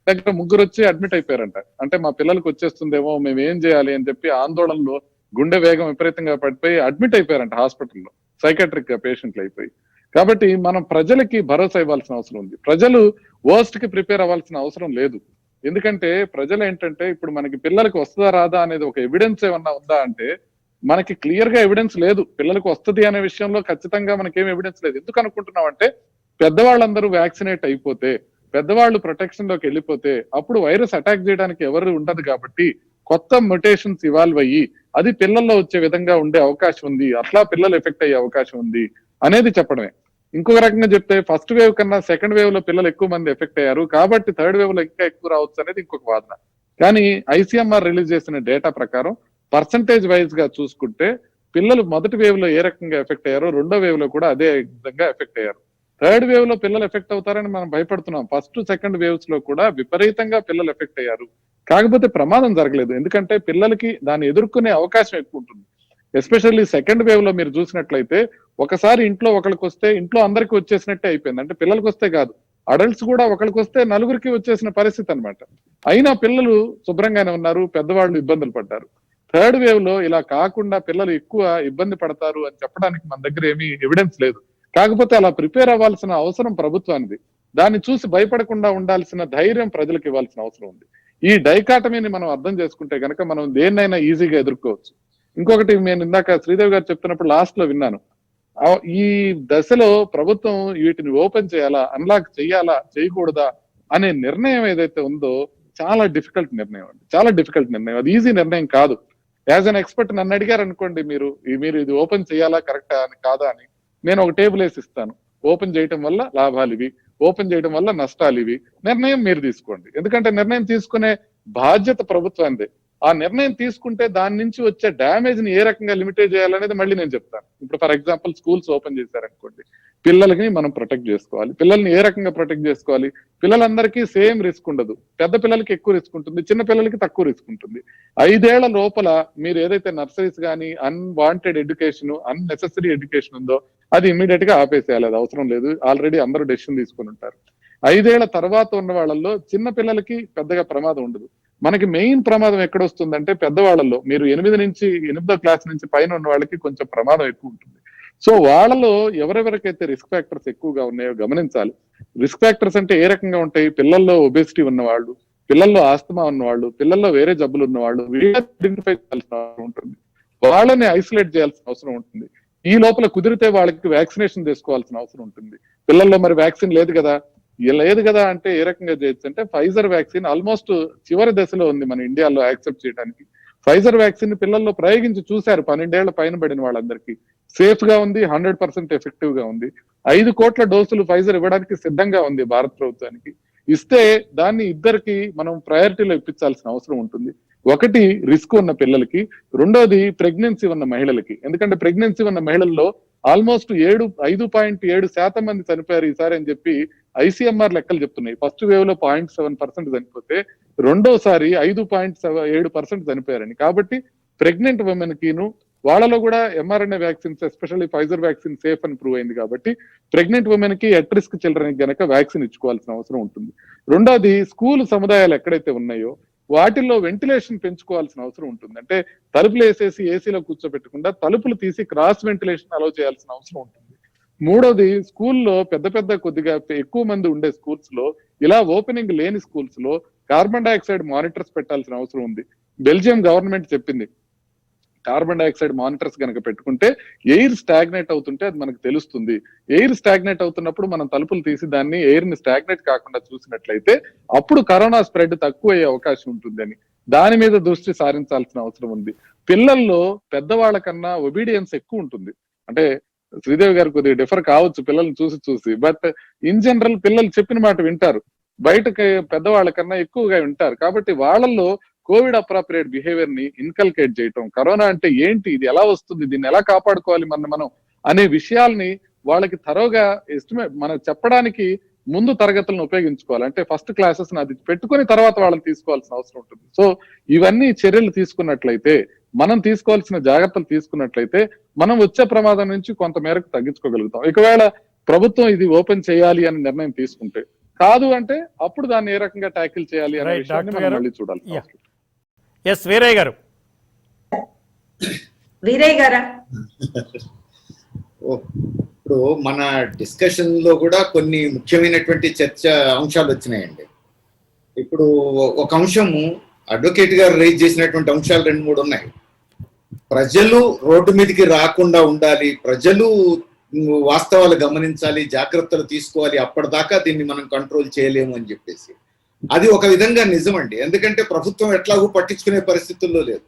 దగ్గర 3 వచ్చి అడ్మిట్ అయిపోయారంట. అంటే మా పిల్లలకు వచ్చేస్తుందేమో మేము ఏం చేయాలి అని చెప్పి ఆందోళనలో గుండె వేగం విపరీతంగా పడిపోయి అడ్మిట్ అయిపోయారంట హాస్పిటల్లో, సైకాట్రిక్ పేషెంట్లు అయిపోయి. కాబట్టి మనం ప్రజలకి భరోసా ఇవ్వాల్సిన అవసరం ఉంది. ప్రజలు వర్స్ట్ కి ప్రిపేర్ అవ్వాల్సిన అవసరం లేదు. ఎందుకంటే ప్రజలు ఏంటంటే ఇప్పుడు మనకి పిల్లలకి వస్తుందా రాదా అనేది ఒక ఎవిడెన్స్ ఏమన్నా ఉందా అంటే మనకి క్లియర్ గా ఎవిడెన్స్ లేదు. పిల్లలకు వస్తుంది అనే విషయంలో ఖచ్చితంగా మనకేం ఎవిడెన్స్ లేదు. ఎందుకు అనుకుంటున్నాం అంటే పెద్దవాళ్ళందరూ వ్యాక్సినేట్ అయిపోతే, పెద్దవాళ్ళు ప్రొటెక్షన్ లోకి వెళ్ళిపోతే అప్పుడు వైరస్ అటాక్ చేయడానికి ఎవరు ఉండదు కాబట్టి కొత్త మ్యుటేషన్స్ ఇవాల్వ్ అయ్యి అది పిల్లల్లో వచ్చే విధంగా ఉండే అవకాశం ఉంది, అట్లా పిల్లలు ఎఫెక్ట్ అయ్యే అవకాశం ఉంది అనేది చెప్పడమే. ఇంకొక రకంగా చెప్తే ఫస్ట్ వేవ్ కన్నా సెకండ్ వేవ్ లో పిల్లలు ఎక్కువ మంది ఎఫెక్ట్ అయ్యారు కాబట్టి థర్డ్ వేవ్ లో ఇంకా ఎక్కువ రావచ్చు అనేది ఇంకొక వాదన. కానీ ఐసీఎంఆర్ రిలీజ్ చేసిన డేటా ప్రకారం పర్సంటేజ్ వైజ్ గా చూసుకుంటే పిల్లలు మొదటి వేవ్ లో ఏ రకంగా ఎఫెక్ట్ అయ్యారో రెండో వేవ్ లో కూడా అదే విధంగా ఎఫెక్ట్ అయ్యారు. థర్డ్ వేవ్ లో పిల్లలు ఎఫెక్ట్ అవుతారని మనం భయపడుతున్నాం. ఫస్ట్ సెకండ్ వేవ్స్ లో కూడా విపరీతంగా పిల్లలు ఎఫెక్ట్ అయ్యారు. కాకపోతే ప్రమాదం జరగలేదు, ఎందుకంటే పిల్లలకి దాన్ని ఎదుర్కొనే అవకాశం ఎక్కువ ఉంటుంది. ఎస్పెషల్లీ సెకండ్ వేవ్ లో మీరు చూసినట్లయితే ఒకసారి ఇంట్లో ఒకరికి వస్తే ఇంట్లో అందరికీ వచ్చేసినట్టే అయిపోయింది. అంటే పిల్లలకు వస్తే కాదు, అడల్ట్స్ కూడా ఒకరికి వస్తే నలుగురికి వచ్చేసిన పరిస్థితి అనమాట. అయినా పిల్లలు శుభ్రంగానే ఉన్నారు, పెద్దవాళ్ళు ఇబ్బందులు పడ్డారు. థర్డ్ వేవ్ లో ఇలా కాకుండా పిల్లలు ఎక్కువ ఇబ్బంది పడతారు అని చెప్పడానికి మన దగ్గర ఏమీ ఎవిడెన్స్ లేదు. కాకపోతే అలా ప్రిపేర్ అవ్వాల్సిన అవసరం ప్రభుత్వానికి, దాన్ని చూసి భయపడకుండా ఉండాల్సిన ధైర్యం ప్రజలకు ఇవ్వాల్సిన అవసరం ఉంది. ఈ డైకాటమీని మనం అర్థం చేసుకుంటే గనక మనం దేన్నైనా ఈజీగా ఎదుర్కోవచ్చు. ఇంకొకటి నేను ఇందాక శ్రీదేవి గారు చెప్తున్నప్పుడు లాస్ట్ లో విన్నాను, ఈ దశలో ప్రభుత్వం వీటిని ఓపెన్ చేయాలా, అన్లాక్ చేయాలా, చేయకూడదా అనే నిర్ణయం ఏదైతే ఉందో చాలా డిఫికల్ట్ నిర్ణయం అండి, చాలా డిఫికల్ట్ నిర్ణయం. అది ఈజీ నిర్ణయం కాదు. యాజ్ అన్ ఎక్స్పర్ట్ నన్ను అడిగారు అనుకోండి, మీరు ఇది ఓపెన్ చేయాలా కరెక్టా అని కాదా అని, నేను ఒక టేబుల్ వేసి ఇస్తాను. ఓపెన్ చేయటం వల్ల లాభాలు ఇవి, ఓపెన్ చేయడం వల్ల నష్టాలు ఇవి, నిర్ణయం మీరు తీసుకోండి. ఎందుకంటే నిర్ణయం తీసుకునే బాధ్యత ప్రభుత్వానిదే. ఆ నిర్ణయం తీసుకుంటే దాని నుంచి వచ్చే డ్యామేజ్ ని ఏ రకంగా లిమిటేట్ చేయాలనేది మళ్ళీ నేను చెప్తాను. ఇప్పుడు ఫర్ ఎగ్జాంపుల్ స్కూల్స్ ఓపెన్ చేశారనుకోండి, పిల్లలకి మనం ప్రొటెక్ట్ చేసుకోవాలి. పిల్లల్ని ఏ రకంగా ప్రొటెక్ట్ చేసుకోవాలి? పిల్లలందరికీ సేమ్ రిస్క్ ఉండదు. పెద్ద పిల్లలకి ఎక్కువ రిస్క్ ఉంటుంది, చిన్న పిల్లలకి తక్కువ రిస్క్ ఉంటుంది. 5 ఏళ్ల లోపల మీరు ఏదైతే నర్సరీస్ కానీ అన్వాంటెడ్ ఎడ్యుకేషన్, అన్నెసెసరీ ఎడ్యుకేషన్ ఉందో అది ఇమ్మీడియట్ గా ఆపేసేయాలి, అది అవసరం లేదు. ఆల్రెడీ అందరూ డెసిషన్ తీసుకుని ఉంటారు. 5 ఏళ్ల తర్వాత ఉన్న వాళ్ళల్లో చిన్న పిల్లలకి పెద్దగా ప్రమాదం ఉండదు. మనకి మెయిన్ ప్రమాదం ఎక్కడొస్తుందంటే పెద్దవాళ్ళలో, మీరు 8వ క్లాస్ నుంచి పైన ఉన్న వాళ్ళకి కొంచెం ప్రమాదం ఎక్కువ ఉంటుంది. సో వాళ్ళలో ఎవరెవరికైతే రిస్క్ ఫ్యాక్టర్స్ ఎక్కువగా ఉన్నాయో గమనించాలి. రిస్క్ ఫ్యాక్టర్స్ అంటే ఏ రకంగా ఉంటాయి? పిల్లల్లో ఒబేసిటీ ఉన్నవాళ్ళు, పిల్లల్లో ఆస్తమా ఉన్నవాళ్ళు, పిల్లల్లో వేరే జబ్బులు ఉన్నవాళ్ళు, ఐడెంటిఫై చేయాల్సిన అవసరం ఉంటుంది. వాళ్ళని ఐసోలేట్ చేయాల్సిన అవసరం ఉంటుంది. ఈ లోపల కుదిరితే వాళ్ళకి వ్యాక్సినేషన్ తీసుకోవాల్సిన అవసరం ఉంటుంది. పిల్లల్లో మరి వ్యాక్సిన్ లేదు కదా, లేదు కదా అంటే ఏ రకంగా చేయొచ్చు అంటే ఫైజర్ వ్యాక్సిన్ ఆల్మోస్ట్ చివరి దశలో ఉంది మన ఇండియాలో యాక్సెప్ట్ చేయడానికి. ఫైజర్ వ్యాక్సిన్ పిల్లల్లో ప్రయోగించి చూశారు 12 ఏళ్ల పైన పడిన వాళ్ళందరికీ. సేఫ్ గా ఉంది, 100% ఎఫెక్టివ్ గా ఉంది. 5 కోట్ల డోసులు ఫైజర్ ఇవ్వడానికి సిద్ధంగా ఉంది భారత ప్రభుత్వానికి. ఇస్తే దాన్ని ఇద్దరికి మనం ప్రయారిటీలో ఇప్పించాల్సిన అవసరం ఉంటుంది. ఒకటి రిస్క్ ఉన్న పిల్లలకి, రెండోది ప్రెగ్నెన్సీ ఉన్న మహిళలకి. ఎందుకంటే ప్రెగ్నెన్సీ ఉన్న మహిళల్లో ఆల్మోస్ట్ 5.7% మంది చనిపోయారు ఈసారి అని చెప్పి ఐసీఎంఆర్ లెక్కలు చెప్తున్నాయి. ఫస్ట్ వేవ్ లో 0.7% చనిపోతే రెండోసారి 5.7% చనిపోయారని. కాబట్టి ప్రెగ్నెంట్ ఉమెన్ కిను వాళ్ళలో కూడా mRNA vaccines, especially Pfizer vaccine safe అని ప్రూవ్ అయింది కాబట్టి ప్రెగ్నెంట్ ఉమెన్ కి ఎట్ రిస్క్ చిల్డ్రన్ గనక వ్యాక్సిన్ ఇచ్చుకోవాల్సిన అవసరం ఉంటుంది. రెండోది స్కూల్ సముదాయాలు ఎక్కడైతే ఉన్నాయో వాటిల్లో వెంటిలేషన్ పెంచుకోవాల్సిన అవసరం ఉంటుంది. అంటే తలుపులు వేసేసి ఏసీలో కూర్చోబెట్టకుండా తలుపులు తీసి క్రాస్ వెంటిలేషన్ అలౌ చేయాల్సిన అవసరం ఉంటుంది. మూడోది స్కూల్లో పెద్ద కొద్దిగా ఎక్కువ మంది ఉండే స్కూల్స్ లో, ఇలా ఓపెనింగ్ లేని స్కూల్స్ లో కార్బన్ డైఆక్సైడ్ మానిటర్స్ పెట్టాల్సిన అవసరం ఉంది. బెల్జియం గవర్నమెంట్ చెప్పింది కార్బన్ డైఆక్సైడ్ మానిటర్స్ కనుక పెట్టుకుంటే ఎయిర్ స్టాగ్నేట్ అవుతుంటే అది మనకు తెలుస్తుంది. ఎయిర్ స్టాగ్నేట్ అవుతున్నప్పుడు మనం తలుపులు తీసి దాన్ని ఎయిర్ ని స్టాగ్నేట్ కాకుండా చూసినట్లయితే అప్పుడు కరోనా స్ప్రెడ్ తక్కువ అయ్యే అవకాశం ఉంటుందని దాని మీద దృష్టి సారించాల్సిన అవసరం ఉంది. పిల్లల్లో పెద్దవాళ్ళ కన్నా ఒబీడియన్స్ ఎక్కువ ఉంటుంది. అంటే శ్రీదేవి గారు కొద్దిగా డిఫర్ కావచ్చు పిల్లల్ని చూసి, బట్ ఇన్ జనరల్ పిల్లలు చెప్పిన మాట వింటారు, బయటకి పెద్దవాళ్ళ కన్నా ఎక్కువగా వింటారు. కాబట్టి వాళ్ళల్లో కోవిడ్ అప్రాప్రియేట్ బిహేవియర్ ని ఇన్కల్కేట్ చేయటం, కరోనా అంటే ఏంటి, ఇది ఎలా వస్తుంది, దీన్ని ఎలా కాపాడుకోవాలి మనం అనే విషయాల్ని వాళ్ళకి తరోగా ఎస్టిమేట్ మనం చెప్పడానికి ముందు తరగతులను ఉపయోగించుకోవాలి. అంటే ఫస్ట్ క్లాసెస్ అది పెట్టుకుని తర్వాత వాళ్ళని తీసుకోవాల్సిన అవసరం ఉంటుంది. సో ఇవన్నీ చర్యలు తీసుకున్నట్లయితే, మనం తీసుకోవాల్సిన జాగ్రత్తలు తీసుకున్నట్లయితే మనం వచ్చే ప్రమాదం నుంచి కొంత మేరకు తగ్గించుకోగలుగుతాం. ఒకవేళ ప్రభుత్వం ఇది ఓపెన్ చేయాలి అని నిర్ణయం తీసుకుంటే, కాదు అంటే అప్పుడు దాన్ని ఏ రకంగా ట్యాకిల్ చేయాలి అనే Right, విషయాన్ని డాక్టర్ మనం గారు. మళ్ళీ చూడాలి. Yeah. ఎస్ వీరయ్య గారు. వీరయ్య గారా? ఇప్పుడు మన డిస్కషన్ లో కూడా కొన్ని ముఖ్యమైనటువంటి చర్చ అంశాలు వచ్చినాయండి. ఇప్పుడు ఒక అంశము అడ్వకేట్ గారు రైజ్ చేసినటువంటి అంశాలు 2-3 ఉన్నాయి. ప్రజలు రోడ్డు మీదకి రాకుండా ఉండాలి, ప్రజలు వాస్తవాలు గమనించాలి, జాగ్రత్తలు తీసుకోవాలి, అప్పటిదాకా దీన్ని మనం కంట్రోల్ చేయలేము అని చెప్పేసి. అది ఒక విధంగా నిజమండి. ఎందుకంటే ప్రభుత్వం ఎట్లాగూ పట్టించుకునే పరిస్థితుల్లో లేదు.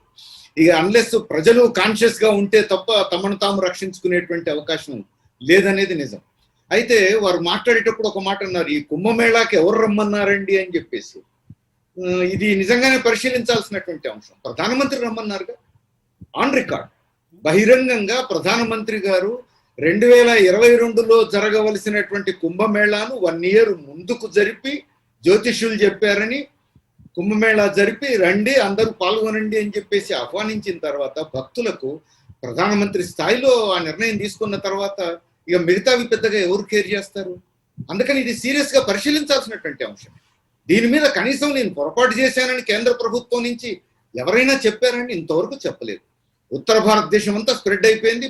ఇక అన్లెస్ ప్రజలు కాన్షియస్ గా ఉంటే తప్ప తమను తాము రక్షించుకునేటువంటి అవకాశం లేదనేది నిజం. అయితే వారు మాట్లాడేటప్పుడు ఒక మాట అన్నారు, ఈ కుంభమేళాకి ఎవరు రమ్మన్నారండి అని చెప్పేసి. ఇది నిజంగానే పరిశీలించాల్సినటువంటి అంశం. ప్రధానమంత్రి రమ్మన్నారుగా, ఆన్ రికార్డ్ బహిరంగంగా ప్రధానమంత్రి గారు 2022లో జరగవలసినటువంటి కుంభమేళాను 1 year ముందుకు జరిపి జ్యోతిష్యులు చెప్పారని, కుంభమేళా జరిపి రండి అందరూ పాల్గొనండి అని చెప్పేసి ఆహ్వానించిన తర్వాత భక్తులకు ప్రధానమంత్రి స్థాయిలో ఆ నిర్ణయం తీసుకున్న తర్వాత ఇక మిగతావి పెద్దగా ఎవరు కేర్ చేస్తారు? అందుకని ఇది సీరియస్ గా పరిశీలించాల్సినటువంటి అంశం. దీని మీద కనీసం నేను పొరపాటు చేశానని కేంద్ర ప్రభుత్వం నుంచి ఎవరైనా చెప్పారని ఇంతవరకు చెప్పలేదు. ఉత్తర భారతదేశం అంతా స్ప్రెడ్ అయిపోయింది,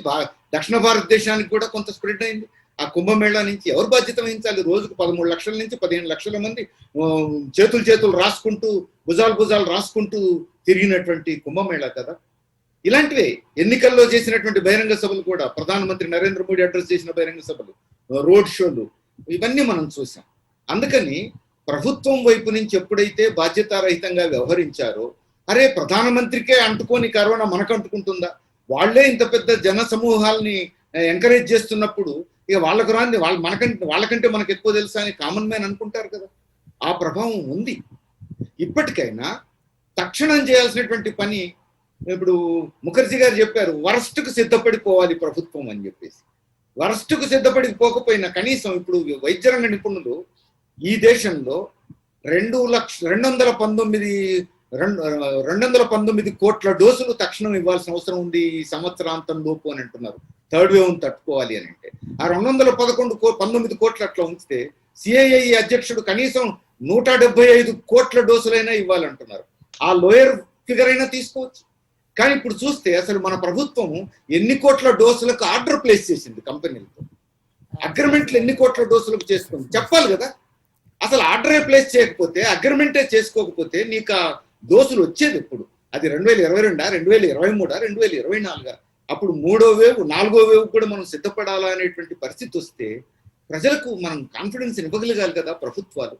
దక్షిణ భారతదేశానికి కూడా కొంత స్ప్రెడ్ అయింది. ఆ కుంభమేళా నుంచి ఎవరు బాధ్యత వహించాలి? రోజుకు 13 లక్షల నుంచి 15 లక్షల మంది చేతులు రాసుకుంటూ భుజాలు రాసుకుంటూ తిరిగినటువంటి కుంభమేళా కదా. ఇలాంటివే ఎన్నికల్లో చేసినటువంటి బహిరంగ సభలు కూడా, ప్రధానమంత్రి నరేంద్ర మోడీ అడ్రస్ చేసిన బహిరంగ సభలు, రోడ్ షోలు, ఇవన్నీ మనం చూసాం. అందుకని ప్రభుత్వం వైపు నుంచి ఎప్పుడైతే బాధ్యతారహితంగా వ్యవహరించారో, అరే ప్రధానమంత్రికే అంటుకొని కరోనా మనకు అంటుకుంటుందా, వాళ్లే ఇంత పెద్ద జన సమూహాల్ని ఎంకరేజ్ చేస్తున్నప్పుడు ఇక వాళ్ళకు రాంది వాళ్ళకంటే మనకు ఎక్కువ తెలుసా అని కామన్ మ్యాన్ అనుకుంటారు కదా. ఆ ప్రభావం ఉంది. ఇప్పటికైనా తక్షణం చేయాల్సినటువంటి పని, ఇప్పుడు ముఖర్జీ గారు చెప్పారు, వరస్ట్కు సిద్ధపడిపోవాలి ప్రభుత్వం అని చెప్పేసి. వరస్ట్కు సిద్ధపడిపోకపోయినా కనీసం ఇప్పుడు వైద్య రంగ నిపుణులు ఈ దేశంలో 219 కోట్ల డోసులు తక్షణం ఇవ్వాల్సిన అవసరం ఉంది ఈ సంవత్సరాంతం లోపు అని అంటున్నారు, 3rd wave తట్టుకోవాలి అని అంటే. ఆ 219 కోట్లు అట్లా ఉంచితే సిఐఐ అధ్యక్షుడు కనీసం 175 కోట్ల డోసులైనా ఇవ్వాలంటున్నారు. ఆ లోయర్ ఫిగర్ అయినా తీసుకోవచ్చు. కానీ ఇప్పుడు చూస్తే అసలు మన ప్రభుత్వం ఎన్ని కోట్ల డోసులకు ఆర్డర్ ప్లేస్ చేసింది కంపెనీలతో, అగ్రిమెంట్లు ఎన్ని కోట్ల డోసులకు చేసుకుంది చెప్పాలి కదా. అసలు ఆర్డరే ప్లేస్ చేయకపోతే, అగ్రిమెంటే చేసుకోకపోతే నీకు ఆ డోసులు వచ్చేది ఎప్పుడు? అది 2022, 2023, 2024? అప్పుడు 3వ వేవ్ 4వ వేవ్ కూడా మనం సిద్ధపడాలా అనేటువంటి పరిస్థితి వస్తే ప్రజలకు మనం కాన్ఫిడెన్స్ ఇవ్వగలగాలి కదా. ప్రభుత్వాలు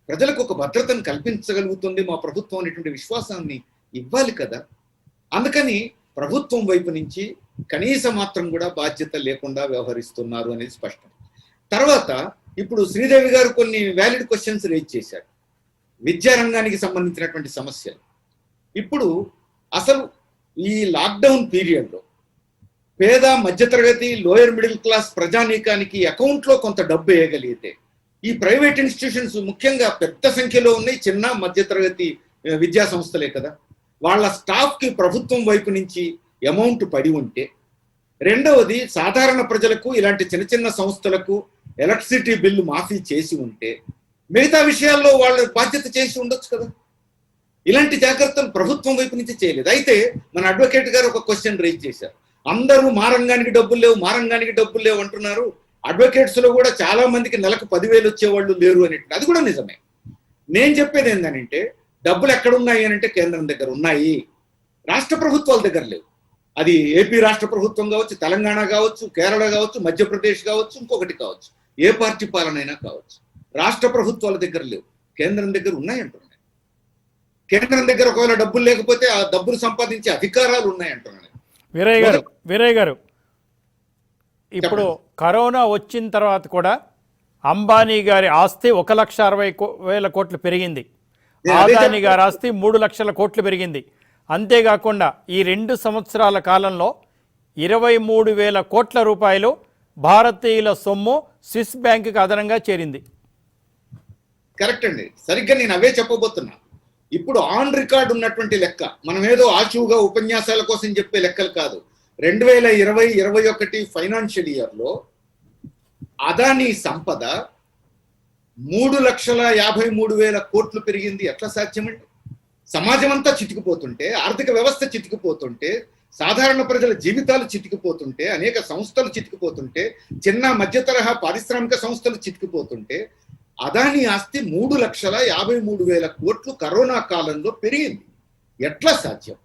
ప్రజలకు ఒక భద్రతను కల్పించగలుగుతుంది మా ప్రభుత్వం అనేటువంటి విశ్వాసాన్ని ఇవ్వాలి కదా. అందుకని ప్రభుత్వం వైపు నుంచి కనీస మాత్రం కూడా బాధ్యత లేకుండా వ్యవహరిస్తున్నారు అనేది స్పష్టం. తర్వాత ఇప్పుడు శ్రీదేవి గారు కొన్ని వ్యాలిడ్ క్వశ్చన్స్ రేజ్ చేశారు, విద్యారంగానికి సంబంధించినటువంటి సమస్యలు. ఇప్పుడు అసలు ఈ లాక్డౌన్ పీరియడ్లో పేద మధ్యతరగతి లోయర్ మిడిల్ క్లాస్ ప్రజానీకానికి అకౌంట్లో కొంత డబ్బు వేయగలిగితే, ఈ ప్రైవేట్ ఇన్స్టిట్యూషన్స్ ముఖ్యంగా పెద్ద సంఖ్యలో ఉన్నాయి చిన్న మధ్యతరగతి విద్యా సంస్థలే కదా, వాళ్ళ స్టాఫ్కి ప్రభుత్వం వైపు నుంచి అమౌంట్ పడి ఉంటే, రెండవది సాధారణ ప్రజలకు ఇలాంటి చిన్న చిన్న సంస్థలకు ఎలక్ట్రిసిటీ బిల్లు మాఫీ చేసి ఉంటే, మిగతా విషయాల్లో వాళ్ళ బాధ్యత చేసి ఉండొచ్చు కదా. ఇలాంటి జాగ్రత్తలు ప్రభుత్వం వైపు నుంచి చేయలేదు. అయితే మన అడ్వకేట్ గారు ఒక క్వశ్చన్ రైజ్ చేశారు, అందరూ మా రంగానికి డబ్బులు లేవు అంటున్నారు, అడ్వకేట్స్ లో కూడా చాలా మందికి నెలకు 10,000 వచ్చేవాళ్ళు లేరు అనేటువంటి. అది కూడా నిజమే. నేను చెప్పేది ఏంటంటే డబ్బులు ఎక్కడున్నాయి అని అంటే కేంద్రం దగ్గర ఉన్నాయి, రాష్ట్ర ప్రభుత్వాల దగ్గర లేవు. అది ఏపీ రాష్ట్ర ప్రభుత్వం కావచ్చు, తెలంగాణ కావచ్చు, కేరళ కావచ్చు, మధ్యప్రదేశ్ కావచ్చు, ఇంకొకటి కావచ్చు, ఏ పార్టీ పాలన అయినా కావచ్చు. రాష్ట్ర ప్రభుత్వాల దగ్గర లేవు, కేంద్రం దగ్గర ఉన్నాయంటున్నాయి. కేంద్రం దగ్గర ఒకవేళ డబ్బులు లేకపోతే ఆ డబ్బులు సంపాదించే అధికారాలు ఉన్నాయంటున్నాయి. వీరయ్య గారు ఇప్పుడు కరోనా వచ్చిన తర్వాత కూడా అంబానీ గారి ఆస్తి 1,60,000 కోట్లు పెరిగింది, ఆదాని గారి ఆస్తి 3 లక్షల కోట్లు పెరిగింది. అంతేకాకుండా ఈ 2 సంవత్సరాల కాలంలో 23,000 కోట్ల రూపాయలు భారతీయుల సొమ్ము స్విస్ బ్యాంకుకి అదనంగా చేరింది. కరెక్ట్ అండి, సరిగ్గా నేను అవే చెప్పబోతున్నా. ఇప్పుడు ఆన్ రికార్డ్ ఉన్నటువంటి లెక్క, మనం ఏదో ఆశువుగా ఉపన్యాసాల కోసం చెప్పే లెక్కలు కాదు. 2020-21 ఫైనాన్షియల్ ఇయర్ లో అదానీ సంపద 3,53,000 కోట్లు పెరిగింది. ఎట్లా సాధ్యమండి? సమాజం అంతా చితికిపోతుంటే, ఆర్థిక వ్యవస్థ చితికిపోతుంటే, సాధారణ ప్రజల జీవితాలు చితికిపోతుంటే, అనేక సంస్థలు చితికిపోతుంటే, చిన్న మధ్య తరహా పారిశ్రామిక సంస్థలు చితికిపోతుంటే, అదానీ ఆస్తి 3,53,000 కోట్లు కరోనా కాలంలో పెరిగింది. ఎట్లా సాధ్యం?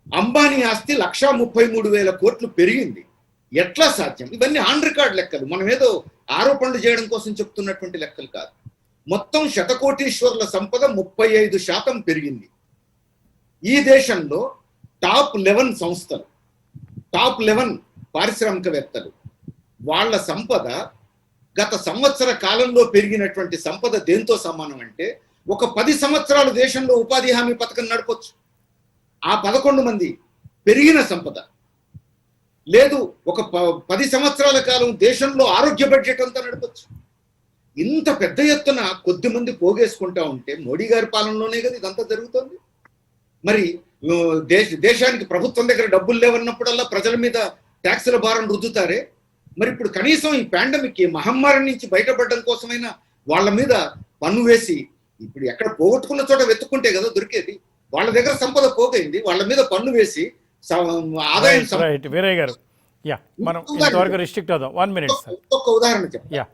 అంబానీ ఆస్తి 1,33,000 కోట్లు పెరిగింది. ఎట్లా సాధ్యం? ఇవన్నీ ఆన్ రికార్డ్ లెక్కలు, మనం ఏదో ఆరోపణలు చేయడం కోసం చెప్తున్నటువంటి లెక్కలు కాదు. మొత్తం శతకోటీశ్వరుల సంపద 35% పెరిగింది. ఈ దేశంలో టాప్ 11 సంస్థలు, టాప్ 11 పారిశ్రామికవేత్తలు, వాళ్ళ సంపద గత సంవత్సర కాలంలో పెరిగినటువంటి సంపద దేంతో సమానం అంటే, ఒక 10 సంవత్సరాలు దేశంలో ఉపాధి హామీ పథకం నడపొచ్చు. ఆ 11 మంది పెరిగిన సంపద. లేదు, ఒక 10 సంవత్సరాల కాలం దేశంలో ఆరోగ్య బడ్జెట్ అంతా నడపొచ్చు. ఇంత పెద్ద ఎత్తున కొద్ది మంది పోగేసుకుంటా ఉంటే మోడీ గారి పాలనలోనే కదా ఇదంతా జరుగుతుంది. మరి దేశానికి ప్రభుత్వం దగ్గర డబ్బులు లేవన్నప్పుడల్లా ప్రజల మీద ట్యాక్సుల భారం రుద్దుతారే. మరి ఇప్పుడు కనీసం ఈ పాండమిక్, ఈ మహమ్మారి నుంచి బయటపడడం కోసమైనా వాళ్ళ మీద పన్ను వేసి, ఇప్పుడు ఎక్కడ పోగొట్టుకున్న చోట వెతుక్కుంటే కదా దొరికేది. వాళ్ళ దగ్గర సంపద పోగైంది, వాళ్ళ మీద పన్ను వేసి ఆదాయం. వీరయ్య గారు, మనం ఇంతవరకు రిస్ట్రిక్ట్ అవుదాం. 1 మినిట్. ఒక్క ఉదాహరణ చెప్పా.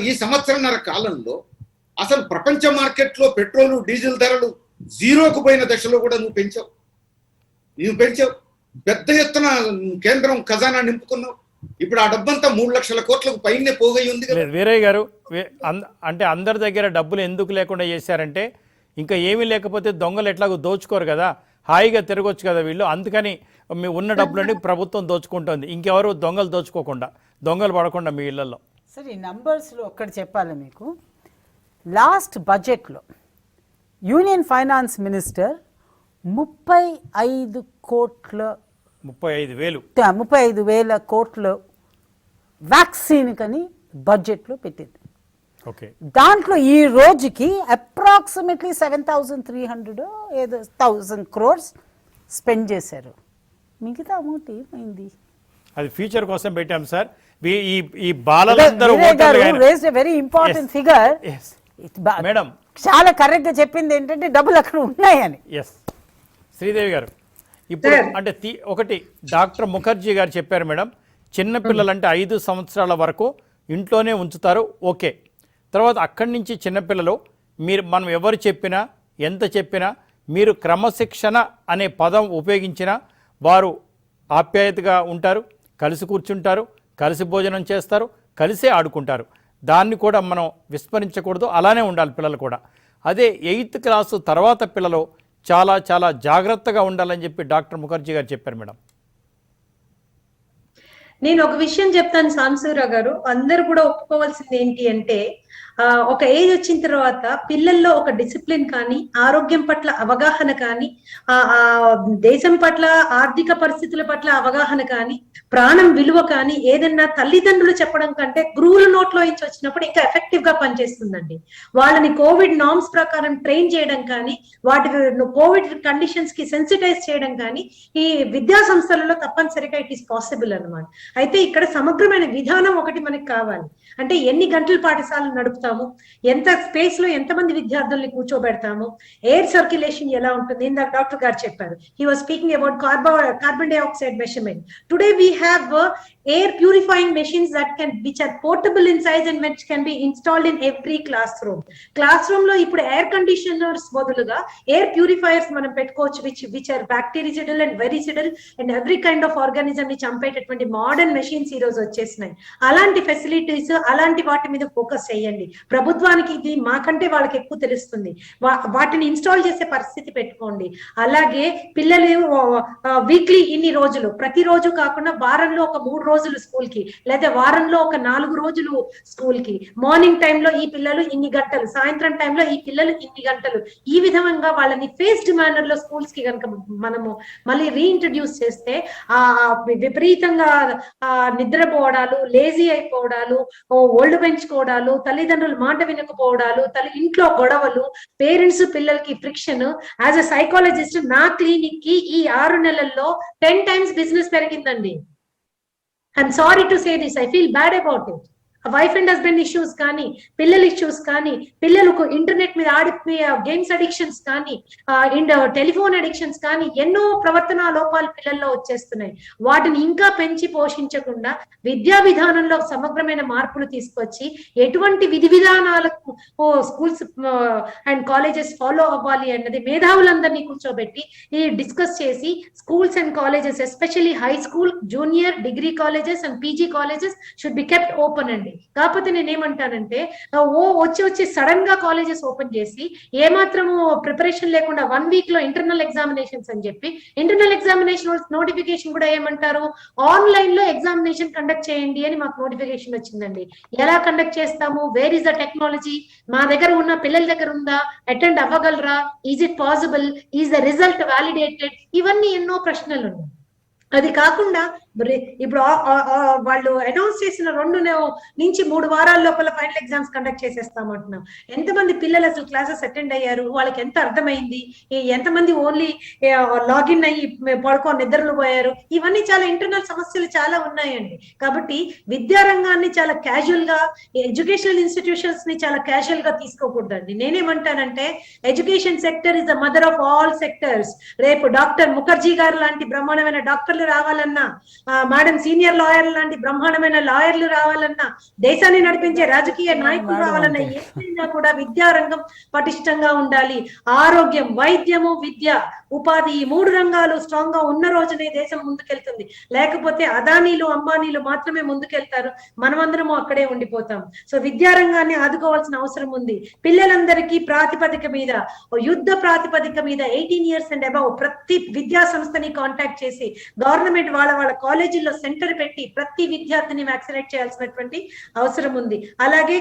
ఈ సంవత్సరన్నర కాలంలో అసలు ప్రపంచ మార్కెట్లో పెట్రోలు, డీజిల్ ధరలు జీరోకు పోయిన దశలో కూడా నువ్వు పెంచావు. పెద్ద ఎత్తున కేంద్రం ఖజానా నింపుకున్నావు. ఇప్పుడు ఆ డబ్బంతా 3 లక్షల కోట్లకు పైనే పోగై ఉంది కదా. వీరయ్య గారు, అంటే అందరి దగ్గర డబ్బులు ఎందుకు లేకుండా చేశారంటే, ఇంకా ఏమీ లేకపోతే దొంగలు ఎట్లాగో దోచుకోరు కదా, హాయిగా తిరగొచ్చు కదా వీళ్ళు. అందుకని మీ ఉన్న డబ్బులని ప్రభుత్వం దోచుకుంటుంది, ఇంకెవరు దొంగలు దోచుకోకుండా, దొంగలు పడకుండా మీ ఇళ్లలో. సరే, ఈ నంబర్స్లో ఒక్కటి చెప్పాలి మీకు. లాస్ట్ బడ్జెట్లో యూనియన్ ఫైనాన్స్ మినిస్టర్ 35,000 కోట్లు వ్యాక్సిన్ కని బడ్జెట్లో పెట్టింది. ఓకే, దాంట్లో ఈ రోజుకి అప్రాక్సిమేట్లీ 7,300 ఏదో 1,000 crores స్పెండ్ చేశారు. మిగతా అమౌంట్ ఏమైంది? అది ఫ్యూచర్ కోసం పెట్టాం సార్. ఈ బాలలందరూ వెరీ ఇంపార్టెంట్ ఫిగర్ మేడం, చాలా కరెక్ట్ గా చెప్పింది ఏంటంటే డబ్బులు అక్కడ ఉన్నాయని. ఎస్ శ్రీదేవి గారు, ఇప్పుడు అంటే ఒకటి డాక్టర్ ముఖర్జీ గారు చెప్పారు మేడం, చిన్నపిల్లలంటే 5 సంవత్సరాల వరకు ఇంట్లోనే ఉంచుతారు. ఓకే, తర్వాత అక్కడి నుంచి చిన్నపిల్లలు మనం ఎవరు చెప్పినా ఎంత చెప్పినా మీరు క్రమశిక్షణ అనే పదం ఉపయోగించినా వారు ఆప్యాయతగా ఉంటారు, కలిసి కూర్చుంటారు, కలిసి భోజనం చేస్తారు, కలిసే ఆడుకుంటారు. దాన్ని కూడా మనం విస్మరించకూడదు, అలానే ఉండాలి పిల్లలు కూడా. అదే 8th క్లాసు తర్వాత పిల్లలు చాలా చాలా జాగ్రత్తగా ఉండాలని చెప్పి డాక్టర్ ముఖర్జీ గారు చెప్పారు మేడం. నేను ఒక విషయం చెప్తాను సాంబశివరావు గారు, అందరూ కూడా ఒప్పుకోవాల్సింది ఏంటి అంటే, ఒక ఏజ్ వచ్చిన తర్వాత పిల్లల్లో ఒక డిసిప్లిన్ కానీ, ఆరోగ్యం పట్ల అవగాహన కానీ, దేశం పట్ల, ఆర్థిక పరిస్థితుల పట్ల అవగాహన కానీ, ప్రాణం విలువ కానీ ఏదన్నా తల్లిదండ్రులు చెప్పడం కంటే గురువుల నోట్లో నుంచి వచ్చినప్పుడు ఇంకా ఎఫెక్టివ్ గా పనిచేస్తుందండి. వాళ్ళని కోవిడ్ నార్మ్స్ ప్రకారం ట్రైన్ చేయడం కానీ, వాటి కోవిడ్ కండిషన్స్ కి సెన్సిటైజ్ చేయడం కానీ ఈ విద్యా సంస్థలలో తప్పనిసరిగా ఇట్ ఈస్ పాసిబుల్ అన్నమాట. అయితే ఇక్కడ సమగ్రమైన విధానం ఒకటి మనకి కావాలి. అంటే ఎన్ని గంటల పాఠశాలలు నడుపుతాము, ఎంత స్పేస్ లో ఎంతమంది విద్యార్థుల్ని కూర్చోబెడతాము, ఎయిర్ సర్క్యులేషన్ ఎలా ఉంటుంది. ఇందాక డాక్టర్ గారు చెప్పారు, he was speaking about carbon dioxide measurement. Today we have air purifying machines which are portable in size and which can be installed in every classroom లో ఇప్పుడు ఎయిర్ కండిషనర్స్ బదులుగా air purifiers మనం పెట్టుకోవచ్చు, which are bactericidal and vericidal and every kind of organism ని చంపేటటువంటి modern machines ఈ రోజు వచ్చేసినాయి. అలాంటి ఫెసిలిటీస్, అలాంటి వాటి మీద ఫోకస్ చేయండి. ప్రభుత్వానికి ఇది మాకంటే వాళ్ళకి ఎక్కువ తెలుస్తుంది, వాటిని ఇన్స్టాల్ చేసే పరిస్థితి పెట్టుకోండి. అలాగే పిల్లలు వీక్లీ ఇన్ని రోజులు, ప్రతిరోజు కాకుండా వారంలో ఒక 3 రోజులు స్కూల్ కి, లేదా వారంలో ఒక 4 రోజులు స్కూల్ కి, మార్నింగ్ టైంలో ఈ పిల్లలు ఇన్ని గంటలు, సాయంత్రం టైంలో ఈ పిల్లలు ఇన్ని గంటలు, ఈ విధంగా వాళ్ళని ఫేస్డ్ మేనర్ లో స్కూల్స్ కి కనుక మనము మళ్ళీ రీఇంట్రడ్యూస్ చేస్తే ఆ విపరీతంగా నిద్రపోవడాలు, లేజీ అయిపోవడాలు, ఒళ్ళు పెంచుకోవడాలు, తల్లిదండ్రులు మాట వినకపోవడాలు, ఇంట్లో గొడవలు, పేరెంట్స్ పిల్లలకి ఫ్రిక్షన్. యాజ్ అ సైకాలజిస్ట్ నా క్లినిక్ కి ఈ 6 నెలల్లో 10 times బిజినెస్ పెరిగిందండి. I'm sorry to say this. I feel bad about it. Wife and husband issues కానీ, పిల్లల ఇష్యూస్ కానీ, పిల్లలకు ఇంటర్నెట్ మీద ఆడిపోయే గేమ్స్ అడిక్షన్స్ కానీ, టెలిఫోన్ అడిక్షన్స్ కానీ, ఎన్నో ప్రవర్తన లోపాలు పిల్లల్లో వచ్చేస్తున్నాయి. వాటిని ఇంకా పెంచి పోషించకుండా విద్యా విధానంలో సమగ్రమైన మార్పులు తీసుకొచ్చి ఎటువంటి విధి విధానాలకు స్కూల్స్ అండ్ కాలేజెస్ ఫాలో అవ్వాలి అన్నది మేధావులందరినీ కూర్చోబెట్టి ఈ డిస్కస్ చేసి schools and colleges, especially high school, junior, degree colleges and PG colleges should be kept open అండి. కాకపోతే నేనేమంటానంటే వచ్చి సడన్ గా కాలేజెస్ ఓపెన్ చేసి ఏమాత్రము ప్రిపరేషన్ లేకుండా 1 week లో ఇంటర్నల్ ఎగ్జామినేషన్స్ అని చెప్పి, ఇంటర్నల్ ఎగ్జామినేషన్ నోటిఫికేషన్ కూడా ఏమంటారు, ఆన్లైన్ లో ఎగ్జామినేషన్ కండక్ట్ చేయండి అని మాకు నోటిఫికేషన్ వచ్చిందండి. ఎలా కండక్ట్ చేస్తాము, వేర్ ఇస్ ద టెక్నాలజీ, మా దగ్గర ఉన్న పిల్లల దగ్గర ఉందా, అటెండ్ అవ్వగలరా, is it possible, is the result validated, ఇవన్నీ ఎన్నో ప్రశ్నలు ఉన్నాయి. అది కాకుండా ఇప్పుడు వాళ్ళు అనౌన్స్ చేసిన 2 నుంచి 3 వారాల లోపల ఫైనల్ ఎగ్జామ్స్ కండక్ట్ చేసేస్తామంటున్నాం. ఎంతమంది పిల్లలు అసలు క్లాసెస్ అటెండ్ అయ్యారు, వాళ్ళకి ఎంత అర్థమైంది, ఎంతమంది ఓన్లీ లాగిన్ అయ్యి పడుకో నిద్రలు పోయారు, ఇవన్నీ చాలా ఇంటర్నల్ సమస్యలు చాలా ఉన్నాయండి. కాబట్టి విద్యారంగాన్ని చాలా క్యాజువల్ గా, ఎడ్యుకేషనల్ ఇన్స్టిట్యూషన్స్ ని చాలా క్యాజువల్ గా తీసుకోకూడదండి. నేనేమంటానంటే education sector is the mother of all sectors. రేపు డాక్టర్ ముఖర్జీ గారు లాంటి బ్రహ్మాండమైన డాక్టర్లు రావాలన్నా, మేడం సీనియర్ లాయర్ లాంటి బ్రహ్మాండమైన లాయర్లు రావాలన్నా, దేశాన్ని నడిపించే రాజకీయ నాయకులు రావాలన్నా, ఏదైనా కూడా విద్యారంగం పటిష్టంగా ఉండాలి. ఆరోగ్యం, వైద్యము, విద్య, ఉపాధి, ఈ 3 రంగాలు స్ట్రాంగ్ గా ఉన్న రోజునే దేశం ముందుకెళ్తుంది. లేకపోతే అదానీలు, అంబానీలు మాత్రమే ముందుకెళ్తారు, మనమందరము అక్కడే ఉండిపోతాం. సో విద్యారంగాన్ని ఆదుకోవాల్సిన అవసరం ఉంది. పిల్లలందరికీ ప్రాతిపదిక మీద, యుద్ధ ప్రాతిపదిక మీద 18 years and above ప్రతి విద్యా సంస్థని కాంటాక్ట్ చేసి గవర్నమెంట్ వాళ్ళ కాలేజీల్లో సెంటర్ పెట్టి ప్రతి విద్యార్థిని వ్యాక్సినేట్ చేయాల్సినటువంటి అవసరం ఉంది. అలాగే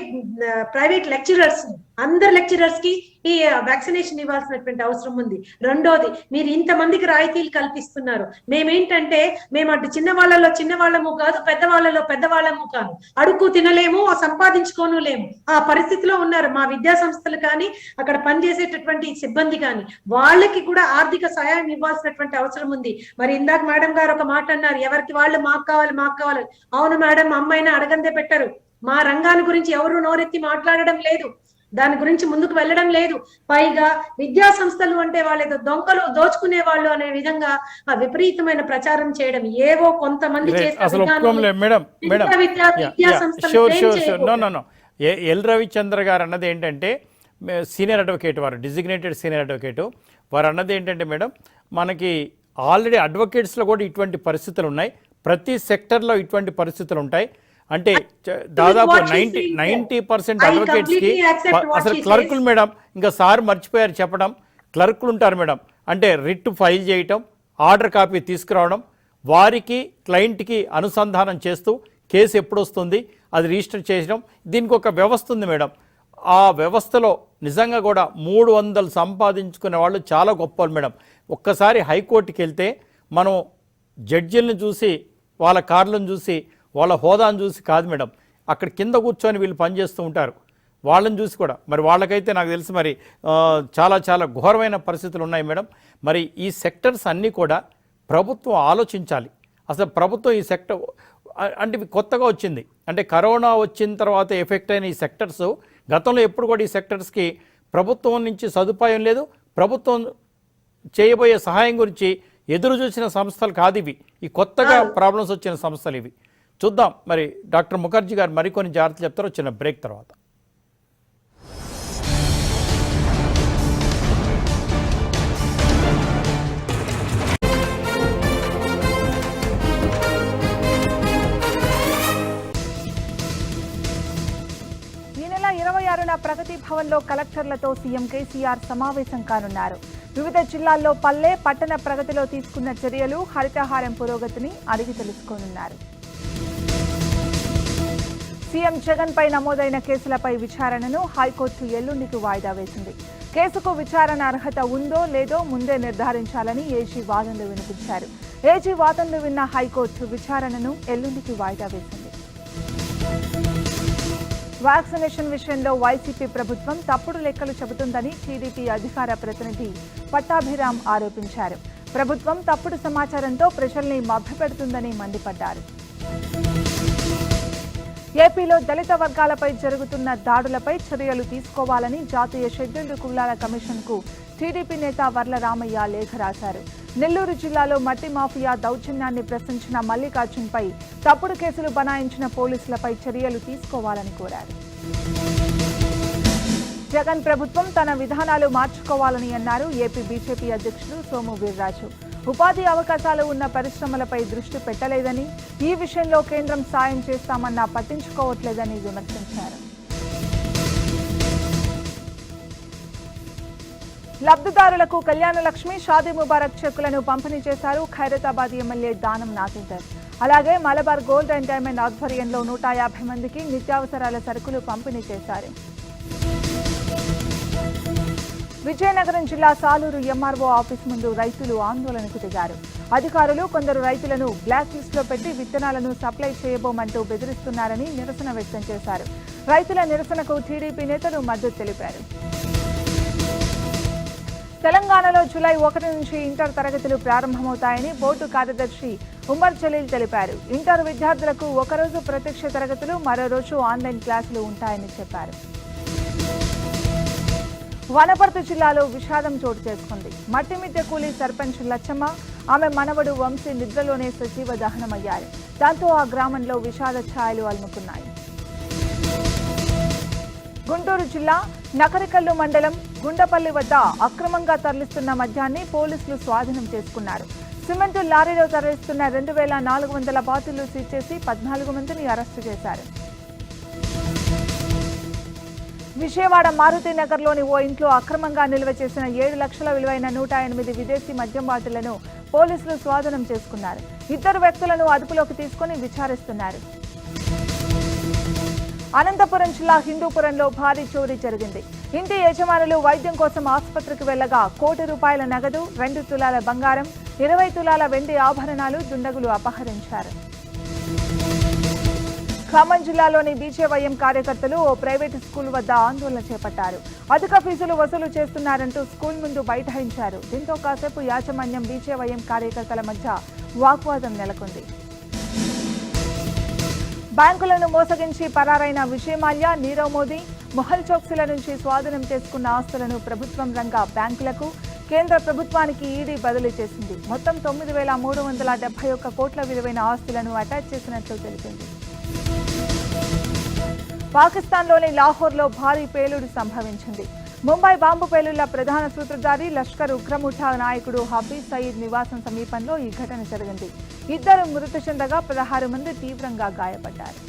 ప్రైవేట్ లెక్చరర్స్, అందరు లెక్చరర్స్ కి ఈ వ్యాక్సినేషన్ ఇవ్వాల్సినటువంటి అవసరం ఉంది. రెండోది, మీరు ఇంతమందికి రాయితీలు కల్పిస్తున్నారు, మేమేంటంటే మేము అటు చిన్నవాళ్ళము కాదు, పెద్దవాళ్ళము కాదు, అడుగు తినలేము, సంపాదించుకోను లేము, ఆ పరిస్థితిలో ఉన్నారు మా విద్యా సంస్థలు కానీ, అక్కడ పనిచేసేటటువంటి సిబ్బంది కానీ. వాళ్ళకి కూడా ఆర్థిక సహాయం ఇవ్వాల్సినటువంటి అవసరం ఉంది. మరి ఇందాక మేడం గారు ఒక మాట అన్నారు, ఎవరికి వాళ్ళు మాకు కావాలి. అవును మేడం, అమ్మాయిని అడగందే పెట్టరు. మా రంగాన్ని గురించి ఎవరు నోరెత్తి మాట్లాడడం లేదు, దాని గురించి ముందుకు వెళ్ళడం లేదు. పైగా విద్యా సంస్థలు అంటే వాళ్ళేదో దొంగలు, దోచుకునే వాళ్ళు అనే విధంగా ఆ విపరీతమైన ప్రచారం చేయడం, ఏవో కొంతమంది ఎల్ రవిచంద్ర గారు అన్నది ఏంటంటే, సీనియర్ అడ్వకేట్, వారు డిజిగ్నేటెడ్ సీనియర్ అడ్వకేటు, వారు అన్నది ఏంటంటే మేడం, మనకి ఆల్రెడీ అడ్వకేట్స్లో కూడా ఇటువంటి పరిస్థితులు ఉన్నాయి, ప్రతి సెక్టర్లో ఇటువంటి పరిస్థితులు ఉంటాయి. అంటే దాదాపు 90% అడ్వకేట్స్కి అసలు క్లర్కులు మేడం, ఇంకా సార్ మర్చిపోయారు చెప్పడం, క్లర్కులు ఉంటారు మేడం, అంటే రిట్ ఫైల్ చేయటం, ఆర్డర్ కాపీ తీసుకురావడం, వారికి క్లయింట్కి అనుసంధానం చేస్తూ కేసు ఎప్పుడు వస్తుంది అది రిజిస్టర్ చేయడం, దీనికి ఒక వ్యవస్థ ఉంది మేడం. ఆ వ్యవస్థలో నిజంగా కూడా 300 సంపాదించుకునే వాళ్ళు చాలా గొప్పలు మేడం. ఒక్కసారి హైకోర్టుకి వెళ్తే మనం జడ్జిలను చూసి, వాళ్ళ కార్లను చూసి, వాళ్ళ హోదాను చూసి కాదు మేడం, అక్కడ కింద కూర్చొని వీళ్ళు పనిచేస్తూ ఉంటారు, వాళ్ళని చూసి కూడా. మరి వాళ్ళకైతే నాకు తెలిసి మరి చాలా ఘోరమైన పరిస్థితులు ఉన్నాయి మేడం. మరి ఈ సెక్టర్స్ అన్నీ కూడా ప్రభుత్వం ఆలోచించాలి. అసలు ప్రభుత్వం ఈ సెక్టర్ అంటే కొత్తగా వచ్చింది, అంటే కరోనా వచ్చిన తర్వాత ఎఫెక్ట్ అయిన ఈ సెక్టర్స్ గతంలో ఎప్పుడు కూడా ఈ సెక్టర్స్కి ప్రభుత్వం నుంచి సదుపాయం లేదు. ప్రభుత్వం చేయబోయే సహాయం గురించి ఎదురు చూసిన సంస్థలు కాదు ఇవి. ఈ కొత్తగా ప్రాబ్లమ్స్ వచ్చిన సంస్థలు ఇవి. చూద్దాం మరి డాక్టర్ ముఖర్జీ గారు మరికొన్ని జాగ్రత్తలు చెప్తారో చిన్న బ్రేక్ తర్వాత. ఈ నెల 26న ప్రగతి భవన్లో కలెక్టర్లతో సీఎం కేసీఆర్ సమావేశం కానున్నారు. వివిధ జిల్లాల్లో పల్లె పట్టణ ప్రగతిలో తీసుకున్న చర్యలు, హరితహారం పురోగతిని అడిగి తెలుసుకోనున్నారు. సీఎం జగన్ పై నమోదైన కేసులపై విచారణను హైకోర్టు ఎల్లుండికి వాయిదా వేసింది. కేసుకు విచారణ అర్హత ఉందో లేదో ముందే నిర్ధారించాలని ఏజీ వాదనలు వినిపించారు. ఏజీ వాదనలు విన్న హైకోర్టు విచారణను ఎల్లుండికి వాయిదా వేసింది. వ్యాక్సినేషన్ విషయంలో వైసీపీ ప్రభుత్వం తప్పుడు లెక్కలు చెబుతుందని టీడీపీ అధికార ప్రతినిధి పట్టాభిరామ్ ఆరోపించారు. ప్రభుత్వం తప్పుడు సమాచారంతో ప్రజల్ని మభ్యపెడుతుందని మండిపడ్డారు. ఏపీలో దళిత వర్గాలపై జరుగుతున్న దాడులపై చర్యలు తీసుకోవాలని జాతీయ షెడ్యూల్డ్ కులాల కమిషన్కు టీడీపీ నేత వర్ల రామయ్య లేఖ రాశారు. నెల్లూరు జిల్లాలో మట్టి మాఫియా దౌర్జన్యాన్ని ప్రశ్నించిన మల్లికార్జున్పై తప్పుడు కేసులు బనాయించిన పోలీసులపై చర్యలు తీసుకోవాలని కోరారు. జగన్ ప్రభుత్వం తన విధానాలు మార్చుకోవాలని అన్నారు ఏపీ బీజేపీ అధ్యక్షుడు సోము వీర్రాజు. ఉపాధి అవకాశాలు ఉన్న పరిశ్రమలపై దృష్టి పెట్టలేదని, ఈ విషయంలో కేంద్రం సాయం చేస్తామన్నా పట్టించుకోవట్లేదని విమర్శించారు. లబ్ధిదారులకు కళ్యాణ లక్ష్మి, షాదీ ముబారక్ చెక్కులను పంపిణీ చేశారు ఖైరతాబాద్ ఎమ్మెల్యే దానం నాగేందర్. అలాగే మలబార్ గోల్డ్ అండ్ డైమండ్ ఆధ్వర్యంలో 150 మందికి నిత్యావసరాల సరుకులు పంపిణీ చేశారు. విజయనగరం జిల్లా సాలూరు ఎంఆర్ఓ ఆఫీస్ ముందు రైతులు ఆందోళనకు దిగారు. అధికారులు కొందరు రైతులను బ్లాక్ లిస్టులో పెట్టి విత్తనాలను సప్లై చేయబోమంటూ బెదిరిస్తున్నారని నిరసన వ్యక్తం చేశారు. రైతుల నిరసనకు టీడీపీ నేతలు మద్దతు తెలిపారు. తెలంగాణలో జూలై 1 నుంచి ఇంటర్ తరగతులు ప్రారంభమవుతాయని బోర్డు కార్యదర్శి ఉమర్ జలీల్ తెలిపారు. ఇంటర్ విద్యార్థులకు ఒకరోజు ప్రత్యక్ష తరగతులు, మరో రోజు ఆన్లైన్ క్లాసులు ఉంటాయని చెప్పారు. వనపర్తి జిల్లాలో విషాదం చోటు చేసుకుంది. మట్టిమిద్దె కూలీ సర్పంచ్ లచ్చమ్మ, ఆమె మనవడు వంశీ నిద్రలోనే సజీవ దహనమయ్యారు. దాంతో ఆ గ్రామంలో విషాద ఛాయలు అలుముకున్నాయి. గుంటూరు జిల్లా నకరికల్లు మండలం గుండపల్లి వద్ద అక్రమంగా తరలిస్తున్న మద్యాన్ని పోలీసులు స్వాధీనం చేసుకున్నారు. సిమెంటు లారీలో తరలిస్తున్న 2400 బాటిళ్లు సీజ్ చేసి 14 మందిని అరెస్టు చేశారు. విజయవాడ మారుతి నగర్లోని ఓ ఇంట్లో అక్రమంగా నిల్వ చేసిన 7 లక్షల విలువైన 108 విదేశీ మద్యం బాటిళ్లను పోలీసులు స్వాధీనం చేసుకున్నారు. 2 వ్యక్తులను అదుపులోకి తీసుకుని విచారిస్తున్నారు. అనంతపురం జిల్లా హిందూపురంలో భారీ చోరీ జరిగింది. ఇంటి యజమానులు వైద్యం కోసం ఆసుపత్రికి వెళ్లగా ₹1 కోటి నగదు, 2 తులాల బంగారం, 20 తులాల వెండి ఆభరణాలు దుండగులు అపహరించారు. ఖమ్మం జిల్లాలోని బీజేవైఎం కార్యకర్తలు ఓ ప్రైవేటు స్కూల్ వద్ద ఆందోళన చేపట్టారు. అధిక ఫీజులు వసూలు చేస్తున్నారంటూ స్కూల్ ముందు బైఠాయించారు. దీంతో కాసేపు యాజమాన్యం బీజేవైఎం కార్యకర్తల మధ్య వాగ్వాదం నెలకొంది. బ్యాంకులను మోసగించి పరారైన విజయ్ మాల్యా, నీరవ్ మోదీ, మొహల్ చోక్సీల నుంచి స్వాధీనం చేసుకున్న ఆస్తులను ప్రభుత్వం రంగ బ్యాంకులకు, కేంద్ర ప్రభుత్వానికి ఈడీ బదిలీ చేసింది. మొత్తం 9,371 కోట్ల విలువైన ఆస్తులను అటాచ్ చేసినట్లు తెలిపింది. పాకిస్తాన్లోని లాహోర్లో భారీ పేలుడు సంభవించింది. ముంబై బాంబు పేలుళ్ల ప్రధాన సూత్రధారి లష్కర్ ఉగ్రముఠా నాయకుడు హఫీజ్ సయీద్ నివాసం సమీపంలో ఈ ఘటన జరిగింది. 2 మృతి చెందగా 16 మంది తీవ్రంగా గాయపడ్డారు.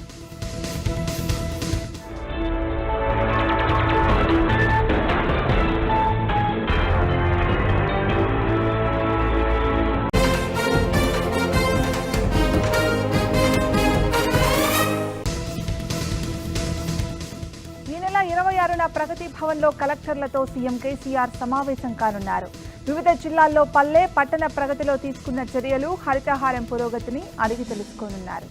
ఈ నెల 26న ప్రగతి భవన్లో కలెక్టర్లతో సీఎం కేసీఆర్ సమావేశం కానున్నారు. వివిధ జిల్లాల్లో పల్లె పట్టణ ప్రగతిలో తీసుకున్న చర్యలు, హరితహారం పురోగతిని అడిగి తెలుసుకోనున్నారు.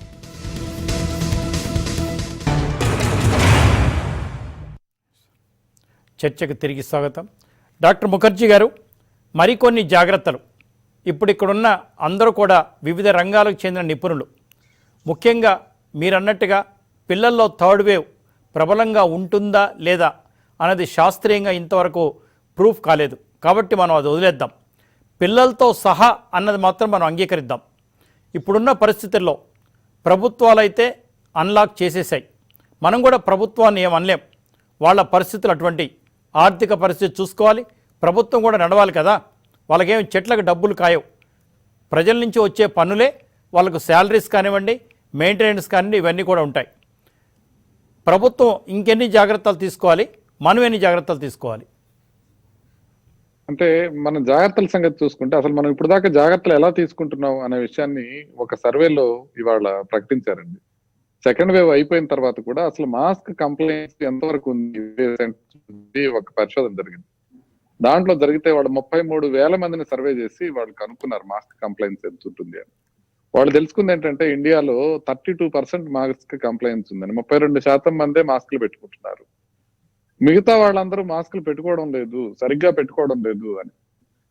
చర్చకు తిరిగి స్వాగతం. డాక్టర్ ముఖర్జీ గారు, మరికొన్ని జాగ్రత్తలు. ఇప్పుడు ఇక్కడున్న అందరూ కూడా వివిధ రంగాలకు చెందిన నిపుణులు. ముఖ్యంగా మీరన్నట్టుగా పిల్లల్లో థర్డ్ వేవ్ ప్రబలంగా ఉంటుందా లేదా అనేది శాస్త్రీయంగా ఇంతవరకు ప్రూఫ్ కాలేదు. కాబట్టి మనం అది వదిలేద్దాం. పిల్లలతో సహా అన్నది మాత్రం మనం అంగీకరిద్దాం. ఇప్పుడున్న పరిస్థితుల్లో ప్రభుత్వాలైతే అన్లాక్ చేసేసాయి. మనం కూడా ప్రభుత్వాన్ని ఏమనలేం. వాళ్ళ పరిస్థితులు అటువంటి, ఆర్థిక పరిస్థితి చూసుకోవాలి. ప్రభుత్వం కూడా నడవాలి కదా. వాళ్ళకేమి చెట్లకు డబ్బులు కాయవు. ప్రజల నుంచి వచ్చే పన్నులే వాళ్ళకు శాలరీస్ కానివ్వండి, మెయింటెనెన్స్ కానివ్వండి, ఇవన్నీ కూడా ఉంటాయి. ప్రభుత్వం ఇంకెన్ని జాగ్రత్తలు తీసుకోవాలి, మనం ఎన్ని జాగ్రత్తలు తీసుకోవాలి? అంటే మన జాగ్రత్తల సంగతి చూసుకుంటే అసలు మనం ఇప్పుడు దాకా జాగ్రత్తలు ఎలా తీసుకుంటున్నాం అనే విషయాన్ని ఒక సర్వేలో ఇవాళ ప్రకటించారండి. సెకండ్ వేవ్ అయిపోయిన తర్వాత కూడా అసలు మాస్క్ కంప్లైంట్స్ ఎంతవరకు ఉంది ఒక పరిశోధన జరిగింది. దాంట్లో జరిగితే వాళ్ళు 33,000 మందిని సర్వే చేసి వాళ్ళు కనుక్కున్నారు మాస్క్ కంప్లైంట్స్ ఎంత ఉంటుంది అని. వాళ్ళు తెలుసుకుంది ఏంటంటే ఇండియాలో 32% మాస్క్ కంప్లైంట్స్ ఉందని, 32% మందే మాస్కులు పెట్టుకుంటున్నారు. మిగతా వాళ్ళందరూ మాస్కులు పెట్టుకోవడం లేదు, సరిగ్గా పెట్టుకోవడం లేదు అని.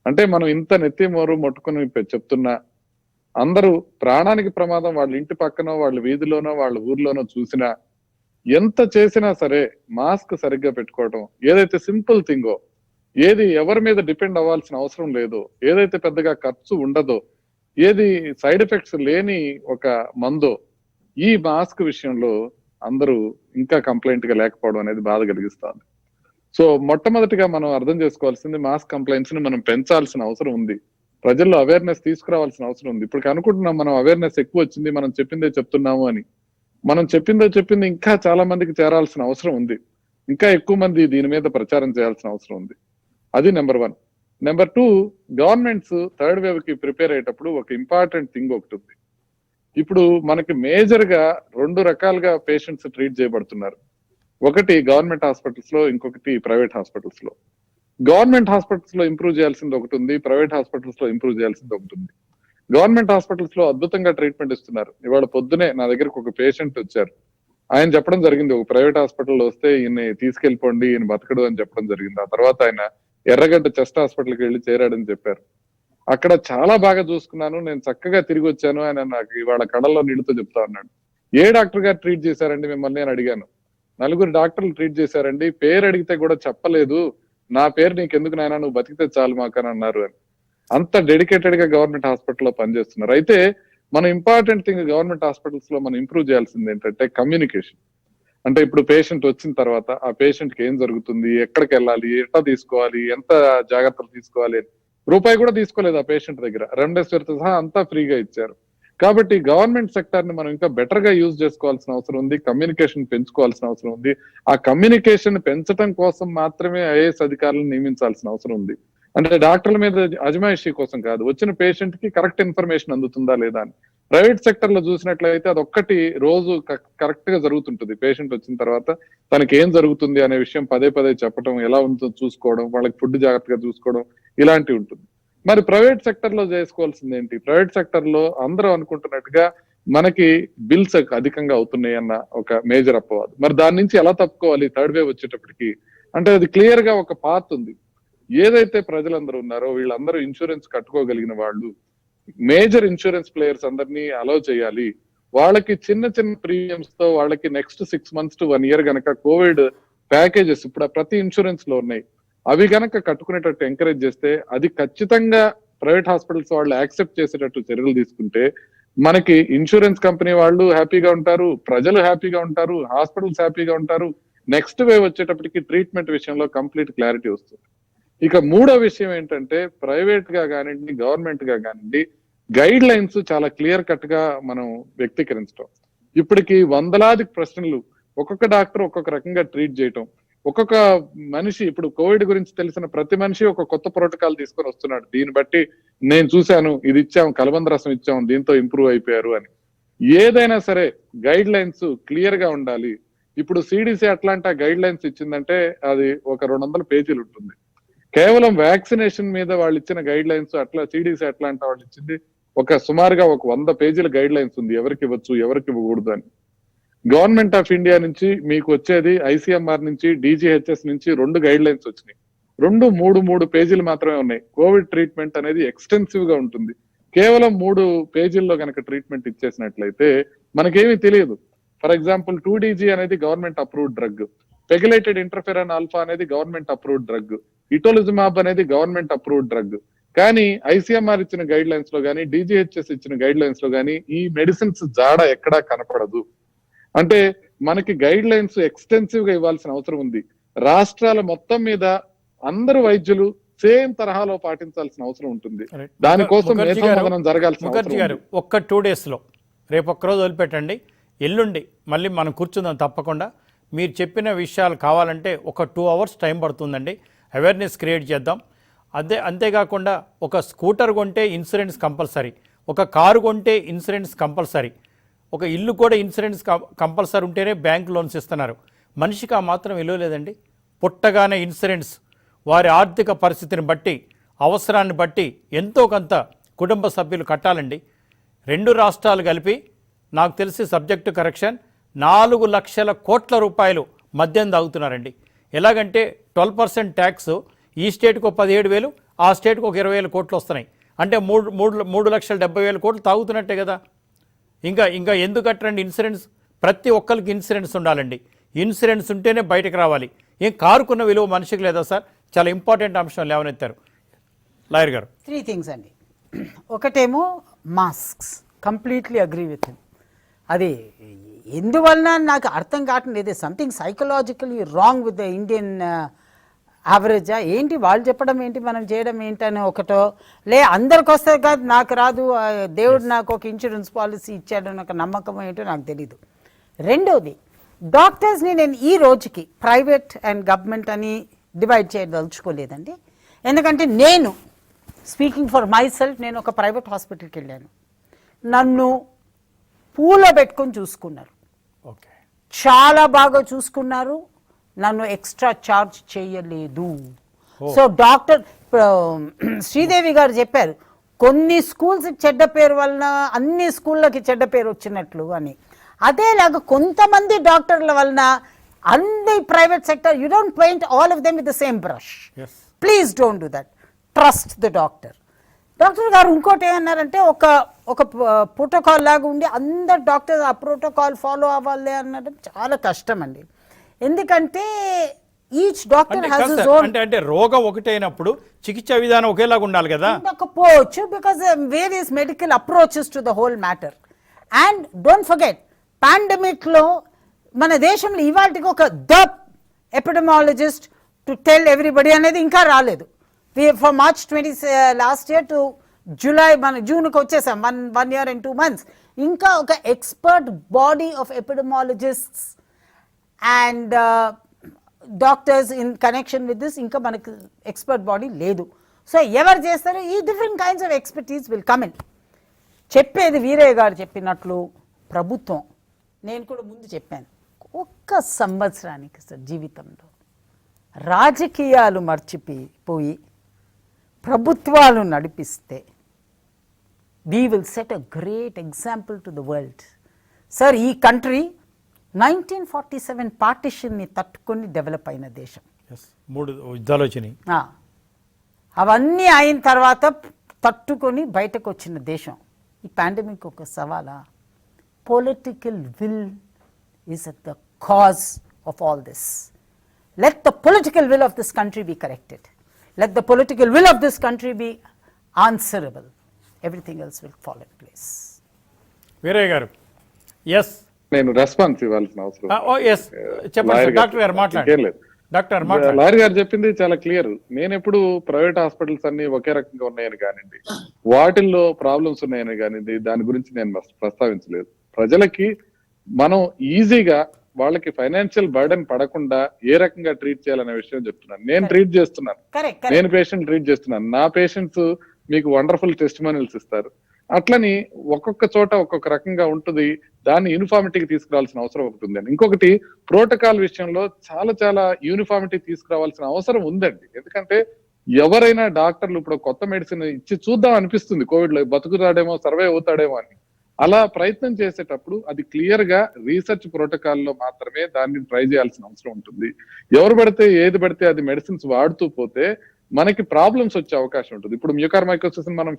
అంటే మనం ఇంత నెత్తి మోరు మొట్టుకుని చెప్తున్నా అందరూ ప్రాణానికి ప్రమాదం వాళ్ళ ఇంటి పక్కనో వాళ్ళ వీధిలోనో వాళ్ళ ఊర్లోనో చూసినా ఎంత చేసినా సరే మాస్క్ సరిగ్గా పెట్టుకోవడం ఏదైతే సింపుల్ థింగో, ఏది ఎవరి మీద డిపెండ్ అవ్వాల్సిన అవసరం లేదో, ఏదైతే పెద్దగా ఖర్చు ఉండదో, ఏది సైడ్ ఎఫెక్ట్స్ లేని ఒక మందో, ఈ మాస్క్ విషయంలో అందరూ ఇంకా కంప్లైంట్ గా లేకపోవడం అనేది బాధ కలిగిస్తుంది. సో మొట్టమొదటిగా మనం అర్థం చేసుకోవాల్సింది మాస్క్ కంప్లైంట్స్ ని మనం పెంచాల్సిన అవసరం ఉంది. ప్రజల్లో అవేర్నెస్ తీసుకురావాల్సిన అవసరం ఉంది. ఇప్పుడు అనుకుంటున్నాం మనం అవేర్నెస్ ఎక్కువ వచ్చింది, మనం చెప్పిందే చెప్తున్నాము అని. మనం చెప్పింది ఇంకా చాలా మందికి చేరాల్సిన అవసరం ఉంది. ఇంకా ఎక్కువ మంది దీని మీద ప్రచారం చేయాల్సిన అవసరం ఉంది. అది number 1. Number 2, governments third wave కి ప్రిపేర్ అయ్యేటప్పుడు ఒక ఇంపార్టెంట్ థింగ్ ఒకటి ఉంది. ఇప్పుడు మనకి మేజర్ గా 2 రకాలుగా పేషెంట్స్ ట్రీట్ చేయబడుతున్నారు. ఒకటి గవర్నమెంట్ హాస్పిటల్స్ లో, ఇంకొకటి ప్రైవేట్ హాస్పిటల్స్ లో. గవర్నమెంట్ హాస్పిటల్స్ లో ఇంప్రూవ్ చేయాల్సింది ఒకటి ఉంది, ప్రైవేట్ హాస్పిటల్స్ లో ఇంప్రూవ్ చేయాల్సింది ఒకటి ఉంది. గవర్నమెంట్ హాస్పిటల్స్ లో అద్భుతంగా ట్రీట్మెంట్ ఇస్తున్నారు. ఇవాళ పొద్దునే నా దగ్గరకు ఒక పేషెంట్ వచ్చారు. ఆయన చెప్పడం జరిగింది, ఒక ప్రైవేట్ హాస్పిటల్ వస్తే ఈయన తీసుకెళ్ళిపోండి, ఈయన బతకడు అని చెప్పడం జరిగింది. ఆ తర్వాత ఆయన ఎర్రగడ్డ చెస్ట్ హాస్పిటల్కి వెళ్ళి చేరాడని చెప్పారు. అక్కడ చాలా బాగా చూసుకున్నాను, నేను చక్కగా తిరిగి వచ్చాను ఆయన నాకు ఇవాళ కళ్ళల్లో నీళ్లతో చెప్తా ఉన్నాడు. ఏ డాక్టర్ గారు ట్రీట్ చేశారండి మిమ్మల్ని నేను అడిగాను. 4 డాక్టర్లు ట్రీట్ చేశారండి, పేరు అడిగితే కూడా చెప్పలేదు, నా పేరు నీకెందుకు నాయనా, నువ్వు బతికితే చాలు మాకని అన్నారు అని. అంత డెడికేటెడ్ గా గవర్నమెంట్ హాస్పిటల్లో పనిచేస్తున్నారు. అయితే మన ఇంపార్టెంట్ థింగ్ గవర్నమెంట్ హాస్పిటల్స్ లో మనం ఇంప్రూవ్ చేయాల్సింది ఏంటంటే కమ్యూనికేషన్. అంటే ఇప్పుడు పేషెంట్ వచ్చిన తర్వాత ఆ పేషెంట్ కి ఏం జరుగుతుంది, ఎక్కడికి వెళ్ళాలి, ఎట్లా తీసుకోవాలి, ఎంత జాగ్రత్తలు తీసుకోవాలి, రూపాయి కూడా తీసుకోలేదు ఆ పేషెంట్ దగ్గర. రెమ్డెసివిర్ తో సహా అంతా ఫ్రీగా ఇచ్చారు. కాబట్టి గవర్నమెంట్ సెక్టర్ ని మనం ఇంకా బెటర్ గా యూజ్ చేసుకోవాల్సిన అవసరం ఉంది, కమ్యూనికేషన్ పెంచుకోవాల్సిన అవసరం ఉంది. ఆ కమ్యూనికేషన్ పెంచడం కోసం మాత్రమే ఐఏఎస్ అధికారులను నియమించాల్సిన అవసరం ఉంది. అంటే డాక్టర్ల మీద అజమాయిషీ కోసం కాదు, వచ్చిన పేషెంట్ కి కరెక్ట్ ఇన్ఫర్మేషన్ అందుతుందా లేదా అని. ప్రైవేట్ సెక్టర్ లో చూసినట్లయితే అదొక్కటి రోజు కరెక్ట్ గా జరుగుతుంటుంది. పేషెంట్ వచ్చిన తర్వాత తనకి ఏం జరుగుతుంది అనే విషయం పదే పదే చెప్పడం, ఎలా ఉంటుందో చూసుకోవడం, వాళ్ళకి ఫుడ్ జాగ్రత్తగా చూసుకోవడం, ఇలాంటివి ఉంటుంది. మరి ప్రైవేట్ సెక్టర్ లో చేసుకోవాల్సింది ఏంటి? ప్రైవేట్ సెక్టర్ లో అందరూ అనుకుంటున్నట్టుగా మనకి బిల్స్ అధికంగా అవుతున్నాయి అన్న ఒక మేజర్ అపవాదు. మరి దాని నుంచి ఎలా తప్పుకోవాలి థర్డ్ వేవ్ వచ్చేటప్పటికి అంటే అది క్లియర్ గా ఒక పాత్ ఉంది. ఏదైతే ప్రజలందరూ ఉన్నారో వీళ్ళందరూ ఇన్సూరెన్స్ కట్టుకోగలిగిన వాళ్ళు, మేజర్ ఇన్సూరెన్స్ ప్లేయర్స్ అందరినీ అలౌ చేయాలి. వాళ్ళకి చిన్న చిన్న ప్రీమియమ్స్ తో వాళ్ళకి నెక్స్ట్ 6 months to 1 year గనక కోవిడ్ ప్యాకేజెస్ ఇప్పుడు ప్రతి ఇన్సూరెన్స్ లో ఉన్నాయి, అవి గనక కట్టుకునేటట్టు ఎంకరేజ్ చేస్తే అది ఖచ్చితంగా ప్రైవేట్ హాస్పిటల్స్ వాళ్ళు యాక్సెప్ట్ చేసేటట్టు చర్యలు తీసుకుంటే మనకి ఇన్సూరెన్స్ కంపెనీ వాళ్ళు హ్యాపీగా ఉంటారు, ప్రజలు హ్యాపీగా ఉంటారు, హాస్పిటల్స్ హ్యాపీగా ఉంటారు. నెక్స్ట్ వేవ్ వచ్చేటప్పటికి ట్రీట్మెంట్ విషయంలో కంప్లీట్ క్లారిటీ వస్తుంది. ఇక మూడో విషయం ఏంటంటే ప్రైవేట్ గా కానివ్వండి, గవర్నమెంట్ గా కానివ్వండి, గైడ్ లైన్స్ చాలా క్లియర్ కట్ గా మనం వ్యక్తీకరించడం. ఇప్పటికి వందలాది ప్రశ్నలు, ఒక్కొక్క డాక్టర్ ఒక్కొక్క రకంగా ట్రీట్ చేయటం, ఒక్కొక్క మనిషి ఇప్పుడు కోవిడ్ గురించి తెలిసిన ప్రతి మనిషి ఒక కొత్త ప్రోటోకాల్ తీసుకొని వస్తున్నాడు. దీన్ని బట్టి నేను చూశాను, ఇది ఇచ్చాం, కలబంద రసం ఇచ్చాం, దీంతో ఇంప్రూవ్ అయిపోయారు అని. ఏదైనా సరే గైడ్ లైన్స్ క్లియర్ గా ఉండాలి. ఇప్పుడు సిడిసి అట్లాంటా గైడ్ లైన్స్ ఇచ్చిందంటే అది ఒక 200 పేజీలు ఉంటుంది. కేవలం వ్యాక్సినేషన్ మీద వాళ్ళు ఇచ్చిన గైడ్ లైన్స్ అట్లా సిడిసి అట్లాంటా వాళ్ళు ఇచ్చింది సుమారుగా 100 పేజీల గైడ్ లైన్స్ ఉంది, ఎవరికి ఇవ్వచ్చు ఎవరికి ఇవ్వకూడదు అని. గవర్నమెంట్ ఆఫ్ ఇండియా నుంచి మీకు వచ్చేది ఐసీఎంఆర్ నుంచి, డిజిహెచ్ఎస్ నుంచి 2 గైడ్ లైన్స్ వచ్చినాయి. 3 పేజీలు మాత్రమే ఉన్నాయి. కోవిడ్ ట్రీట్మెంట్ అనేది ఎక్స్టెన్సివ్ గా ఉంటుంది. కేవలం 3 పేజీల్లో కనుక ట్రీట్మెంట్ ఇచ్చేసినట్లయితే మనకేమీ తెలియదు. ఫర్ ఎగ్జాంపుల్ 2DG అనేది government approved drug, pegylated interferon alpha అనేది గవర్నమెంట్ అప్రూవ్డ్ డ్రగ్, ఇటోలిజుమాబ్ అనేది గవర్నమెంట్ అప్రూవ్డ్ డ్రగ్. కానీ ఐసీఎంఆర్ ఇచ్చిన గైడ్ లైన్స్ లో కానీ, DGHS ఇచ్చిన గైడ్ లైన్స్ లో కానీ ఈ మెడిసిన్స్ జాడ ఎక్కడా కనపడదు. అంటే మనకి గైడ్ లైన్స్ ఎక్స్టెన్సివ్ గా ఇవ్వాల్సిన అవసరం ఉంది. రాష్ట్రాల మొత్తం మీద అందరు వైద్యులు సేమ్ తరహాలో పాటించాల్సిన అవసరం ఉంటుంది. దానికోసం మేధోమథనం జరగాల్సిన ముఖర్జీ గారు ఒక్క 2 days లో, రేపు ఒక్కరోజు వదిలిపెట్టండి, ఎల్లుండి మళ్ళీ మనం కూర్చుందాం తప్పకుండా. మీరు చెప్పిన విషయాలు కావాలంటే ఒక 2 hours టైం పడుతుందండి, అవేర్నెస్ క్రియేట్ చేద్దాం. అంతేకాకుండా ఒక స్కూటర్ కొంటే ఇన్సూరెన్స్ కంపల్సరీ, ఒక కారు కొంటే ఇన్సూరెన్స్ కంపల్సరీ, ఒక ఇల్లు కూడా ఇన్సూరెన్స్ కంపల్సరీ ఉంటేనే బ్యాంక్ లోన్స్ ఇస్తున్నారు. మనిషికి ఆ మాత్రం విలువ లేదండి. పుట్టగానే ఇన్సూరెన్స్ వారి ఆర్థిక పరిస్థితిని బట్టి, అవసరాన్ని బట్టి ఎంతో కొంత కుటుంబ సభ్యులు కట్టాలండి. 2 రాష్ట్రాలు కలిపి నాకు తెలిసి సబ్జెక్టు కరెక్షన్ 4 లక్షల కోట్ల రూపాయలు మద్యం తాగుతున్నారండి. ఎలాగంటే 12% ట్యాక్స్, ఈ స్టేట్కు 17,000, ఆ స్టేట్కు ఒక 20,000 కోట్లు వస్తున్నాయి. అంటే 3,70,000 కోట్లు తాగుతున్నట్టే కదా. ఇంకా ఎందుకు కట్టరండి ఇన్సూరెన్స్? ప్రతి ఒక్కరికి ఇన్సూరెన్స్ ఉండాలండి. ఇన్సూరెన్స్ ఉంటేనే బయటకు రావాలి. ఏం కారుకున్న విలువ మనిషికి లేదా సార్? చాలా ఇంపార్టెంట్ అంశం లేవనెత్తారు లాయర్ గారు. 3 things అండి. ఒకటేమో masks, completely agree with him. అది ఎందువలన నాకు అర్థం కావట్లేదు. Something psychologically wrong with the Indian యావరేజా ఏంటి? వాళ్ళు చెప్పడం ఏంటి, మనం చేయడం ఏంటని ఒకటో, అందరికి వస్తుంది కాదు నాకు రాదు, దేవుడు నాకు ఒక ఇన్సూరెన్స్ పాలసీ ఇచ్చాడని ఒక నమ్మకం ఏంటో నాకు తెలీదు. రెండోది, డాక్టర్స్ని నేను ఈ రోజుకి ప్రైవేట్ అండ్ గవర్నమెంట్ అని డివైడ్ చేయదలుచుకోలేదండి. ఎందుకంటే నేను స్పీకింగ్ ఫర్ మై సెల్ఫ్, నేను ఒక ప్రైవేట్ హాస్పిటల్కి వెళ్ళాను, నన్ను పూలో పెట్టుకొని చూసుకున్నారు, ఓకే, చాలా బాగా చూసుకున్నారు, నన్ను ఎక్స్ట్రా ఛార్జ్ చేయలేదు. సో డాక్టర్ శ్రీదేవి గారు చెప్పారు, కొన్ని స్కూల్స్ చెడ్డ పేరు వలన అన్ని స్కూళ్ళకి చెడ్డ పేరు వచ్చినట్లు అని. అదేలాగా కొంతమంది డాక్టర్ల వలన అన్ని private sector, you don't paint all of them with the same brush. Please don't do that. Trust the doctor. Doctor గారు ఇంకోటి ఏమన్నారంటే, ఒక ప్రోటోకాల్ లాగా ఉండి అందరు డాక్టర్స్ ఆ ప్రోటోకాల్ ఫాలో అవ్వాలి అన్నది చాలా కష్టం అండి. ఎందుకంటే each doctor has his own, అంటే రోగం ఒకటైనప్పుడు చికిత్స విధానం ఒకేలాగా ఉండాలి కదా. ఉండకపోవచ్చు, because various medical approaches to the whole matter. And don't forget, pandemic లో మన దేశంలో ఇవాటికి ఒక the epidemiologist to tell everybody అనేది ఇంకా రాలేదు. From March 20 last year to July, మన జూన్కి వచ్చేసాం, 1 year and 2 months. ఇంకా ఒక expert body of epidemiologists and doctors in connection with this ఇంకా మనకు ఎక్స్పర్ట్ బాడీ లేదు. సో ఎవరు చేస్తారో ఈ different kinds of expertise will come in. చెప్పేది వీరయ్య గారు చెప్పినట్లు ప్రభుత్వం, నేను కూడా ముందు చెప్పాను, 1 సంవత్సరానికి సార్ జీవితంలో రాజకీయాలు మర్చిపోయి ప్రభుత్వాలు నడిపిస్తే we will set a great example to the world. Sir, ఈ కంట్రీ 1947 పార్టిషన్ని తట్టుకొని డెవలప్ అయిన దేశం. 3 యుద్ధాలు వచ్చినాయి, అవన్నీ అయిన తర్వాత తట్టుకొని బయటకు వచ్చిన దేశం. ఈ పాండమిక్ ఒక సవాలా? Political will is at the cause of all this. Let the political will of this country be corrected. Let the political will of this country be answerable. Everything else will fall in place. Veeraiah garu, yes, నేను response ఇవ్వాల్సిన అవసరం. చెప్పండి doctor గారు, మాట్లాడండి. Doctor lawyer గారు చెప్పింది చాలా clear. నేను ఎప్పుడు ప్రైవేట్ హాస్పిటల్స్ అన్ని ఒకే రకంగా ఉన్నాయని కానివ్వండి, వాటిల్లో ప్రాబ్లమ్స్ ఉన్నాయని కానివ్వండి, దాని గురించి నేను ప్రస్తావించలేదు. ప్రజలకి మనం ఈజీగా వాళ్ళకి ఫైనాన్షియల్ బర్డెన్ పడకుండా ఏ రకంగా ట్రీట్ చేయాలనే విషయం చెప్తున్నాను. నేను ట్రీట్ చేస్తున్నాను, నేను పేషెంట్ ట్రీట్ చేస్తున్నాను. నా పేషెంట్స్ మీకు వండర్ఫుల్ టెస్టిమోనియల్స్ ఇస్తారు. అట్లని ఒక్కొక్క చోట ఒక్కొక్క రకంగా ఉంటుంది. దాన్ని యూనిఫామిటీకి తీసుకురావాల్సిన అవసరం ఒకటి ఉందండి. ఇంకొకటి, ప్రోటోకాల్ విషయంలో చాలా చాలా యూనిఫామిటీ తీసుకురావాల్సిన అవసరం ఉందండి. ఎందుకంటే ఎవరైనా డాక్టర్లు ఇప్పుడు కొత్త మెడిసిన్ ఇచ్చి చూద్దాం అనిపిస్తుంది, కోవిడ్ లో బతుకుతాడేమో, సర్వే అవుతాడేమో అని. అలా ప్రయత్నం చేసేటప్పుడు అది క్లియర్ గా రీసెర్చ్ ప్రోటోకాల్లో మాత్రమే దాన్ని ట్రై చేయాల్సిన అవసరం ఉంటుంది. ఎవరు పడితే ఏది పడితే అది మెడిసిన్స్ వాడుతూ పోతే మనకి ప్రాబ్లమ్స్ వచ్చే అవకాశం ఉంటుంది. ఇప్పుడు మ్యూకార్మైకోసిస్ మనం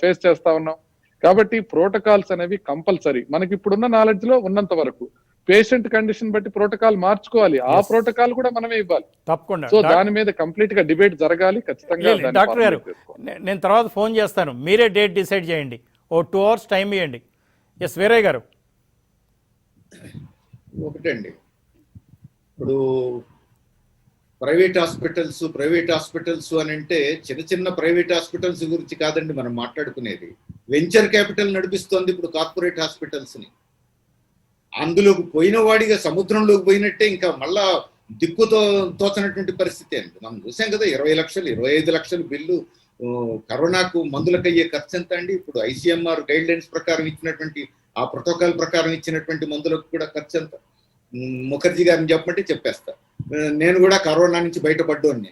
ఫేస్ చేస్తా ఉన్నాం. కాబట్టి ప్రోటోకాల్స్ అనేవి కంపల్సరీ మనకి ఇప్పుడున్న నాలెడ్జ్ లో ఉన్నంత వరకు. పేషెంట్ కండిషన్ బట్టి ప్రోటోకాల్ మార్చుకోవాలి, ఆ ప్రోటోకాల్ కూడా మనమే ఇవ్వాలి. తప్పకుండా సో దాని మీద కంప్లీట్ గా డిబేట్ జరగాలి ఖచ్చితంగా. దాన్ని డాక్టర్ గారు formulate చేసుకోవాలి. నేను తర్వాత ఫోన్ చేస్తాను, మీరే డేట్ డిసైడ్ చేయండి, ఓ 2 hours టైం ఇవ్వండి. ఎస్ వీరయ్య గారు. ఒకటండి, ఇప్పుడు ప్రైవేట్ హాస్పిటల్స్ అని అంటే చిన్న చిన్న ప్రైవేట్ హాస్పిటల్స్ గురించి కాదండి మనం మాట్లాడుకునేది. వెంచర్ క్యాపిటల్ నడిపిస్తోంది ఇప్పుడు కార్పొరేట్ హాస్పిటల్స్ ని. అందులోకి పోయిన వాడిగా సముద్రంలోకి పోయినట్టే, ఇంకా మళ్ళా దిక్కుతో తోచనటువంటి పరిస్థితి అండి. మనం చూసాం కదా, 20 లక్షలు 25 లక్షలు బిల్లు కరోనాకు మందులకయ్యే ఖర్చు ఎంత అండి. ఇప్పుడు ICMR గైడ్ లైన్స్ ప్రకారం ఇచ్చినటువంటి, ఆ ప్రోటోకాల్ ప్రకారం ఇచ్చినటువంటి మందులకు కూడా ఖర్చు ఎంత. ముఖర్జీ గారిని చెప్పమంటే చెప్పేస్తా, నేను కూడా కరోనా నుంచి బయటపడ్డోని,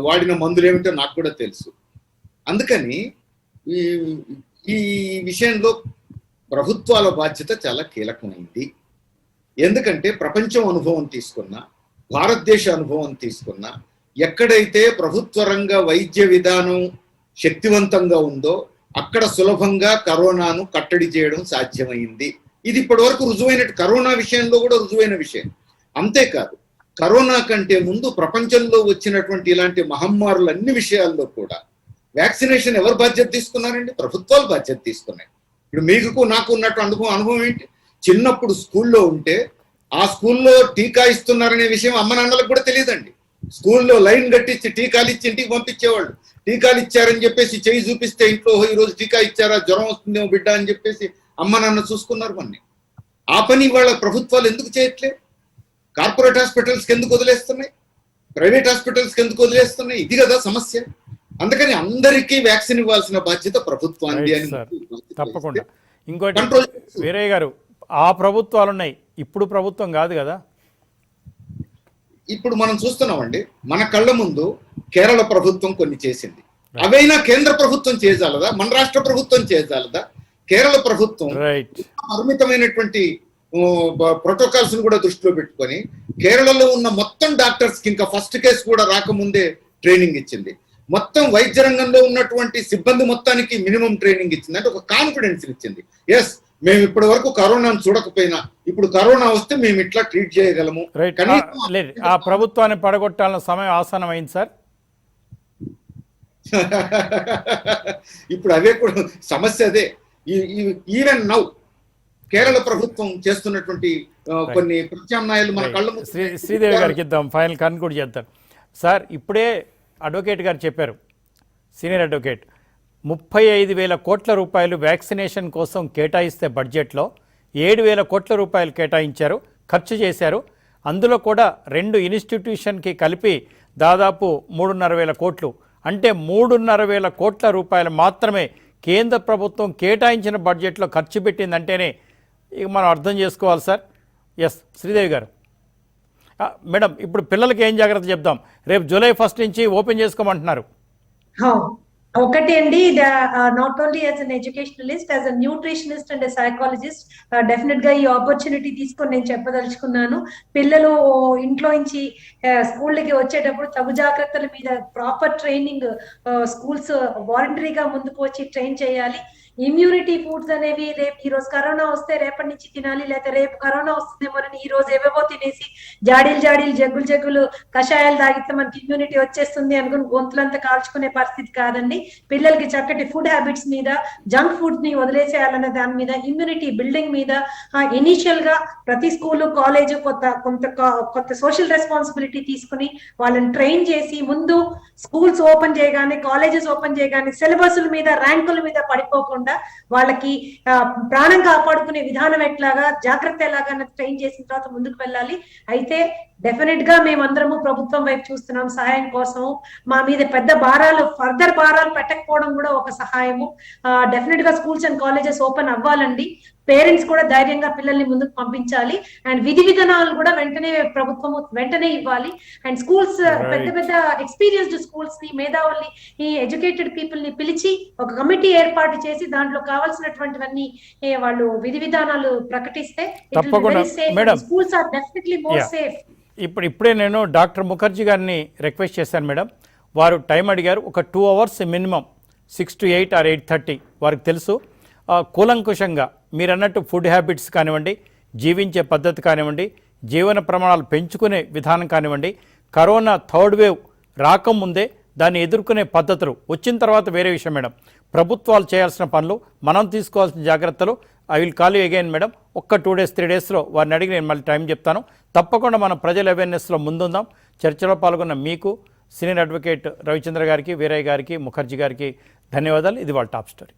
వాడిన మందులు ఏమిటో నాకు కూడా తెలుసు. అందుకని ఈ విషయంలో ప్రభుత్వాల బాధ్యత చాలా కీలకమైంది. ఎందుకంటే ప్రపంచం అనుభవం తీసుకున్నా, భారతదేశ అనుభవం తీసుకున్నా, ఎక్కడైతే ప్రభుత్వ రంగ వైద్య విధానం శక్తివంతంగా ఉందో అక్కడ సులభంగా కరోనాను కట్టడి చేయడం సాధ్యమైంది. ఇది ఇప్పటి వరకు రుజువైనట్టు, కరోనా విషయంలో కూడా రుజువైన విషయం. అంతేకాదు, కరోనా కంటే ముందు ప్రపంచంలో వచ్చినటువంటి ఇలాంటి మహమ్మారులు అన్ని విషయాల్లో కూడా వ్యాక్సినేషన్ ఎవరు బాధ్యత తీసుకున్నారండి? ప్రభుత్వాలు బాధ్యత తీసుకున్నాయి. ఇప్పుడు మీకు నాకు ఉన్నట్టు అనుభవం ఏంటి? చిన్నప్పుడు స్కూల్లో ఉంటే ఆ స్కూల్లో టీకా ఇస్తున్నారనే విషయం అమ్మ నాన్నలకు కూడా తెలియదండి. స్కూల్లో లైన్ కట్టించి టీకాలు ఇచ్చి ఇంటికి పంపించేవాళ్ళు. టీకాలు ఇచ్చారని చెప్పేసి చేయి చూపిస్తే ఇంట్లో ఈరోజు టీకా ఇచ్చారా, జ్వరం వస్తుందేమో బిడ్డ అని చెప్పేసి అమ్మ నాన్న చూసుకున్నారు మనని. ఆ పని వాళ్ళ ప్రభుత్వాలు ఎందుకు చేయట్లే? కార్పొరేట్ హాస్పిటల్స్కి ఎందుకు వదిలేస్తున్నాయి? ప్రైవేట్ హాస్పిటల్స్కి ఎందుకు వదిలేస్తున్నాయి? ఇది కదా సమస్య. అందుకని అందరికీ వ్యాక్సిన్ ఇవ్వాల్సిన బాధ్యత ప్రభుత్వానికి అని తప్పకుండా. ఇంకోటి వీరయ్య గారు, ఆ ప్రభుత్వాలు ఉన్నాయి, ఇప్పుడు ప్రభుత్వం కాదు కదా. ఇప్పుడు మనం చూస్తున్నామండి, మన కళ్ళ ముందు కేరళ ప్రభుత్వం కొన్ని చేసింది. అవైనా కేంద్ర ప్రభుత్వం చేయజాలదా? మన రాష్ట్ర ప్రభుత్వం చేయజాలదా? కేరళ ప్రభుత్వం పరిమితమైనటువంటి ప్రోటోకాల్స్ కూడా దృష్టిలో పెట్టుకొని కేరళలో ఉన్న మొత్తం డాక్టర్స్ కి ఇంకా ఫస్ట్ కేసు కూడా రాకముందే ట్రైనింగ్ ఇచ్చింది. మొత్తం వైద్య రంగంలో ఉన్నటువంటి సిబ్బంది మొత్తానికి మినిమం ట్రైనింగ్ ఇచ్చింది. అంటే ఒక కాన్ఫిడెన్స్ ఇచ్చింది. ఎస్, మేము ఇప్పటి వరకు కరోనాను చూడకపోయినా ఇప్పుడు కరోనా వస్తే మేము ఇట్లా ట్రీట్ చేయగలము. ఆ ప్రభుత్వాన్ని పడగొట్టాలన్న సమయం ఆసనం అయింది సార్. ఇప్పుడు అవే కూడా సమస్య అదే. ఈవెన్ నౌ కేరళ ప్రభుత్వం చేస్తున్నటువంటి కొన్ని ప్రత్యామ్నాయాలు మన కళ్ళ శ్రీదేవి గారికి ఇద్దాం, ఫైనల్ కన్క్లూడ్ చేద్దాం సార్. ఇప్పుడే అడ్వకేట్ గారు చెప్పారు, సీనియర్ అడ్వకేట్, 35,000 కోట్ల రూపాయలు వ్యాక్సినేషన్ కోసం కేటాయిస్తే బడ్జెట్లో 7,000 కోట్ల రూపాయలు కేటాయించారు, ఖర్చు చేశారు. అందులో కూడా 2 ఇన్స్టిట్యూషన్కి కలిపి దాదాపు 3,500 కోట్లు, అంటే 3,500 కోట్ల రూపాయలు మాత్రమే కేంద్ర ప్రభుత్వం కేటాయించిన బడ్జెట్లో ఖర్చు పెట్టిందంటేనే ఇక మనం అర్థం చేసుకోవాలి సార్. ఎస్ శ్రీదేవి గారు. మేడం, ఇప్పుడు పిల్లలకి ఏం జాగ్రత్త చెప్దాం? రేపు July 1 నుంచి ఓపెన్ చేసుకోమంటున్నారు. ఒకటి అండి, not only as an educationalist, as a nutritionist and psychologist definite గా ఈ ఆపర్చునిటీ తీసుకొని నేను చెప్పదలుచుకున్నాను. పిల్లలు ఇంట్లో నుంచి స్కూళ్ళకి వచ్చేటప్పుడు తగు జాగ్రత్తల మీద ప్రాపర్ ట్రైనింగ్ స్కూల్స్ వాలంటరీగా ముందుకు వచ్చి ట్రైన్ చేయాలి. ఇమ్యూనిటీ ఫుడ్స్ అనేవి రేపు ఈ రోజు కరోనా వస్తే రేపటి నుంచి తినాలి, లేకపోతే రేపు కరోనా వస్తుందేమోనని ఈ రోజు ఏవేవో తినేసి జాడీలు జగ్గులు కషాయాలు తాగితే మనకి ఇమ్యూనిటీ వచ్చేస్తుంది అనుకుని గొంతులంతా కాల్చుకునే పరిస్థితి కాదండి. పిల్లలకి చక్కటి ఫుడ్ హ్యాబిట్స్ మీద, జంక్ ఫుడ్ ని వదిలేసేయాలనే దాని మీద, ఇమ్యూనిటీ బిల్డింగ్ మీద ఇనీషియల్ గా ప్రతి స్కూల్ కాలేజ్ కొత్త సోషల్ రెస్పాన్సిబిలిటీ తీసుకుని వాళ్ళని ట్రైన్ చేసి ముందు స్కూల్స్ ఓపెన్ చేయగానే, కాలేజెస్ ఓపెన్ చేయగానే సిలబస్ల మీద, ర్యాంకుల మీద పడిపోకుండా వాళ్ళకి ప్రాణం కాపాడుకునే విధానం ఎట్లాగా, జాగ్రత్త ఎలాగా ట్రైన్ చేసిన తర్వాత ముందుకు వెళ్ళాలి. అయితే డెఫినెట్ గా మేమందరము ప్రభుత్వం వైపు చూస్తున్నాం సహాయం కోసం. మా మీద పెద్ద ఫర్దర్ భారాలు పెట్టకపోవడం కూడా ఒక సహాయము. డెఫినెట్ గా స్కూల్స్ అండ్ కాలేజెస్ ఓపెన్ అవ్వాలండి. పేరెంట్స్ కూడా ధైర్యంగా పిల్లల్ని ముందుకు పంపించాలి. అండ్ విధి విధానాలు కూడా ప్రభుత్వం వెంటనే ఇవ్వాలి. అండ్ స్కూల్స్ పెద్ద ఎక్స్పీరియన్స్డ్ స్కూల్స్ ని, మేధావుల్ని, ఈ ఎడ్యుకేటెడ్ పీపుల్ ని పిలిచి ఒక కమిటీ ఏర్పాటు చేసి దాంట్లో కావాల్సినటువంటివన్నీ వాళ్ళు విధి విధానాలు ప్రకటిస్తే schools are definitely more safe. ఇప్పుడే నేను డాక్టర్ ముఖర్జీ గారిని రిక్వెస్ట్ చేశాను మేడం. వారు టైం అడిగారు. ఒక 2 hours మినిమం, 6 to 8 or 8:30 వారికి తెలుసు. కూలంకుషంగా మీరు అన్నట్టు ఫుడ్ హ్యాబిట్స్ కానివ్వండి, జీవించే పద్ధతి కానివ్వండి, జీవన ప్రమాణాలు పెంచుకునే విధానం కానివ్వండి, కరోనా థర్డ్ వేవ్ రాకముందే దాన్ని ఎదుర్కొనే పద్ధతులు, వచ్చిన తర్వాత వేరే విషయం మేడం. ప్రభుత్వాలు చేయాల్సిన పనులు, మనం తీసుకోవాల్సిన జాగ్రత్తలు. I will call you again madam. ఒక్క 2 days 3 daysలో వారిని అడిగి నేను మళ్ళీ టైం చెప్తాను. తప్పకుండా మనం ప్రజల అవేర్నెస్లో ముందుందాం. చర్చలో పాల్గొన్న మీకు, సీనియర్ అడ్వకేట్ రవిచంద్ర గారికి, వీరయ్య గారికి, ముఖర్జీ గారికి ధన్యవాదాలు. ఇది వాళ్ళ టాప్ స్టోరీ.